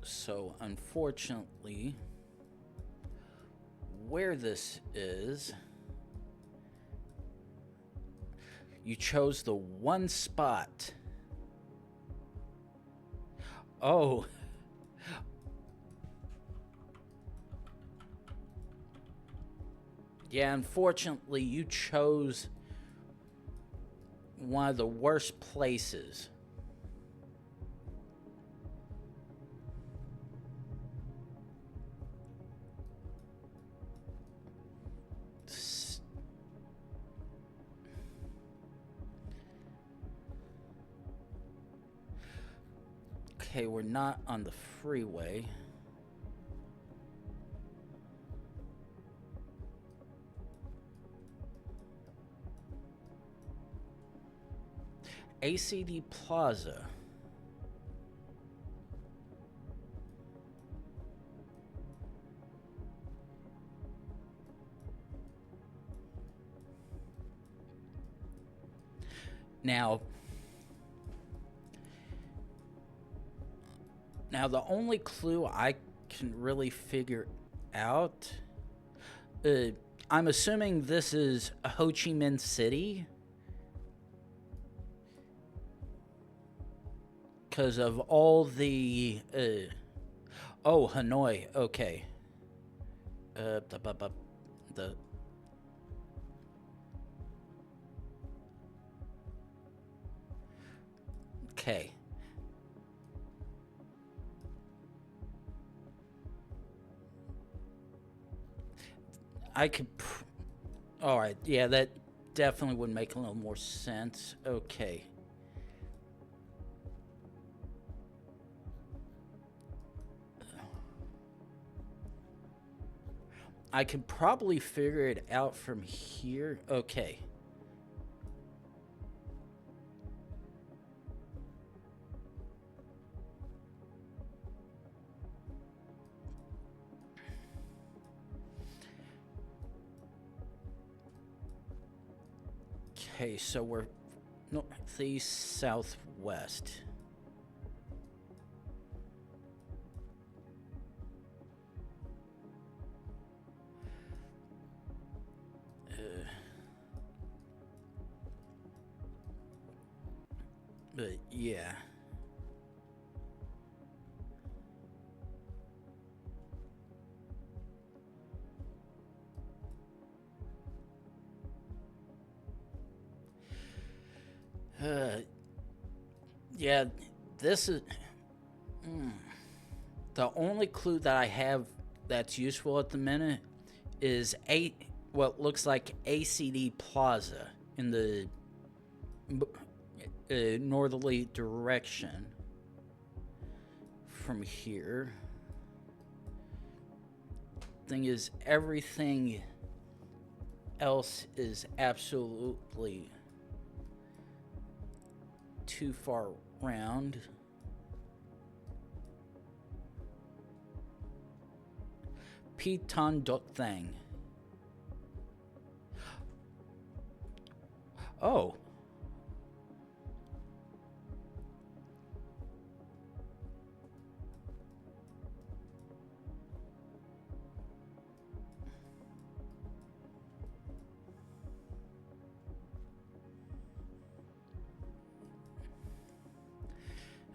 So unfortunately, where this is, you chose the one spot. Oh. Yeah, unfortunately, you chose one of the worst places. Okay, we're not on the freeway. ACD Plaza. Now, the only clue I can really figure out, I'm assuming this is Ho Chi Minh City. Because of all the... oh, Hanoi. Okay. The... Okay. I could... Alright, yeah, that definitely would make a little more sense. Okay. I could probably figure it out from here. Okay. Okay, so we're northeast, southwest. But yeah. Yeah, this is... The only clue that I have that's useful at the minute is what looks like ACD Plaza in the northerly direction from here. Thing is, everything else is absolutely too far round. Piton Dot Thing. Oh.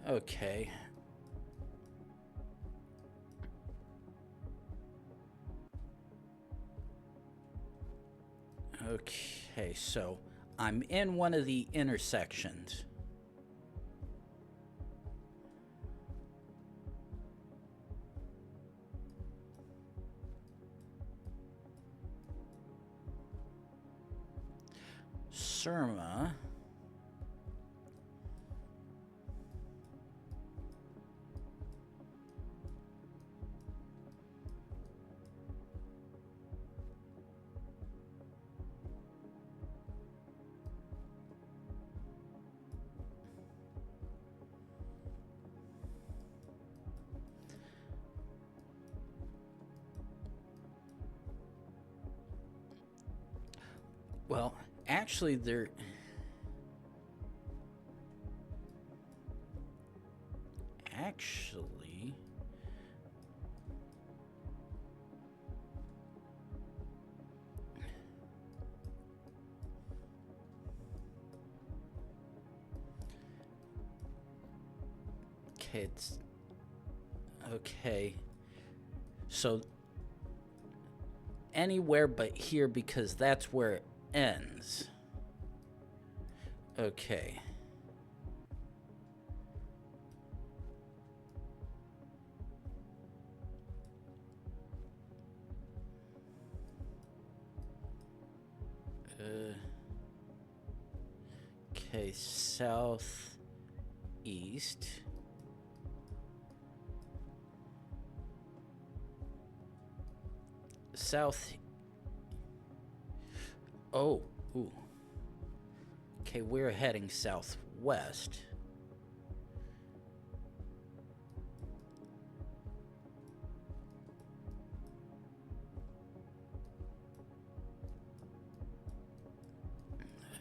Okay. Okay, so I'm in one of the intersections. Surma. Well, actually, there... Actually... Okay, it's... Okay. So... Anywhere but here, because that's where it ends. Okay. Okay, south east. South. Oh, ooh. Okay, we're heading southwest.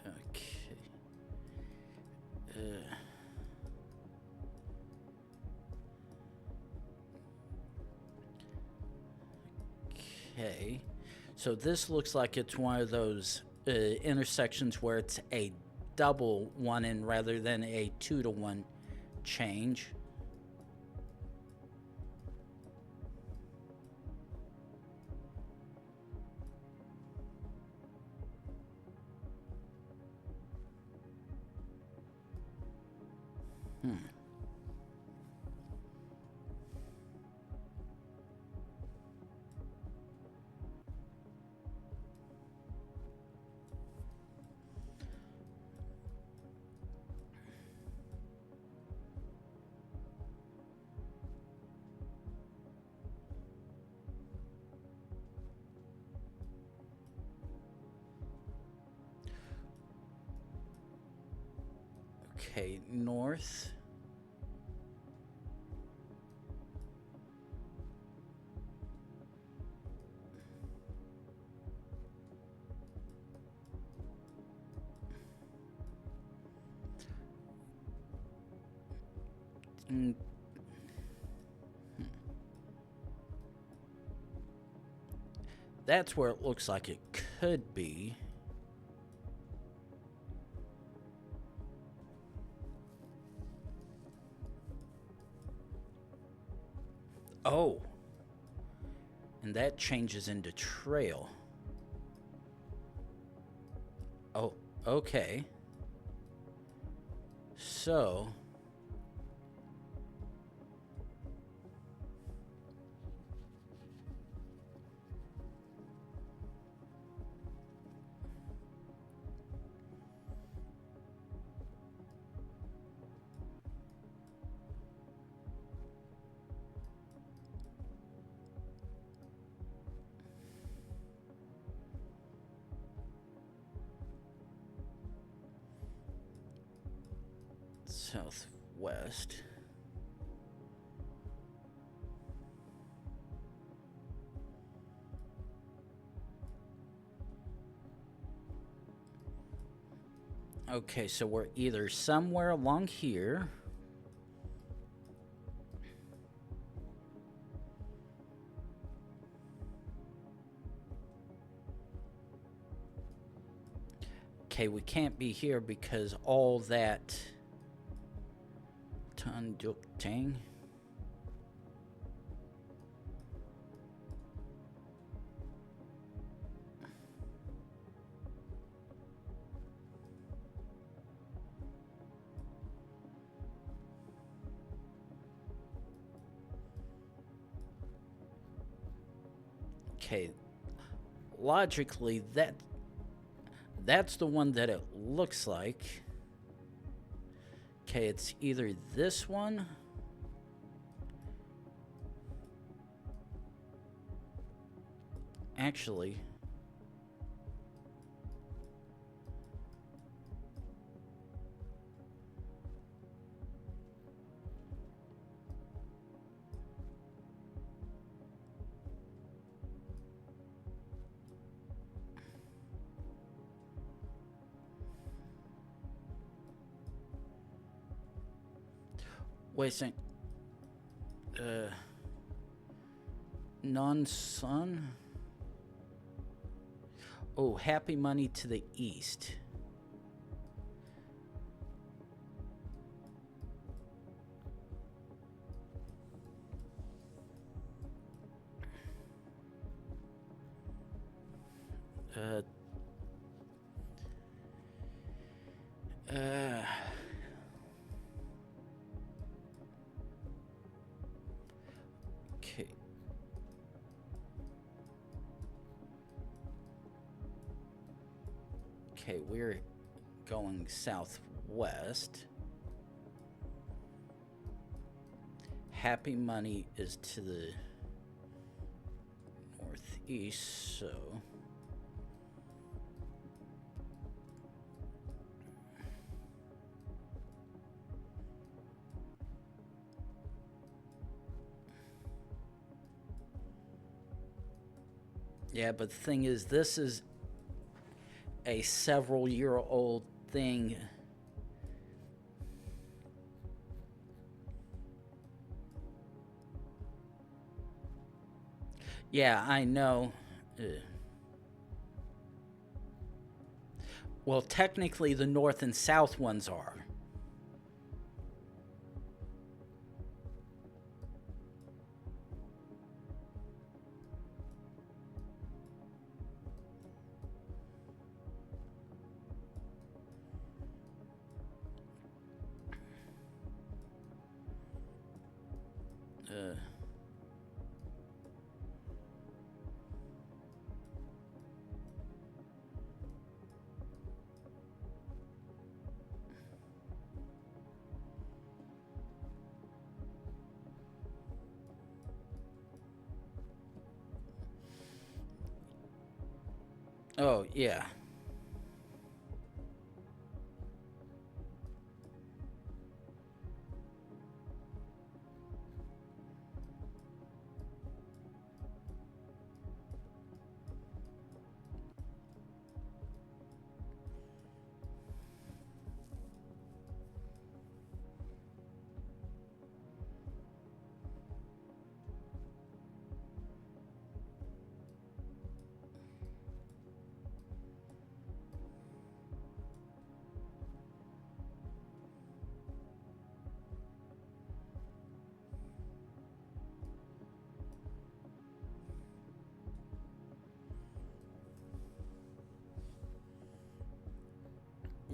Okay. Okay. So this looks like it's one of those intersections where it's a double 1 in rather than a 2-to-1 change. Okay, north. Mm. That's where it looks like it could be. Oh. And that changes into trail. Oh, okay. So... southwest. Okay, so we're either somewhere along here. Okay, we can't be here because all that conducting. Okay, logically that's the one that it looks like. Okay, it's either this one. Actually, wait a second. Non-sun. Oh, happy money to the east. Okay. Okay, we're going southwest. Happy money is to the northeast, so... Yeah, but the thing is, this is a several-year-old thing. Yeah, I know. Well, technically, the north and south ones are. Uh, oh, yeah.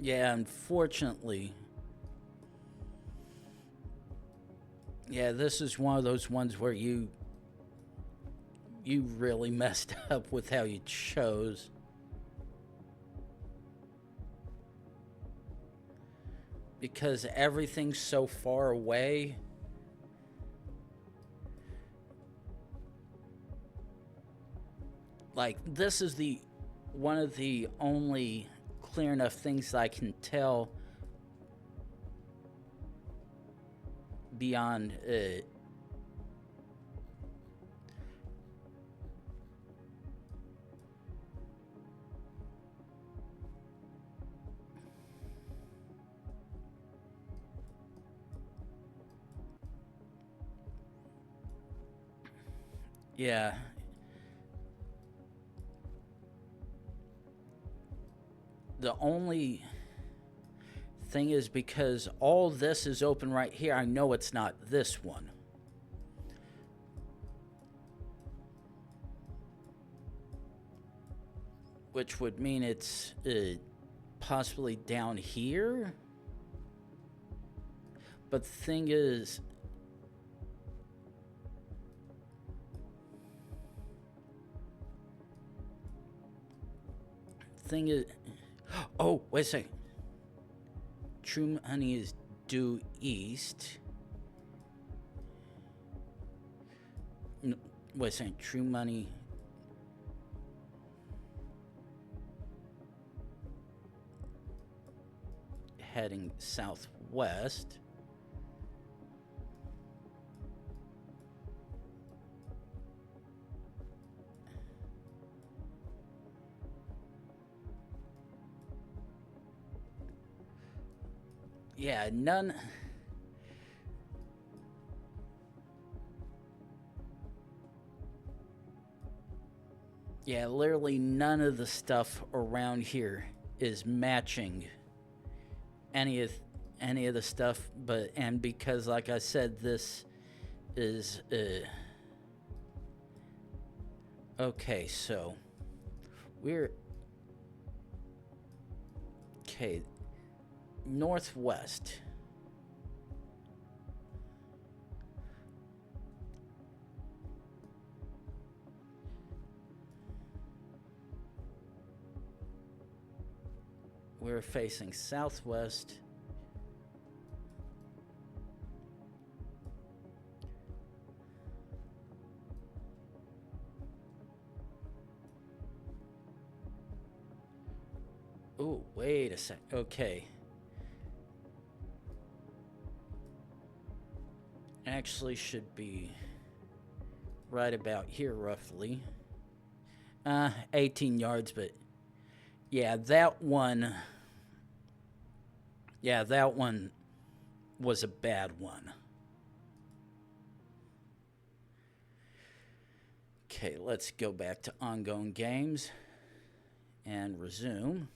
Yeah, unfortunately. Yeah, this is one of those ones where you really messed up with how you chose. Because everything's so far away. Like, this is the one of the only clear enough things I can tell beyond yeah. The only thing is because all this is open right here, I know it's not this one. Which would mean it's possibly down here. But the thing is, oh, wait a second. True money is due east. No, wait a second. True money. Heading southwest. Yeah, none. Yeah, literally none of the stuff around here is matching any of the stuff, and because like I said, this is okay, so we're okay, northwest. We're facing southwest. Oh, wait a sec. Okay. Actually should be right about here roughly. 18 yards, but yeah, that one was a bad one. Okay, let's go back to ongoing games and resume.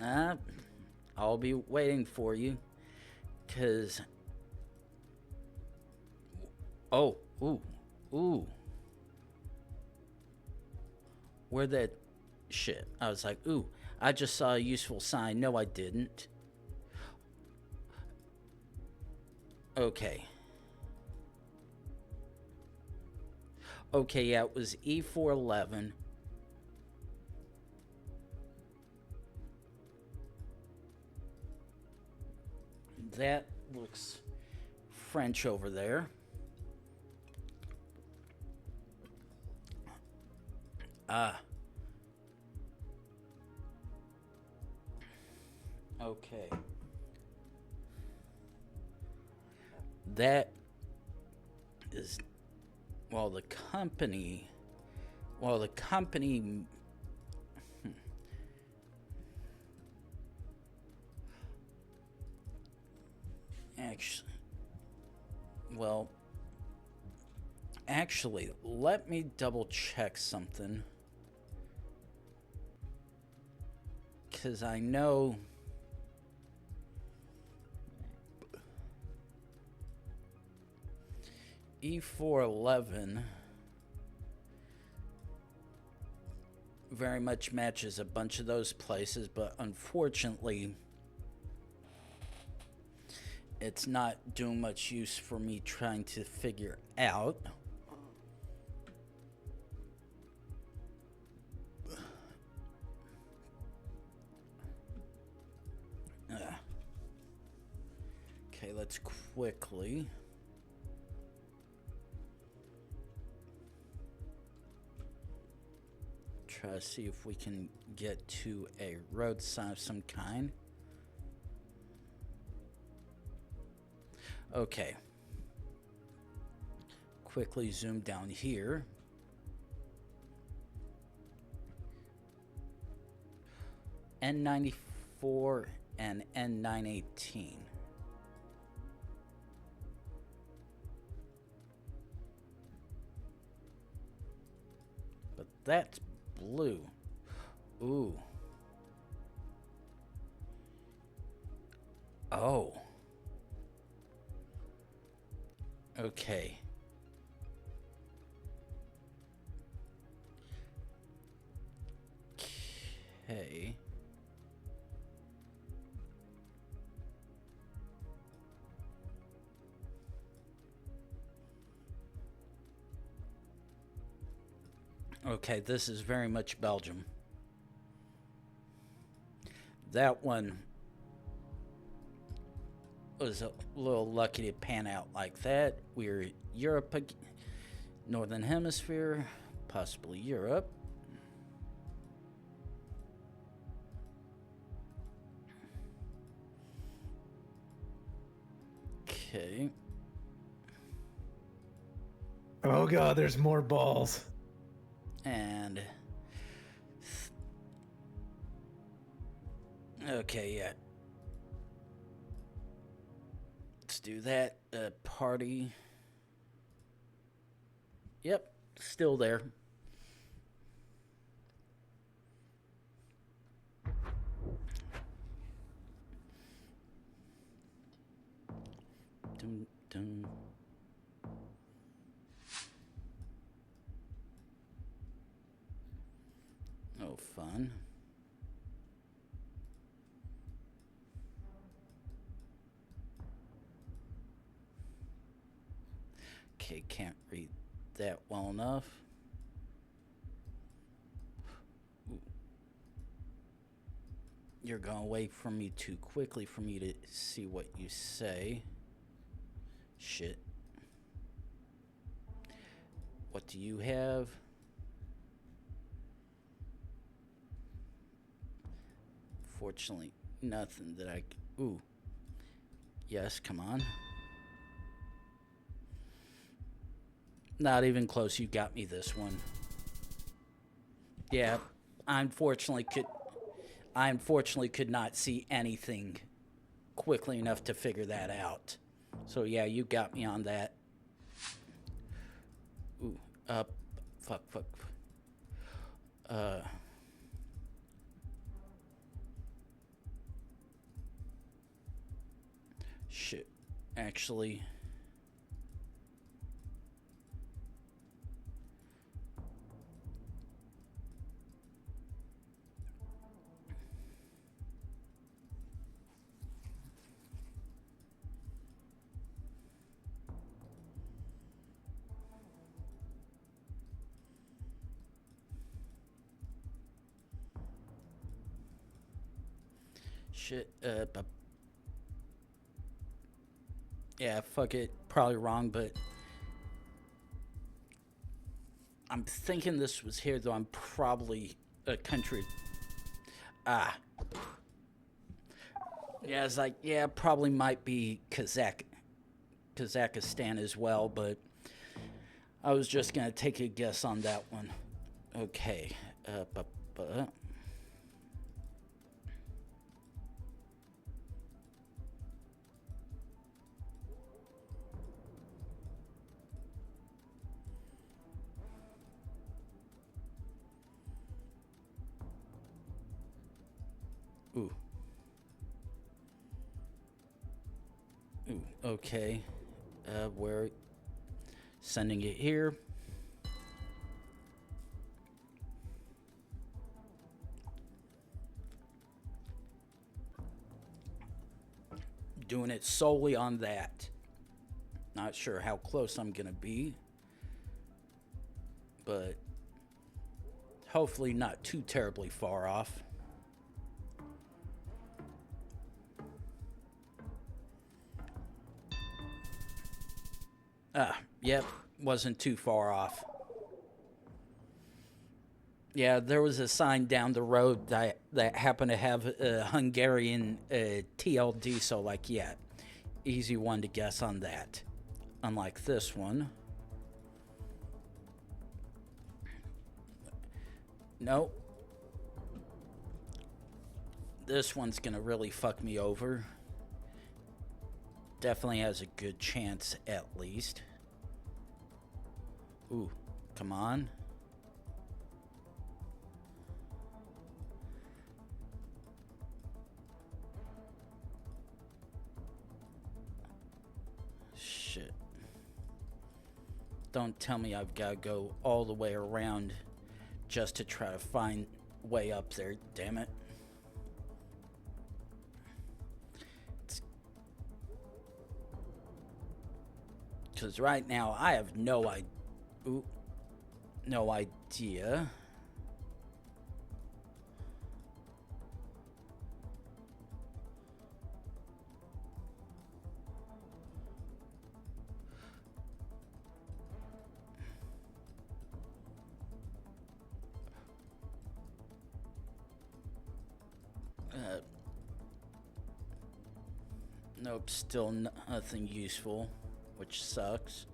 I'll be waiting for you. Cause... Oh, ooh. Where that... Shit. I was like, ooh, I just saw a useful sign. No, I didn't. Okay. Okay, yeah, it was E411. That looks French over there. Okay. That is... Well, the company... Actually, let me double check something. Because I know... E411 very much matches a bunch of those places, but unfortunately, it's not doing much use for me trying to figure out. Okay, let's quickly... try to see if we can get to a road sign of some kind. Okay. Quickly zoom down here. N94 and N918. But that's blue. Ooh. Oh. Okay. Okay. Okay, this is very much Belgium. That one was a little lucky to pan out like that. We're Europe, Northern Hemisphere, possibly Europe. Okay. Oh god, there's more balls. And okay, yeah. Let's do that. Party. Yep, still there. Dun, dun. Oh, fun. Okay, can't read that well enough. Ooh. You're going away from me too quickly for me to see what you say. Shit. What do you have? Fortunately, nothing that I... Ooh. Yes, come on. Not even close. You got me this one. Yeah, I unfortunately could not see anything quickly enough to figure that out. So yeah, you got me on that. Ooh, fuck. actually. Shit, yeah, fuck it. Probably wrong, but I'm thinking this was here, though I'm probably a country. Ah. Yeah, it's like, yeah, probably might be Kazakhstan as well, but I was just gonna take a guess on that one. Okay. Bu- Ooh. Ooh. Okay. We're sending it here. Doing it solely on that. Not sure how close I'm gonna be, but hopefully not too terribly far off. Yep, wasn't too far off. Yeah, there was a sign down the road that happened to have a Hungarian TLD, so like, yeah, easy one to guess on that. Unlike this one. Nope. This one's gonna really fuck me over. Definitely has a good chance, at least. Ooh, come on. Shit. Don't tell me I've got to go all the way around just to try to find way up there, damn it. Because right now I have no idea. Ooh, no idea. Nope, still nothing useful, which sucks.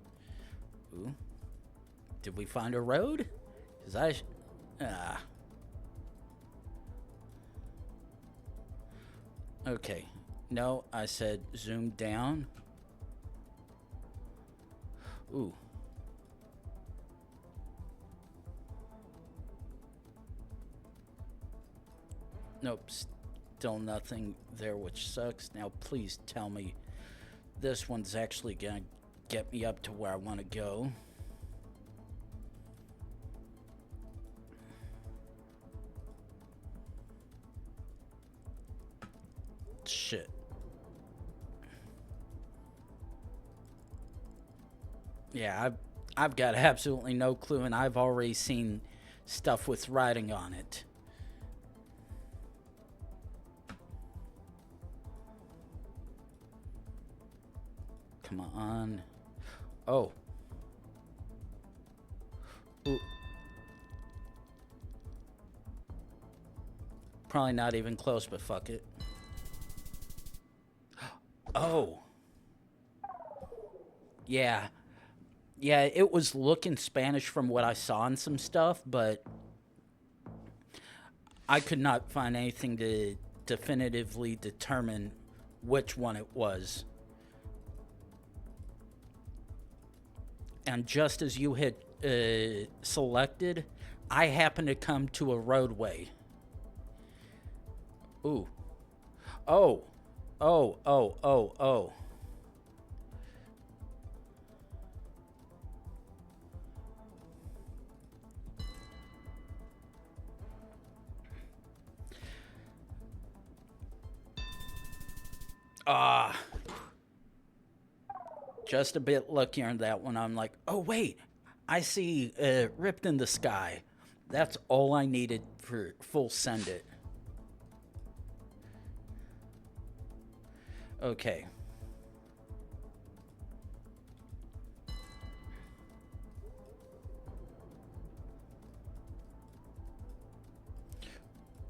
Ooh. Did we find a road? Because Okay. No, I said zoom down. Ooh. Nope, still nothing there, which sucks. Now, please tell me this one's actually gonna get me up to where I want to go. Shit. Yeah, I've got absolutely no clue, and I've already seen stuff with writing on it. Come on. Oh. Ooh. Probably not even close, but fuck it. Oh. Yeah. Yeah, it was looking Spanish from what I saw in some stuff, but I could not find anything to definitively determine which one it was. And just as you had selected, I happened to come to a roadway. Ooh. Oh. Oh. Ah. Just a bit luckier in that one. I'm like, oh, wait. I see ripped in the sky. That's all I needed for full send it. Okay.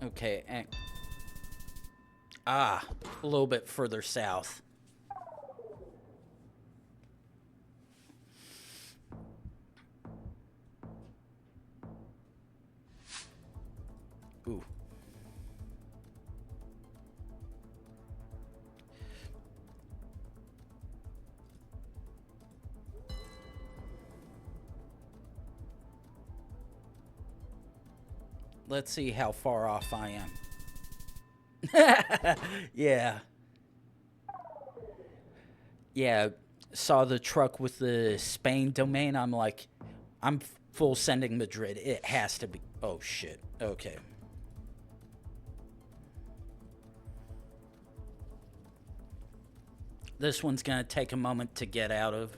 Okay, and a little bit further south. Ooh. Let's see how far off I am. Yeah. Yeah. Saw the truck with the Spain domain. I'm like, I'm full sending Madrid. It has to be. Oh, shit. Okay. This one's going to take a moment to get out of.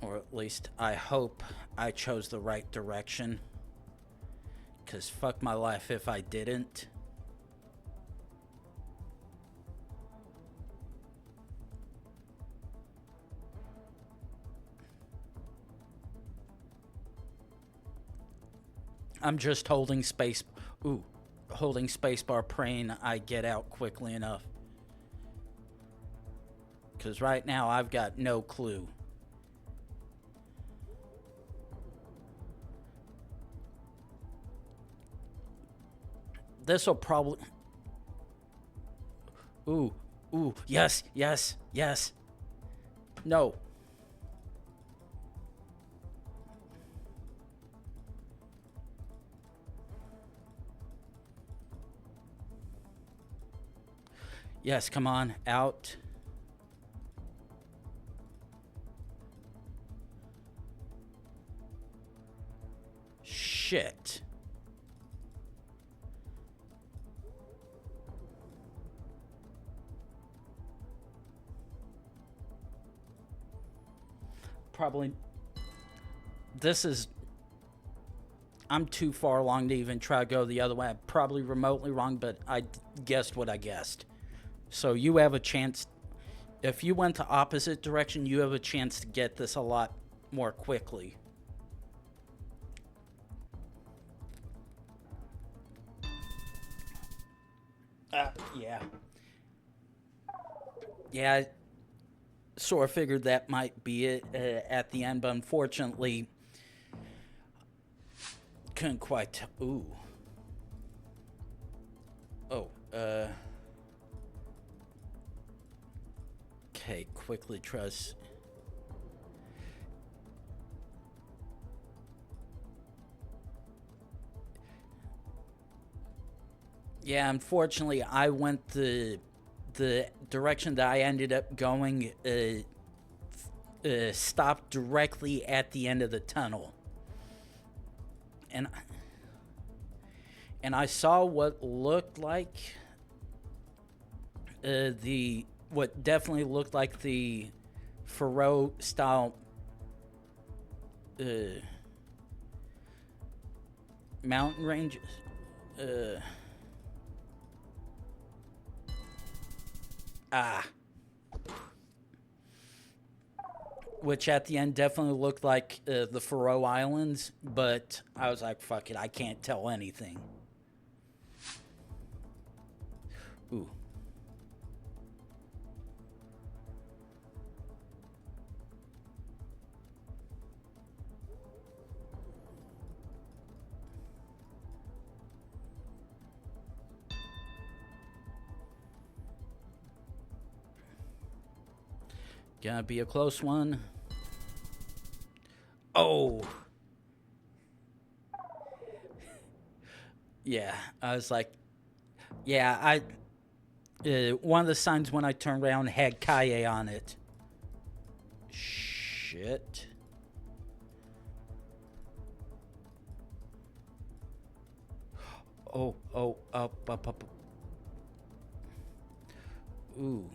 Or at least I hope I chose the right direction. Because fuck my life if I didn't. I'm just holding space. Ooh. Holding spacebar, praying I get out quickly enough. Because right now I've got no clue. This'll probably... Ooh, ooh, yes, yes, yes. No. Yes, come on, out. Shit. Probably... This is... I'm too far along to even try to go the other way. I'm probably remotely wrong, but I guessed what I guessed. So you have a chance... If you went the opposite direction, you have a chance to get this a lot more quickly. Yeah. Yeah, I sort of figured that might be it at the end, but unfortunately, couldn't quite... Ooh. Oh, Okay, quickly trust... Yeah, unfortunately, I went the direction that I ended up going stopped directly at the end of the tunnel. And I saw what looked like what definitely looked like the Faro style mountain ranges. Which at the end definitely looked like the Faroe Islands, but I was like, fuck it, I can't tell anything. Ooh. Gonna be a close one. Oh. Yeah, I was like, yeah, one of the signs when I turned around had Kaye on it. Shit. oh, up. Ooh.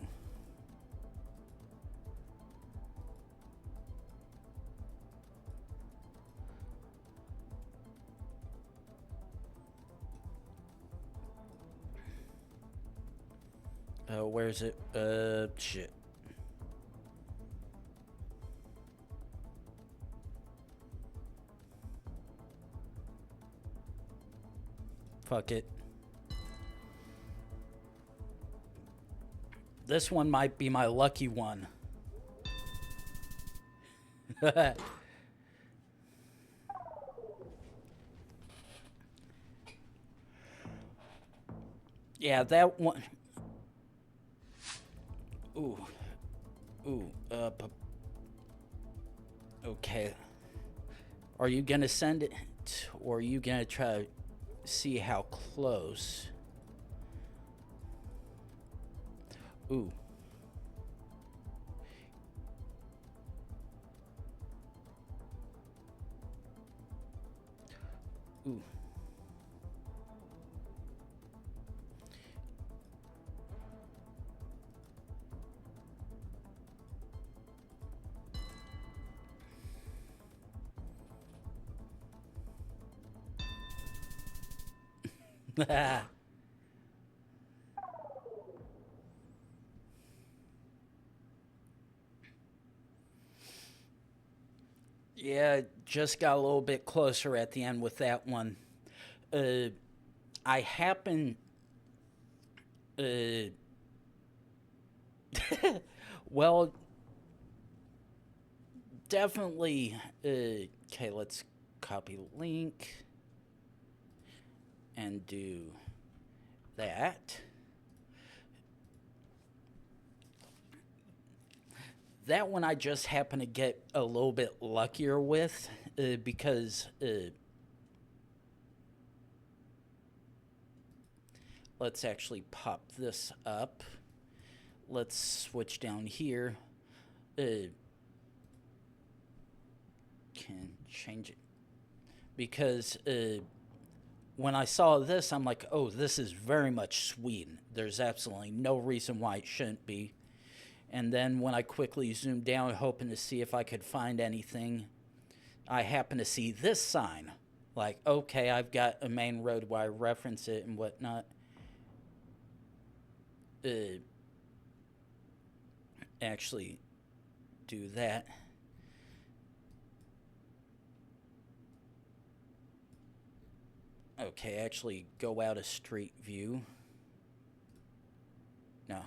Where is it? Shit. Fuck it. This one might be my lucky one. Yeah, that one. Ooh. Ooh. Okay. Are you gonna send it, or are you gonna try to see how close? Ooh. Ooh. Yeah, just got a little bit closer at the end with that one. I happen. Uh, well, definitely. Okay, let's copy link and do that. That one I just happen to get a little bit luckier with because let's actually pop this up. Let's switch down here. Can change it because when I saw this, I'm like, oh, this is very much Sweden. There's absolutely no reason why it shouldn't be. And then when I quickly zoomed down, hoping to see if I could find anything, I happen to see this sign. Like, okay, I've got a main road where I reference it and whatnot. Actually do that. Okay, actually go out of street view. No.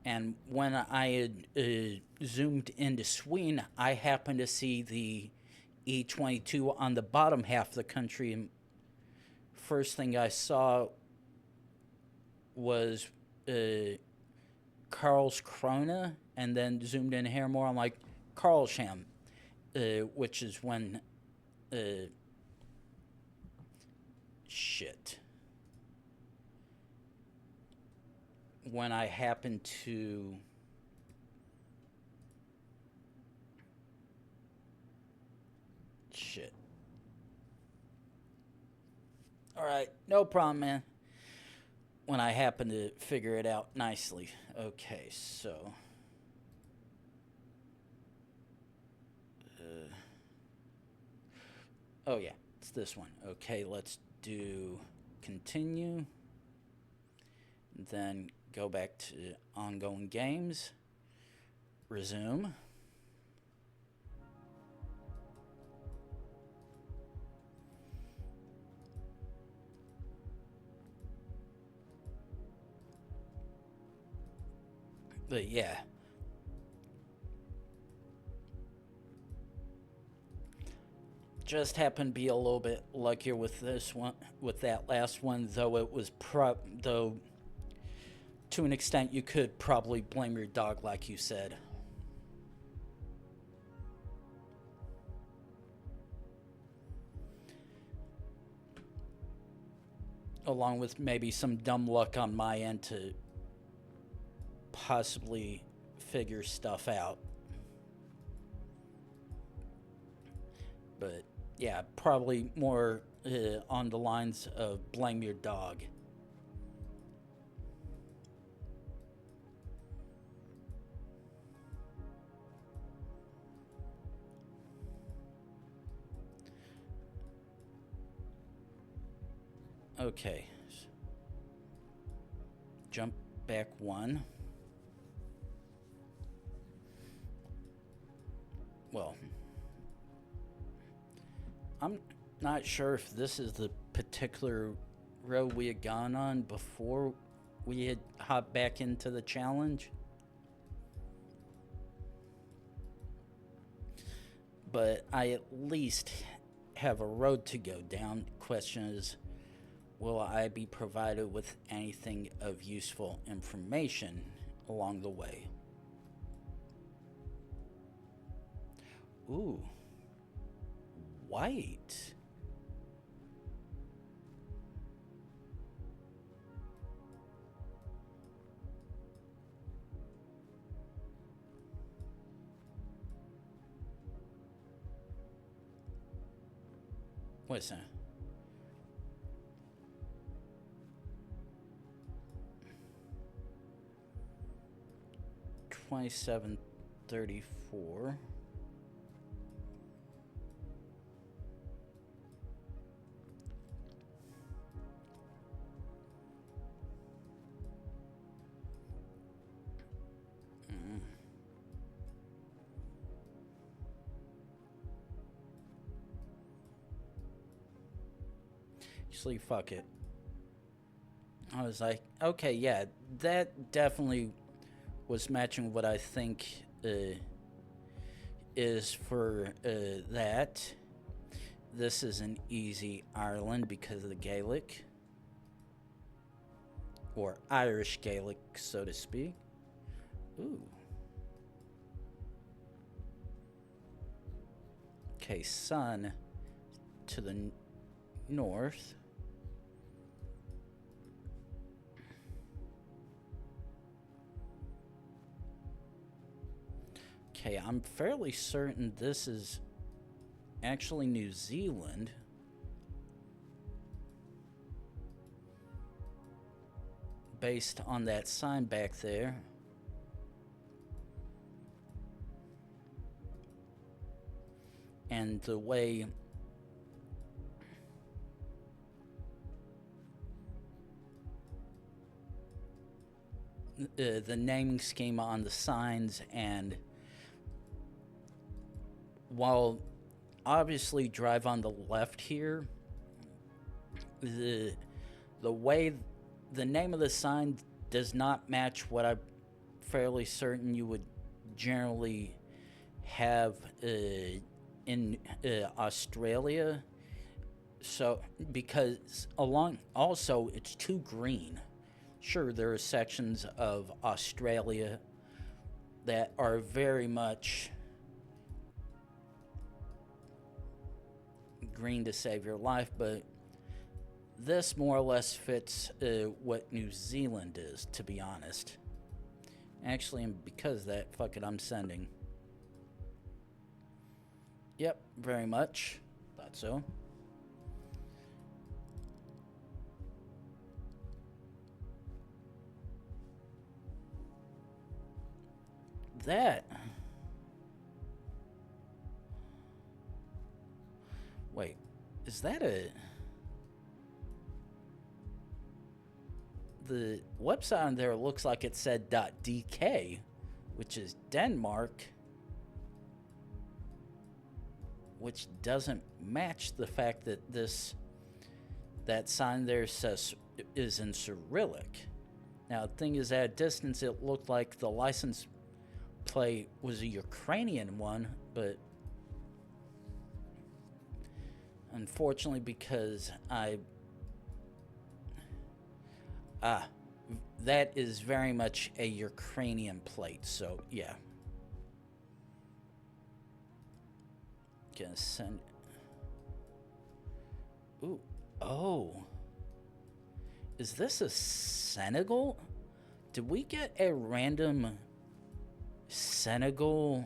And when I had zoomed into Sweden, I happened to see the E22 on the bottom half of the country. And first thing I saw was Karlskrona, and then zoomed in here more. I'm like, Karlsham, which is when. Shit. When I happen to. Shit. Alright, no problem, man. When I happen to figure it out nicely. Okay, so. Oh, yeah, it's this one. Okay, let's do continue. Then go back to ongoing games. Resume. But yeah. Just happened to be a little bit luckier with this one, with that last one, though it was though to an extent you could probably blame your dog, like you said. Along with maybe some dumb luck on my end to possibly figure stuff out. But yeah, probably more on the lines of blame your dog. Okay. Jump back one. Well, I'm not sure if this is the particular road we had gone on before we had hopped back into the challenge. But I at least have a road to go down. Question is, will I be provided with anything of useful information along the way? Ooh. White. What's that? $27.34. Actually, fuck it. I was like, okay, yeah, that definitely was matching what I think is for that. This is an easy Ireland because of the Gaelic. Or Irish Gaelic, so to speak. Ooh. Okay, sun to the north. Okay, I'm fairly certain this is actually New Zealand. Based on that sign back there. And the way the naming scheme on the signs, and while obviously drive on the left here, the way the name of the sign does not match what I'm fairly certain you would generally have in Australia. So because along also it's too green. Sure, there are sections of Australia that are very much green to save your life, but this more or less fits what New Zealand is, to be honest. Actually, and because of that, fuck it, I'm sending. Yep, very much. Thought so. That. Wait, is that a... The website on there looks like it said .dk, which is Denmark, which doesn't match the fact that that sign there says is in Cyrillic. Now, the thing is, at a distance, it looked like the license plate was a Ukrainian one, but unfortunately, because that is very much a Ukrainian plate, so yeah. Gonna send. Ooh, oh. Is this a Senegal? Did we get a random Senegal?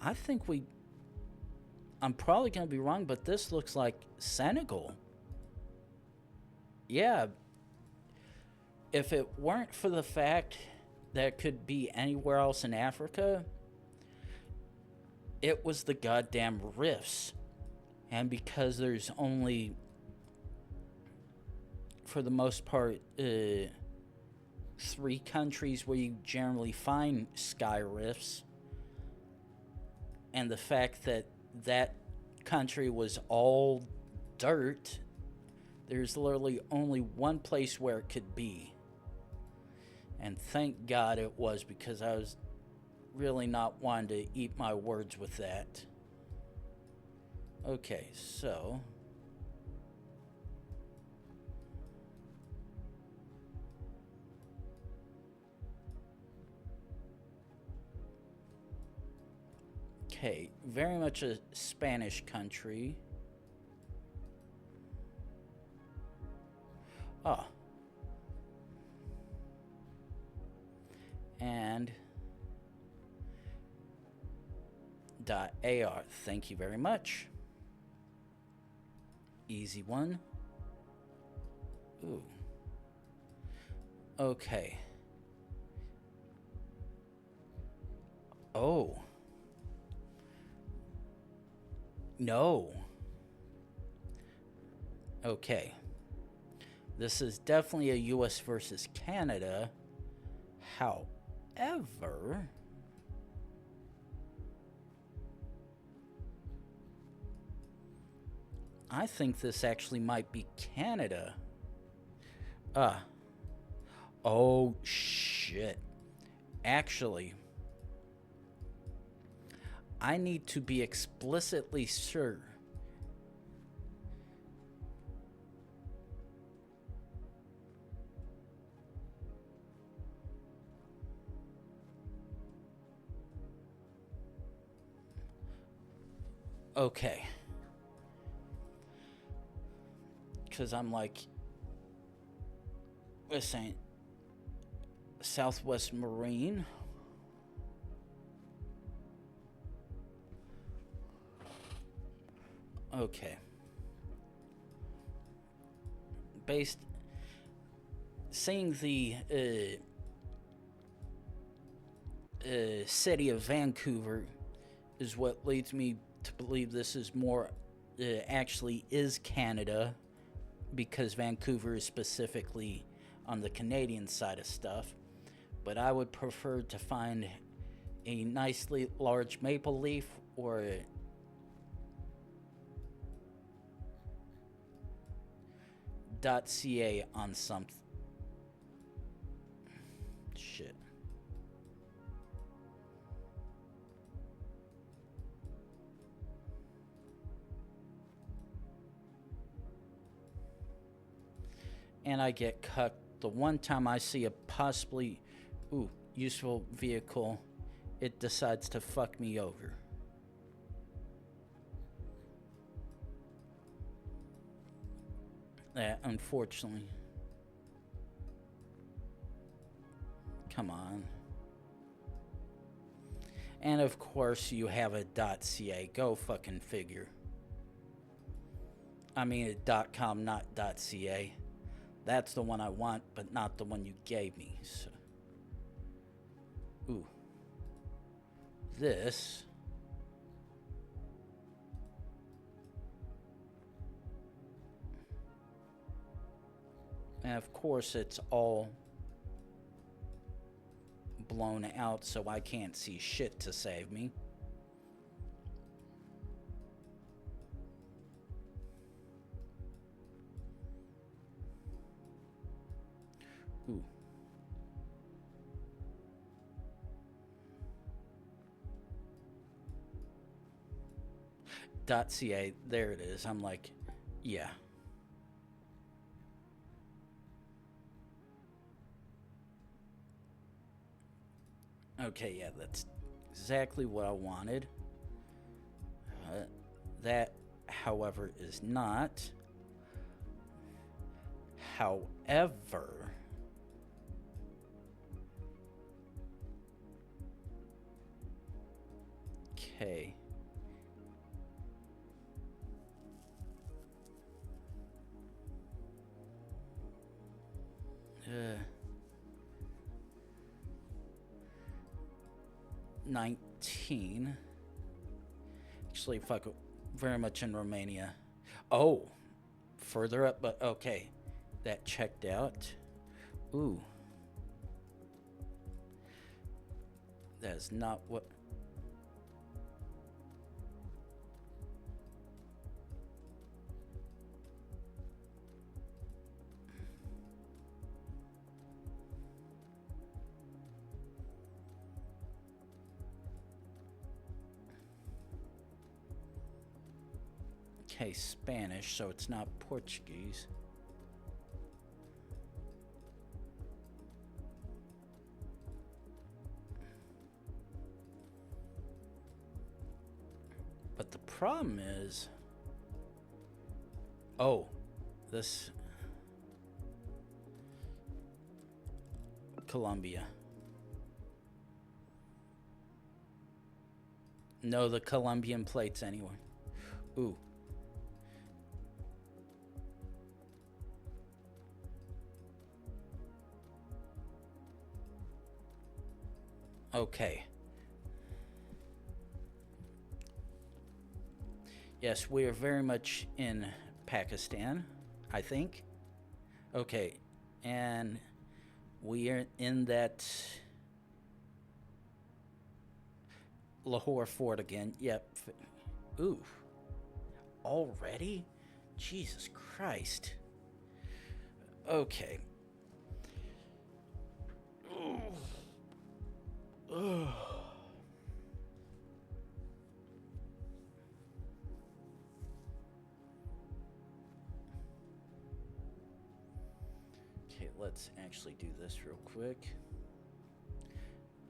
I think we... I'm probably going to be wrong, but this looks like Senegal. Yeah. If it weren't for the fact that it could be anywhere else in Africa, it was the goddamn rifts. And because there's only, for the most part, 3 countries where you generally find sky rifts, and the fact that that country was all dirt, there's literally only one place where it could be. And thank God it was, because I was really not wanting to eat my words with that. Okay, so... Okay, very much a Spanish country. Ah. And .ar, thank you very much. Easy one. Ooh. Okay. Oh. No. Okay. This is definitely a US versus Canada. However, I think this actually might be Canada. Oh shit. Actually, I need to be explicitly sure. Okay. Because I'm like, listen, Southwest Marine. Okay. Seeing the city of Vancouver is what leads me to believe this is more, actually is Canada, because Vancouver is specifically on the Canadian side of stuff. But I would prefer to find a nicely large maple leaf or .ca on something. Shit. And I get cut the one time I see a possibly useful vehicle, it decides to fuck me over. Unfortunately. Come on. And of course you have a .ca. Go fucking figure. I mean a .com, not .ca. That's the one I want, but not the one you gave me. So. Ooh. This. And of course it's all blown out, so I can't see shit to save me. Ooh. .ca, there it is. I'm like, yeah. Okay, yeah, that's exactly what I wanted. That, however, is not. However, Okay. Uh, 19. Actually, fuck, very much in Romania. Oh, further up, but okay. That checked out. Ooh. That is not what... Okay, Spanish, so it's not Portuguese. But the problem is... Oh, this... Colombia. No, the Colombian plates anyway. Ooh. Okay. Yes, we are very much in Pakistan, I think. Okay, and we are in that Lahore fort again. Yep. Ooh. Already? Jesus Christ. Okay. Ugh. Okay, let's actually do this real quick.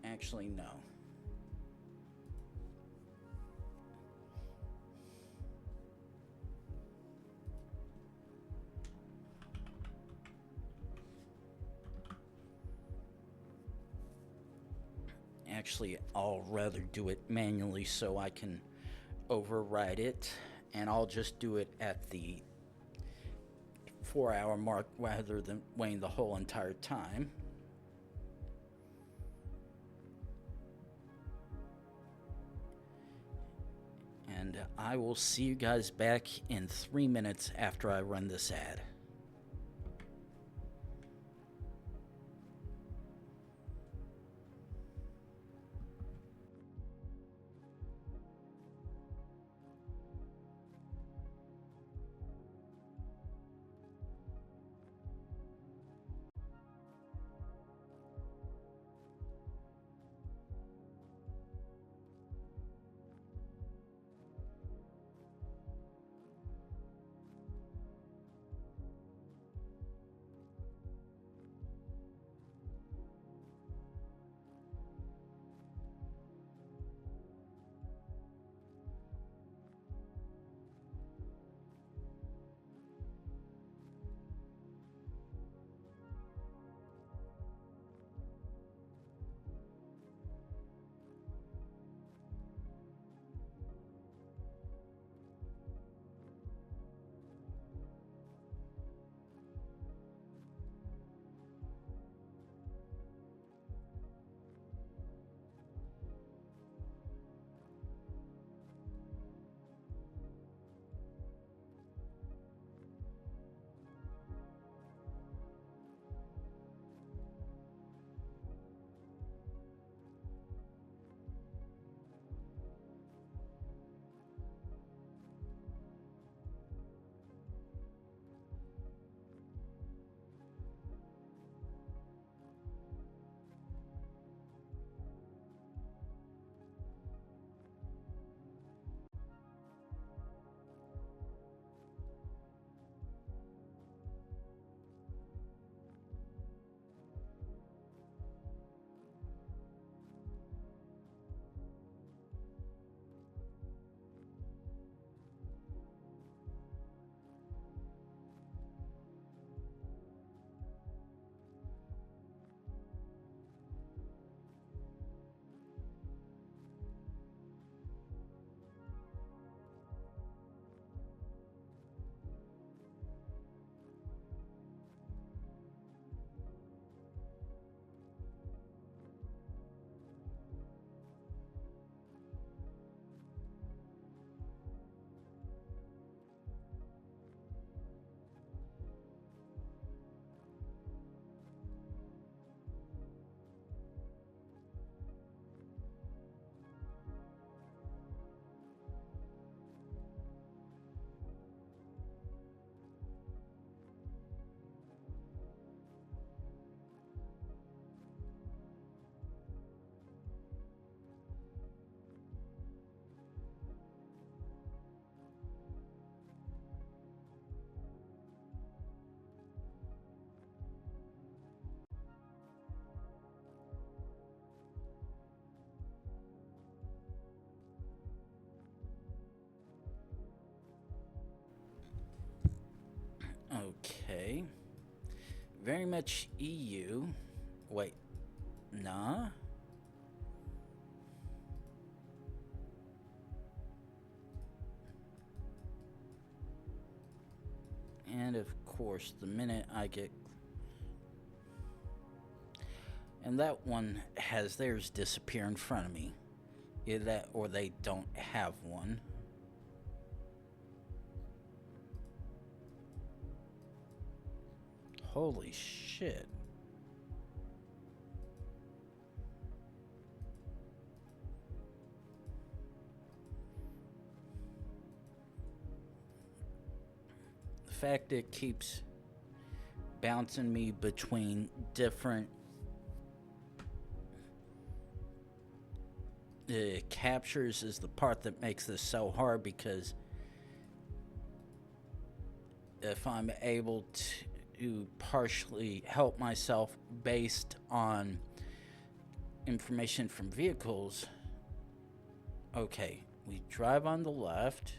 Actually, no. Actually, I'll rather do it manually so I can override it, and I'll just do it at the 4-hour mark rather than waiting the whole entire time. And I will see you guys back in 3 minutes after I run this ad. Very much EU. Wait, nah. And of course, the minute I get... And that one has theirs disappear in front of me. Either that or they don't have one. Holy shit. The fact it keeps bouncing me between different captures is the part that makes this so hard, because if I'm able to partially help myself based on information from vehicles. Okay, we drive on the left.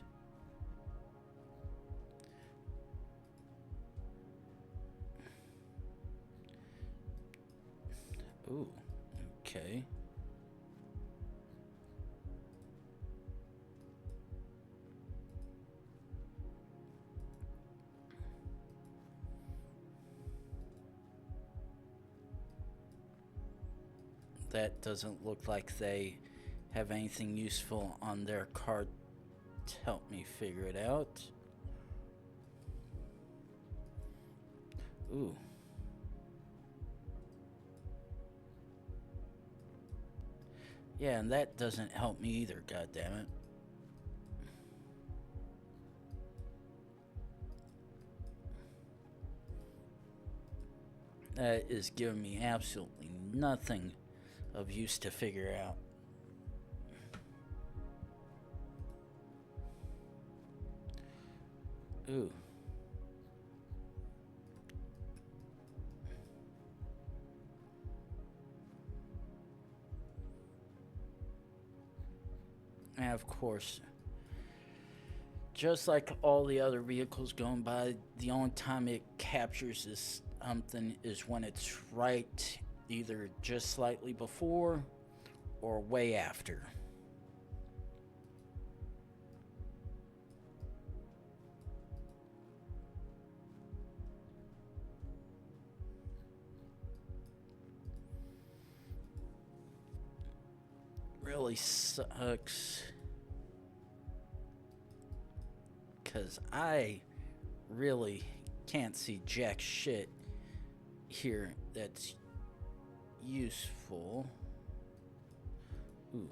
Ooh, okay. That doesn't look like they have anything useful on their card to help me figure it out. Ooh. Yeah, and that doesn't help me either, goddammit. That is giving me absolutely nothing of use to figure out. Ooh. And of course, just like all the other vehicles going by, the only time it captures this something is when it's right either just slightly before or way after. Really sucks, because I really can't see jack shit here that's useful. Ooh.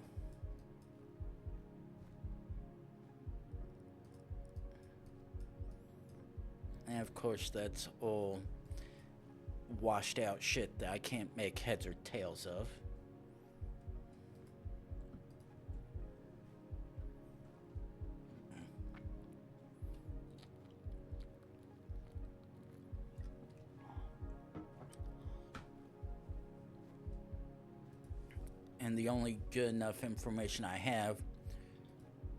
And of course, that's all washed out shit that I can't make heads or tails of. And the only good enough information I have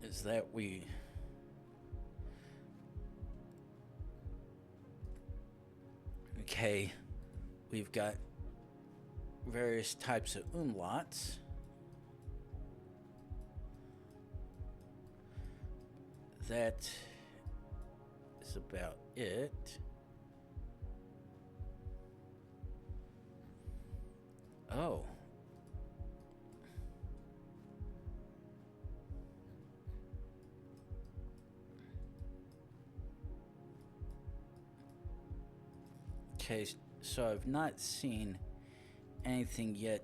is that we've got various types of umlauts. That is about it. Oh. Okay, so I've not seen anything yet.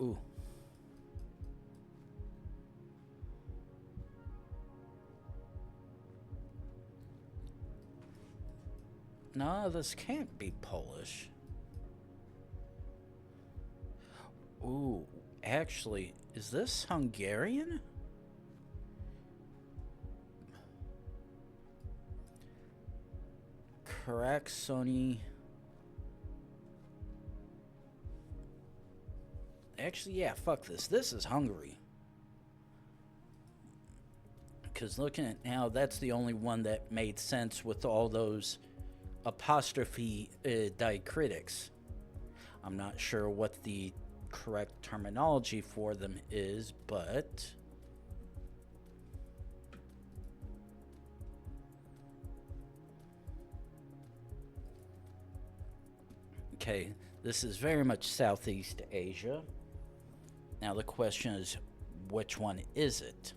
Ooh. No, this can't be Polish. Ooh, actually, is this Hungarian? Correct, Sony. Actually, yeah, fuck this. This is Hungary. Because looking at now, that's the only one that made sense with all those apostrophe diacritics. I'm not sure what the correct terminology for them is, but okay, this is very much Southeast Asia. Now the question is, which one is it?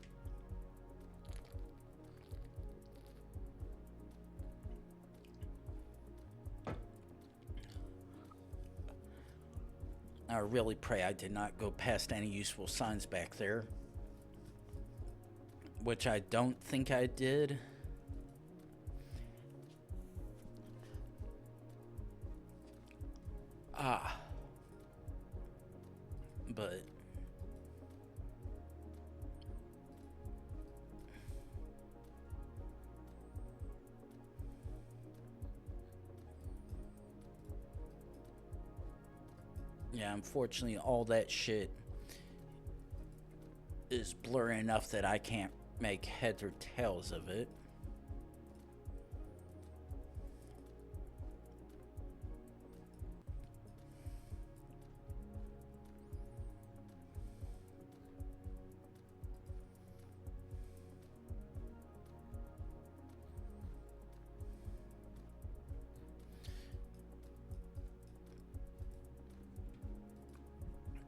I really pray I did not go past any useful signs back there, which I don't think I did. But yeah, unfortunately, all that shit is blurry enough that I can't make heads or tails of it.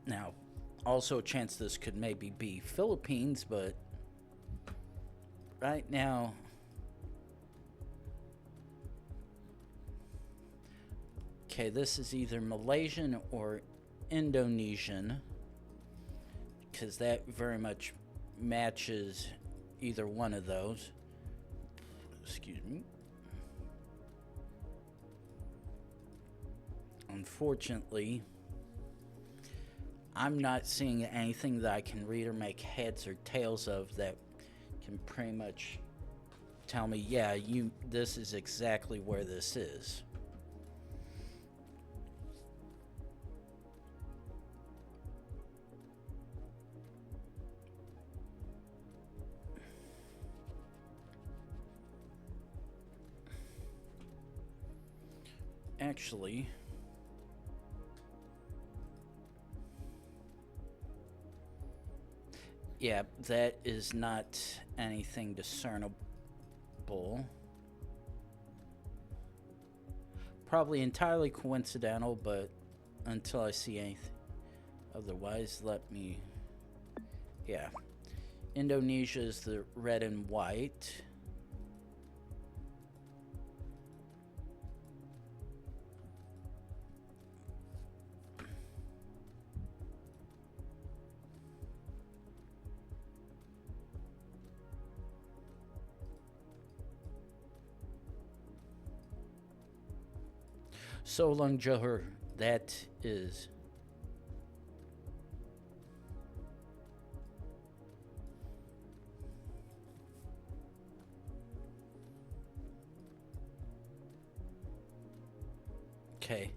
Now, also a chance this could maybe be Philippines, but right now, okay, this is either Malaysian or Indonesian, because that very much matches either one of those. Excuse me. Unfortunately, I'm not seeing anything that I can read or make heads or tails of that can pretty much tell me, yeah, this is exactly where this is. Actually, yeah, that is not anything discernible. Probably entirely coincidental, but until I see anything otherwise, let me... Yeah. Indonesia is the red and white. So long, Johor. That is... Okay.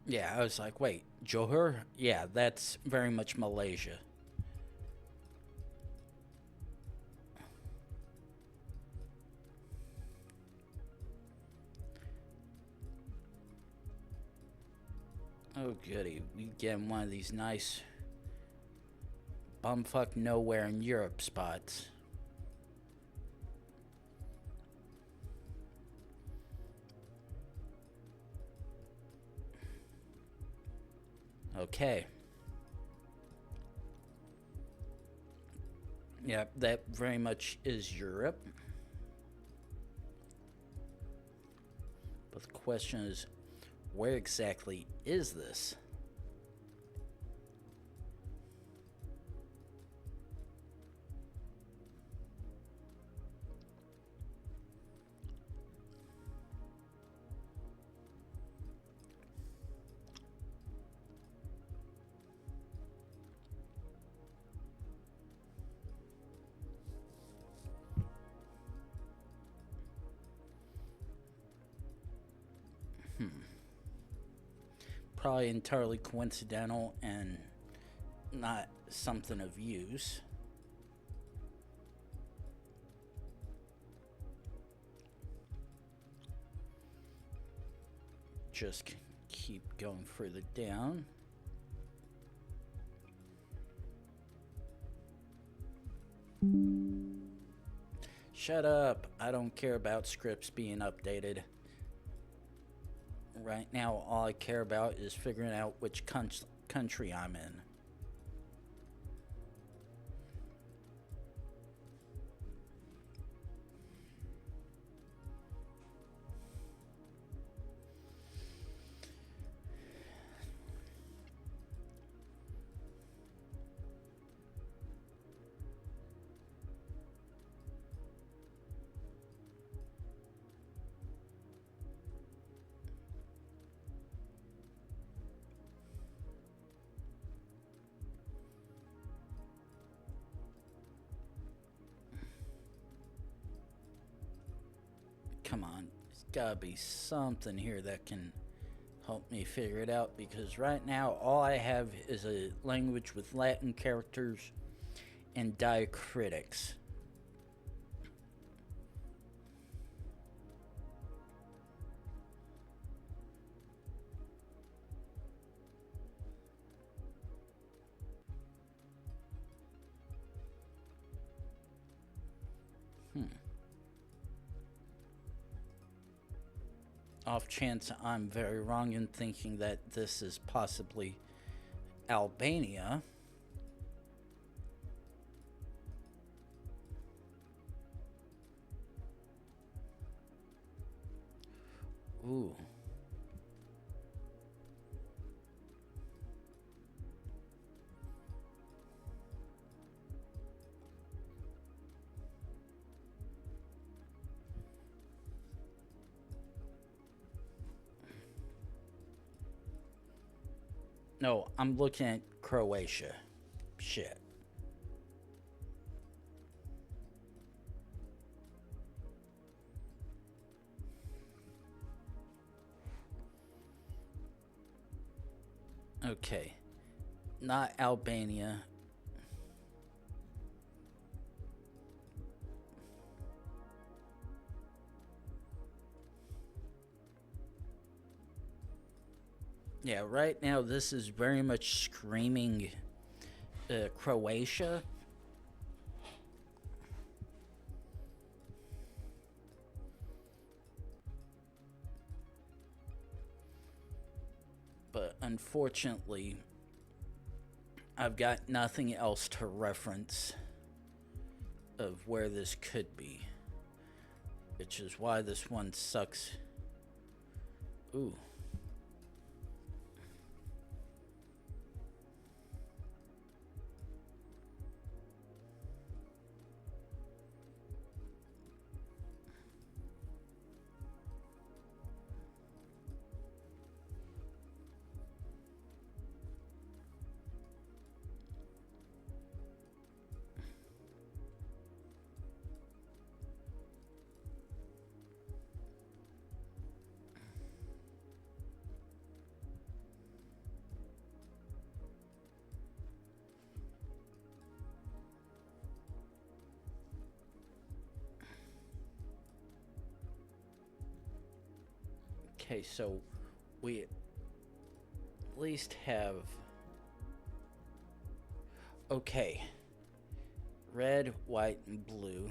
Yeah, I was like, wait, Johor? Yeah, that's very much Malaysia. Oh, goody. We getting one of these nice bumfuck nowhere in Europe spots. Okay. Yeah, that very much is Europe. But the question is, where exactly is this? Probably entirely coincidental and not something of use. just keep going further down. Shut up. I don't care about scripts being updated. Right now, all I care about is figuring out which country I'm in. Come on, there's gotta be something here that can help me figure it out, because right now all I have is a language with Latin characters and diacritics. Off chance I'm very wrong in thinking that this is possibly Albania. Ooh. No, I'm looking at Croatia. Shit. Okay. Not Albania. Yeah, right now this is very much screaming Croatia. But unfortunately, I've got nothing else to reference of where this could be, which is why this one sucks. Ooh. Okay, so we at least have... Okay. Red, white, and blue.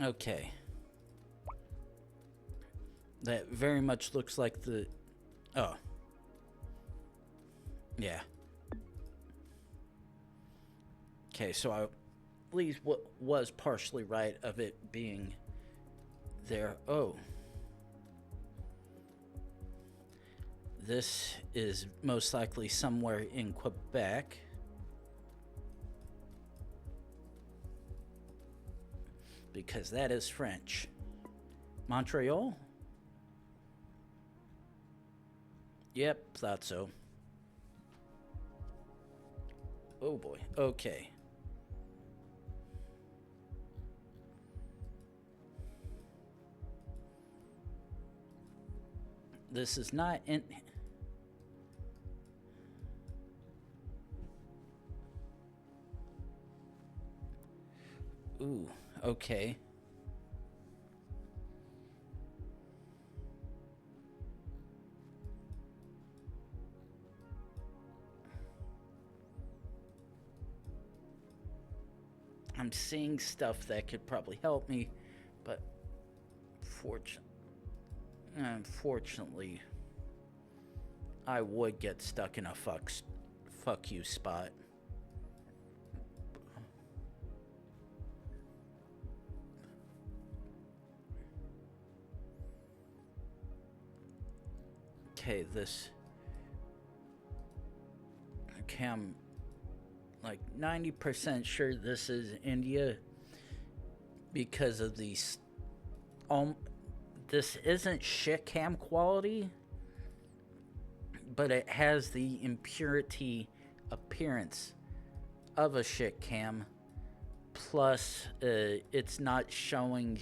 Okay. That very much looks like the... Oh. Yeah. Okay, so I at least was partially right of it being there. Oh. This is most likely somewhere in Quebec. because that is French. Montreal? Yep, thought so. Oh boy, okay. This is not in... Ooh, okay. I'm seeing stuff that could probably help me, but unfortunately, I would get stuck in a fuck you spot. Okay, okay, I'm like 90% sure this is India because of these. This isn't shit cam quality, but it has the impurity appearance of a shit cam. Plus, it's not showing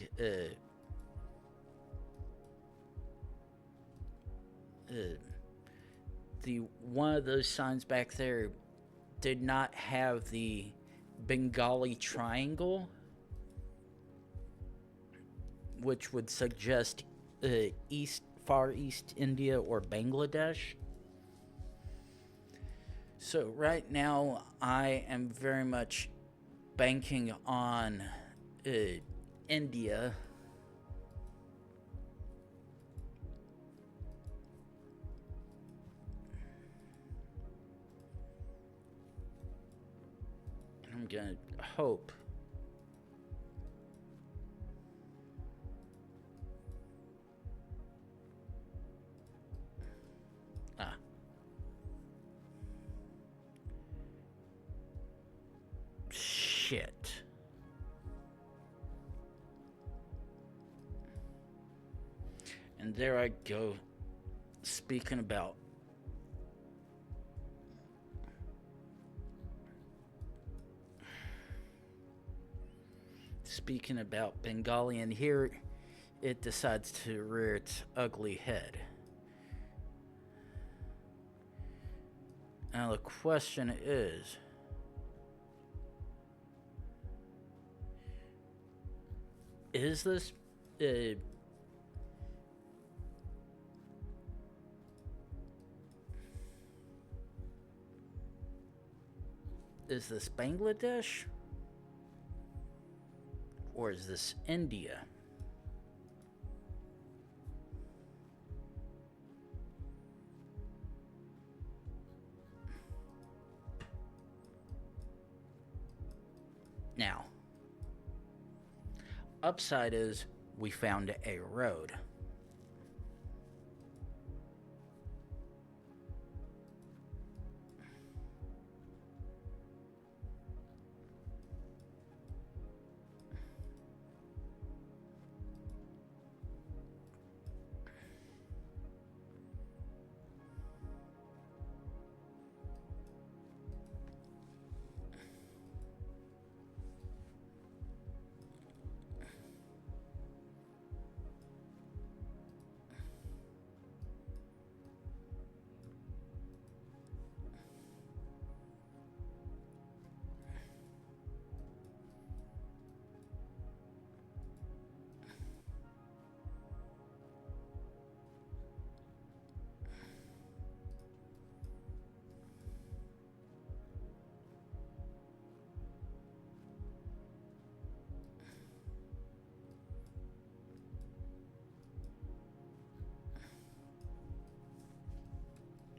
the one of those signs back there did not have the Bengali triangle, which would suggest Far East India or Bangladesh. So right now I am very much banking on India. I'm gonna hope. Shit. And there I go, speaking about Bengali, and here it decides to rear its ugly head. Now the question is, this is this Bangladesh or is this India? Now, upside is we found a road.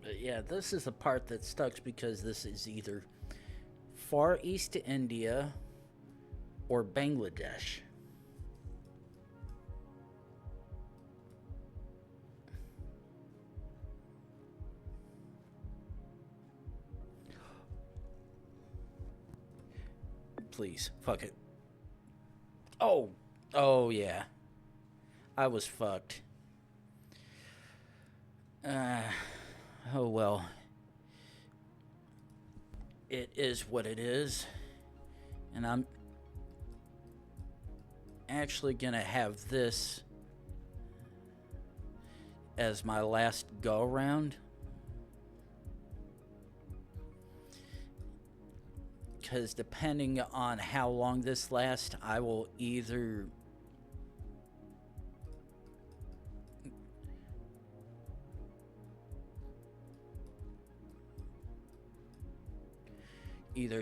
But yeah, this is the part that sucks because this is either Far East India or Bangladesh. Please, fuck it. Oh, Oh, yeah. I was fucked. Uh, oh, well. It is what it is. And I'm actually gonna have this as my last go round. Because depending on how long this lasts, I will either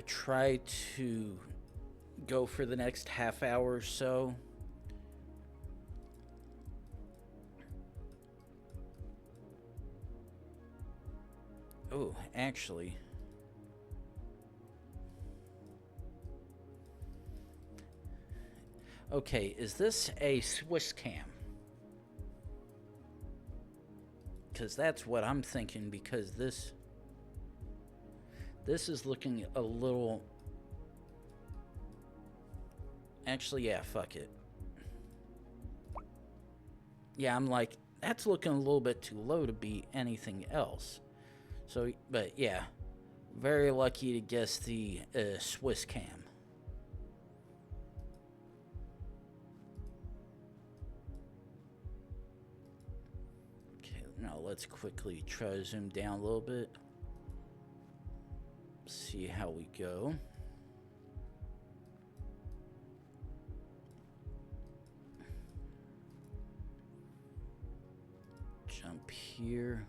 try to go for the next half hour or so. Oh, actually. Okay, is this a Swiss cam? Because that's what I'm thinking, because this is looking a little... Actually, yeah, fuck it. Yeah, I'm like, that's looking a little bit too low to be anything else. So, but yeah, very lucky to guess the Swiss cam. Okay, now let's quickly try to zoom down a little bit. See how we go. Jump here.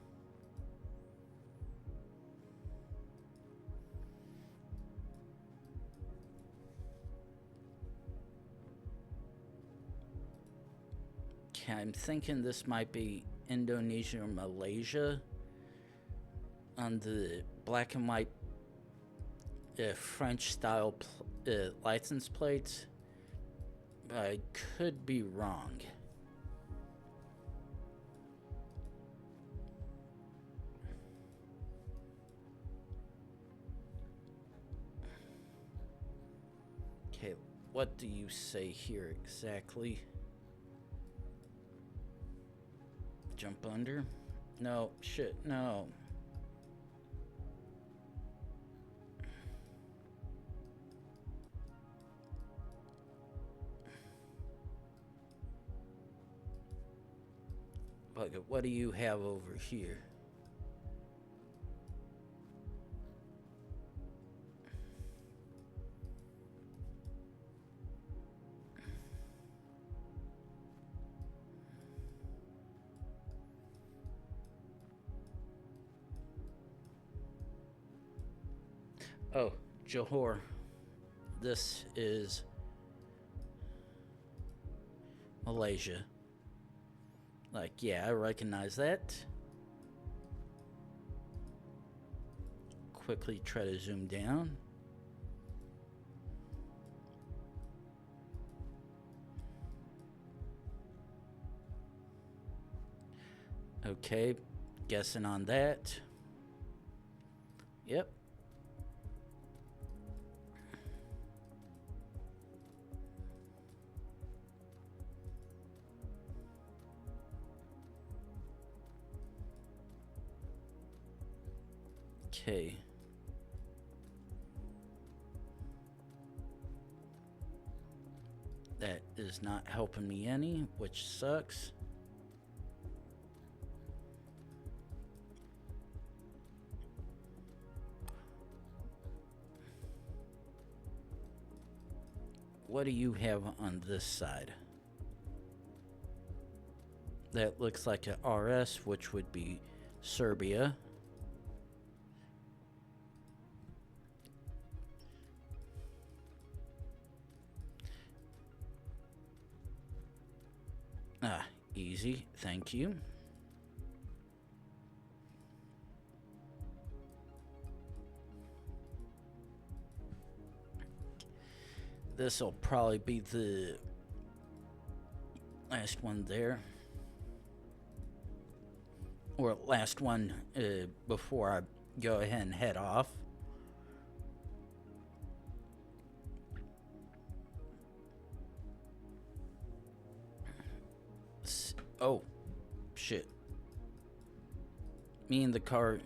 Okay, I'm thinking this might be Indonesia or Malaysia on the black and white French style license plates, but I could be wrong. Okay, what do you say here exactly? Jump under? No, shit, no. But what do you have over here? Oh, Johor. This is Malaysia. Like, yeah, I recognize that. Quickly try to zoom down. Okay, guessing on that. Yep. Okay. That is not helping me any, which sucks. What do you have on this side? That looks like a RS, which would be Serbia. Ah, easy, thank you. This will probably be the last one there. Or last one before I go ahead and head off. Oh, shit. Me and the car.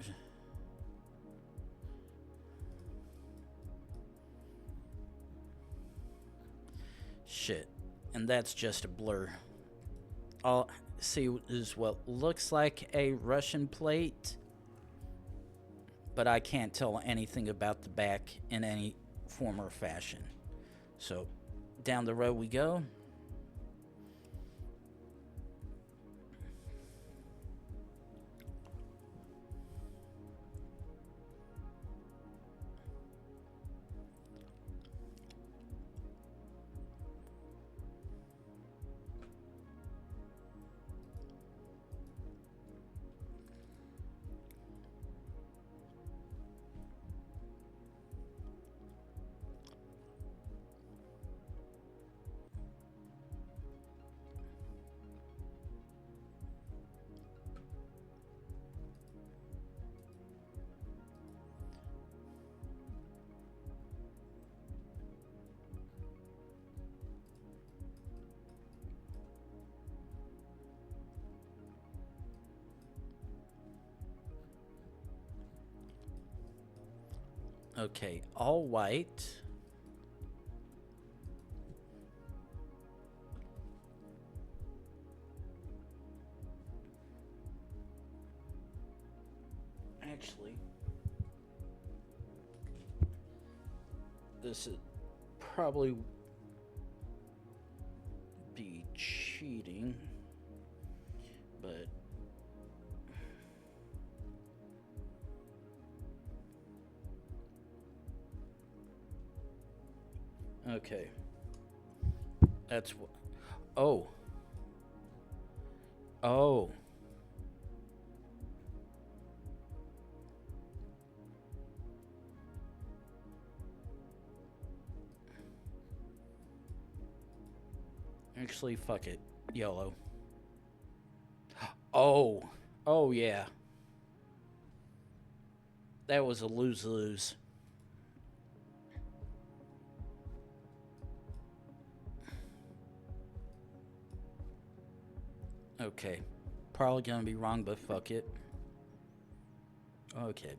Shit. And that's just a blur. All I see is what looks like a Russian plate, but I can't tell anything about the back in any form or fashion. So, down the road we go. Okay, all white. Actually, this is probably be cheating, but okay. That's what. Oh. Oh. Actually, fuck it. YOLO. Oh. Oh, yeah. That was a lose-lose. Okay. Probably gonna be wrong, but fuck it. Okay.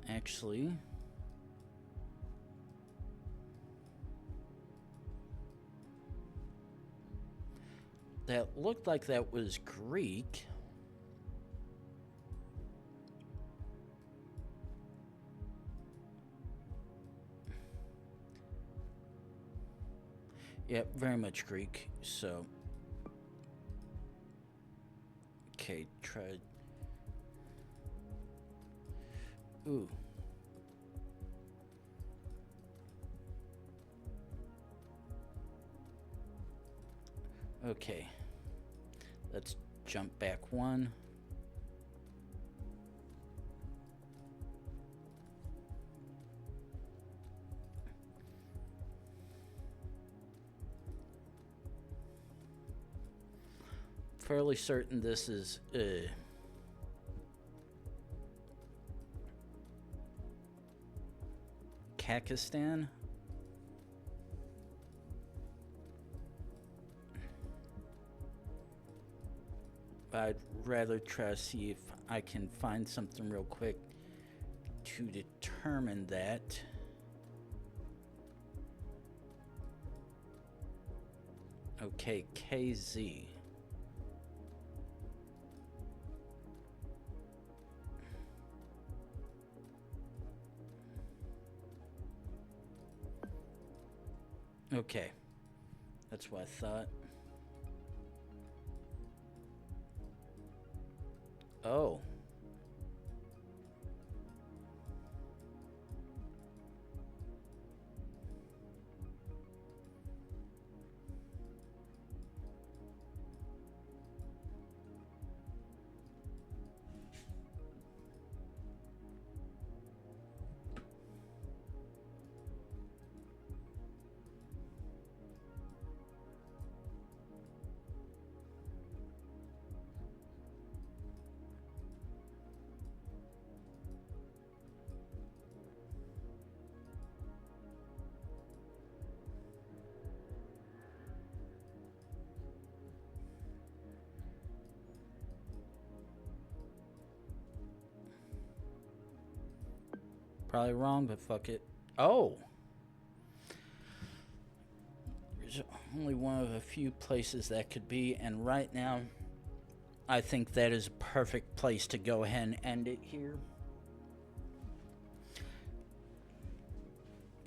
Actually, that looked like that was Greek. Yep, very much Greek. So, okay, try. Ooh. Okay. Let's jump back one. Fairly certain this is Kakistan. But I'd rather try to see if I can find something real quick to determine that. Okay, KZ. Okay, that's what I thought. Oh. Probably wrong, but fuck it. Oh! There's only one of a few places that could be, and right now, I think that is a perfect place to go ahead and end it here.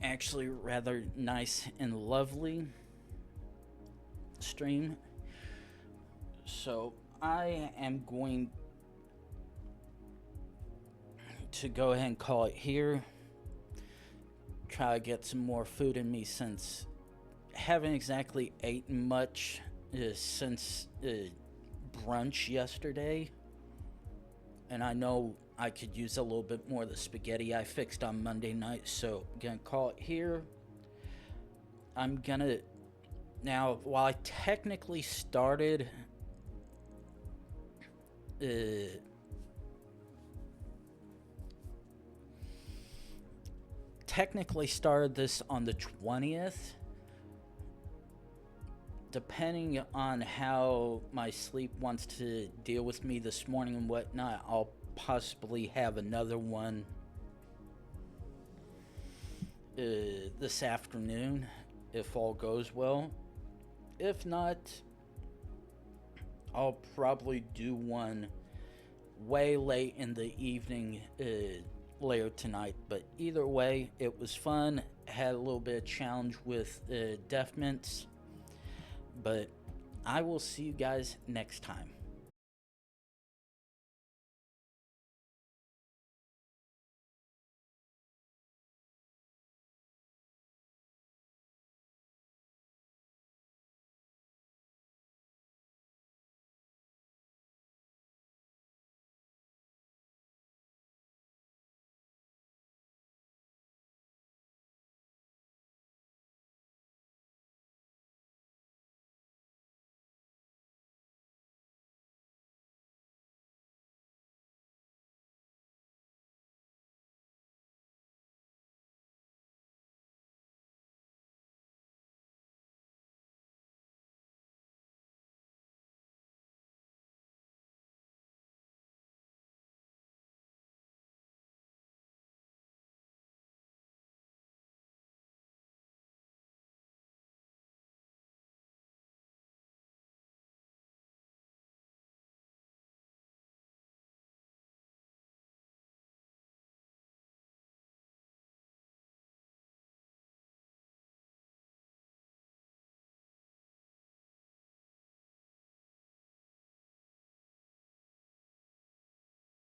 Actually, rather nice and lovely stream. So, I am going to go ahead and call it here. Try to get some more food in me since haven't exactly eaten much since brunch yesterday, and I know I could use a little bit more of the spaghetti I fixed on Monday night, so I'm gonna call it here. I'm gonna now, while I technically started this on the 20th. Depending on how my sleep wants to deal with me this morning and whatnot, I'll possibly have another one this afternoon if all goes well. If not, I'll probably do one way late in the evening later tonight. But either way, it was fun. Had a little bit of challenge with Deaf Mints. But I will see you guys next time.